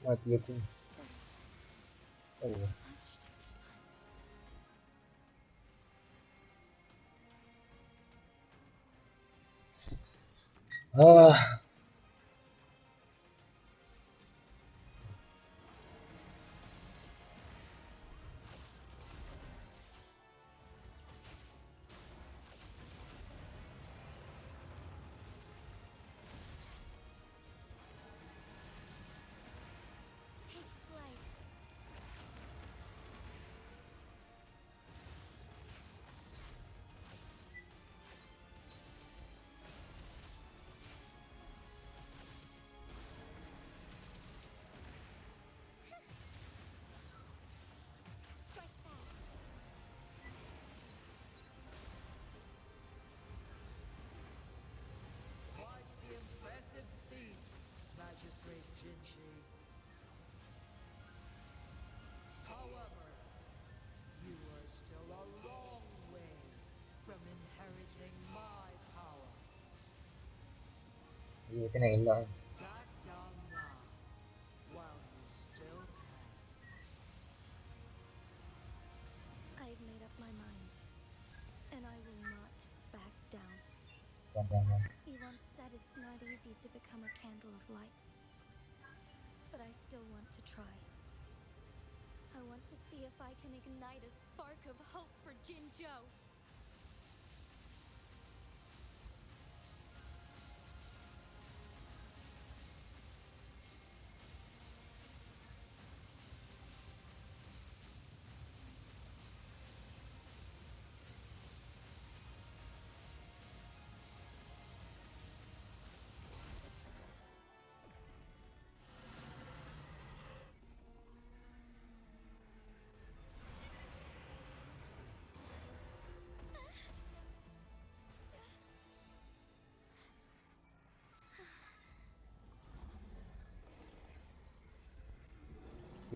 Mati aku. There's Oh. much to be done. Ah, Take flight. Strike fast. Quite the impressive feat, Magistrate Jinshi. However, you are still a long way from inheriting my power. Gì thế này là Back down now, while you still can. I've made up my mind, and I will not back down. You once said it's not easy to become a candle of light, but I still want to try. I want to see if I can ignite a spark of hope for Jinzhou.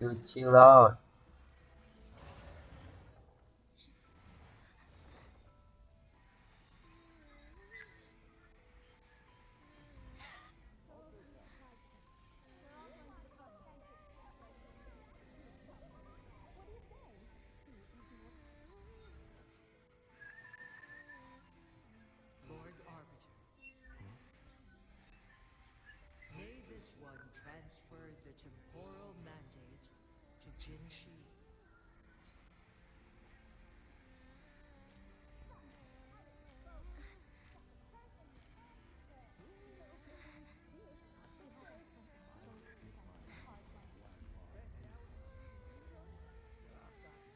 You chill out. Lord Arbiter, may this one transfer the temporal mandate to Jinshi.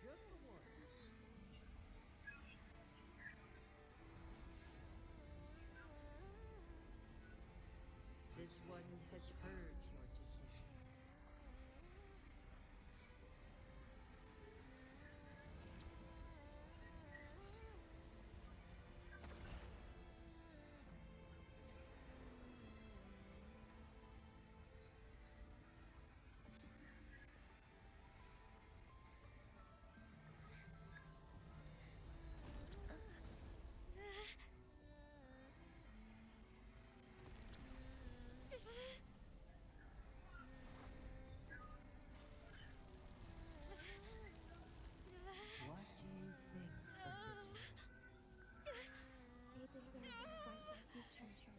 Just the one. This one has heard your decision. What do you think of this one? They deserve a brighter future.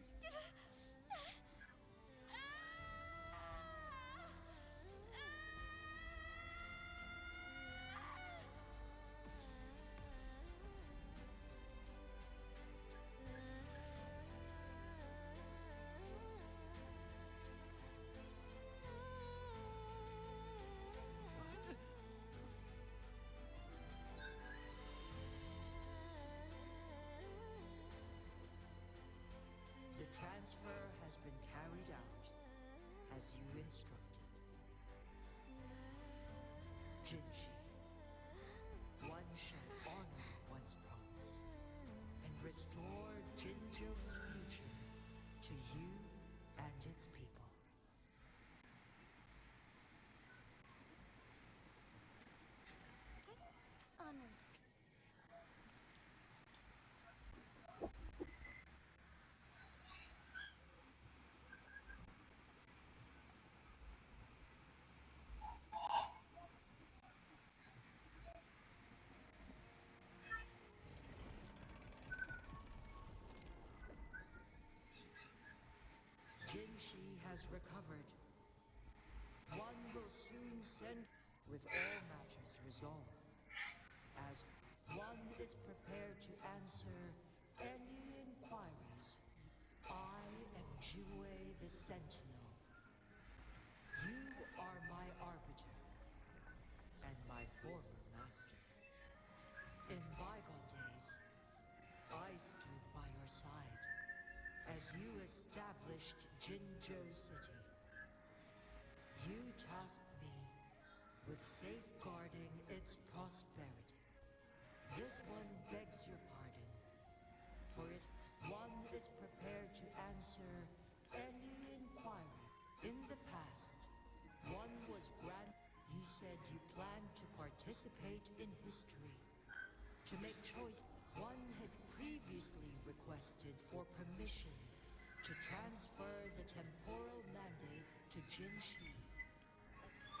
The transfer has been carried out as you instructed. Jinshi, one shall honor one's promise and restore Jinzhou's future to you and its people. Honored. has recovered. One will soon send with all matters resolved. As one is prepared to answer any inquiries, I am Jue the Sentinel. You are my arbiter and my former master. In bygone days, I stood by your side as you established Jinzhou City. You tasked me with safeguarding its prosperity. This one begs your pardon, for it one is prepared to answer any inquiry. In the past, one was granted. You said you planned to participate in history, to make choice. One had previously requested for permission to transfer the temporal mandate to Jinshi.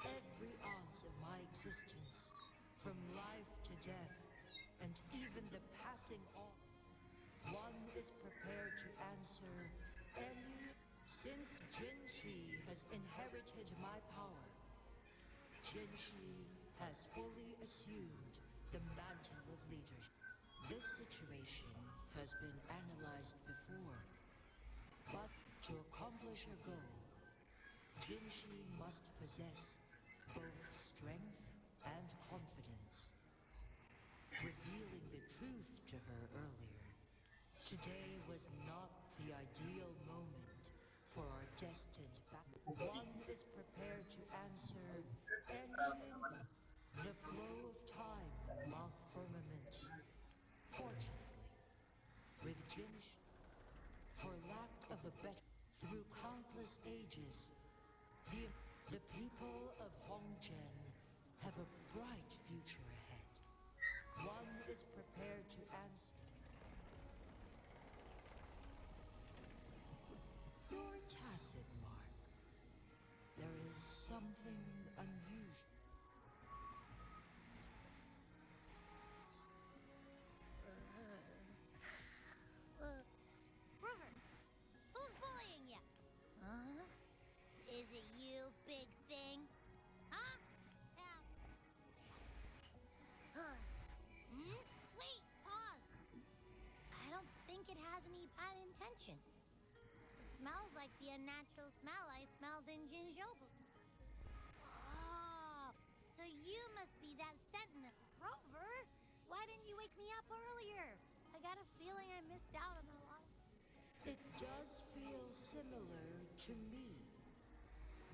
Every ounce of my existence, from life to death, and even the passing off, one is prepared to answer any. Since Jinshi has inherited my power, Jinshi has fully assumed the mantle of leadership. This situation has been analyzed before, but to accomplish a goal, Jinshi must possess both strength and confidence. Revealing the truth to her earlier, today was not the ideal moment for our destined battle. One is prepared to answer any. The flow of time from Mount Firmament. Fortunately, with Jinsh, for lack of a better, through countless ages, the people of Hongzhen have a bright future ahead. One is prepared to answer. Your tacit mark. There is something unusual. River, who's bullying you? Huh? Is it you, big thing? Huh? Now. Wait, pause. I don't think it has any bad intentions. It smells like the unnatural smell I smelled in Jinzhou. Oh, so you must be that sentinel. Rover, why didn't you wake me up earlier? I got a feeling I missed out on a lot. It does feel similar to me.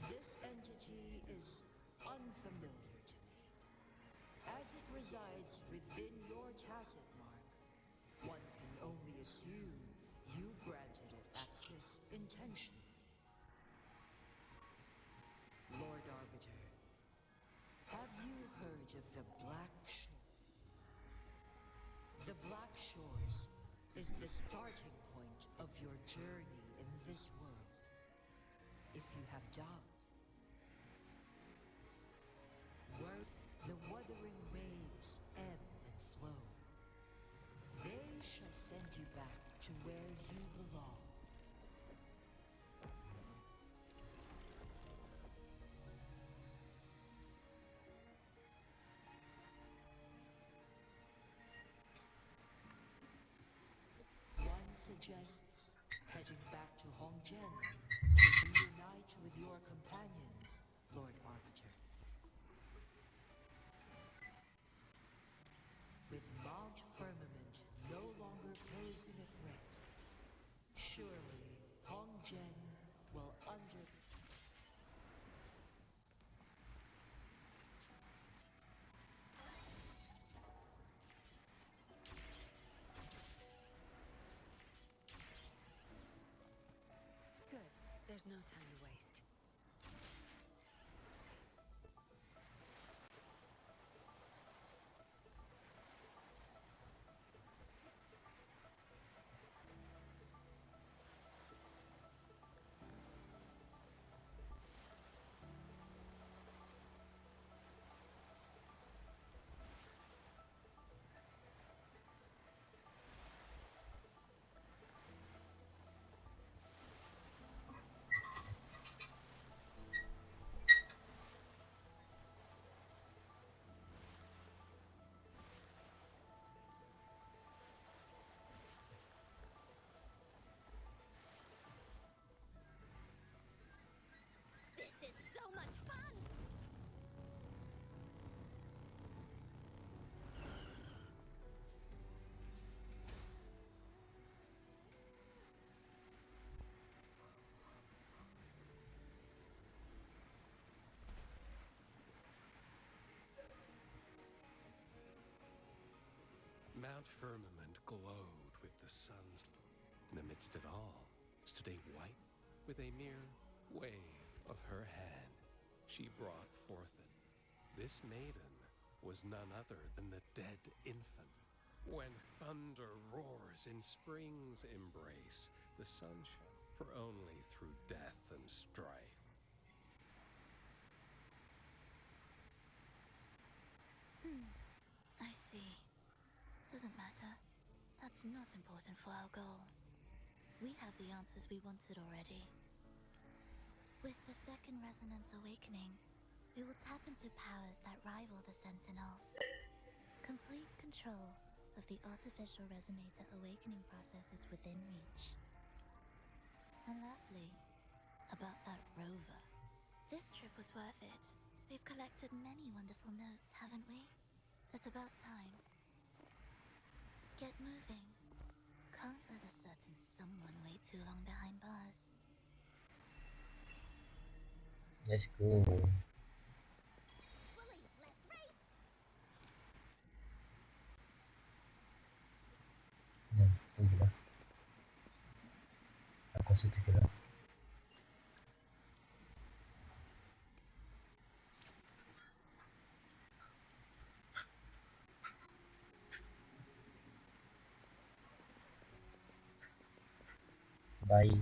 This entity is unfamiliar to me. As it resides within your tacit mark, one can only assume you granted it access intentionally. Lord Arbiter, have you heard of the Black Shore? The Black Shores is the starting point of your journey in this world. If you have doubts, where the wuthering waves ebb and flow, they shall send you back to where you belong. One suggests heading back to Hongzhen to reunite with your companions, Lord Arbiter. With Mount Firmament no longer posing a threat, surely Hongzhen will under... Good. There's no time to waste. Mount Firmament glowed with the sun's. And amidst it all stood a white, with a mere wave of her hand, she brought forth it. This maiden was none other than the dead infant. When thunder roars in spring's embrace, the sun shines, for only through death and strife. I see. Doesn't matter. That's not important for our goal. We have the answers we wanted already. With the second resonance awakening, we will tap into powers that rival the Sentinels. Complete control of the artificial resonator awakening process is within reach. And lastly, about that rover. This trip was worth it. We've collected many wonderful notes, haven't we? It's about time. Get moving. Can't let a certain someone wait too long behind bars. Let's go. Bully, let's race! Ya, pergilah. Aku sih kira. Bye.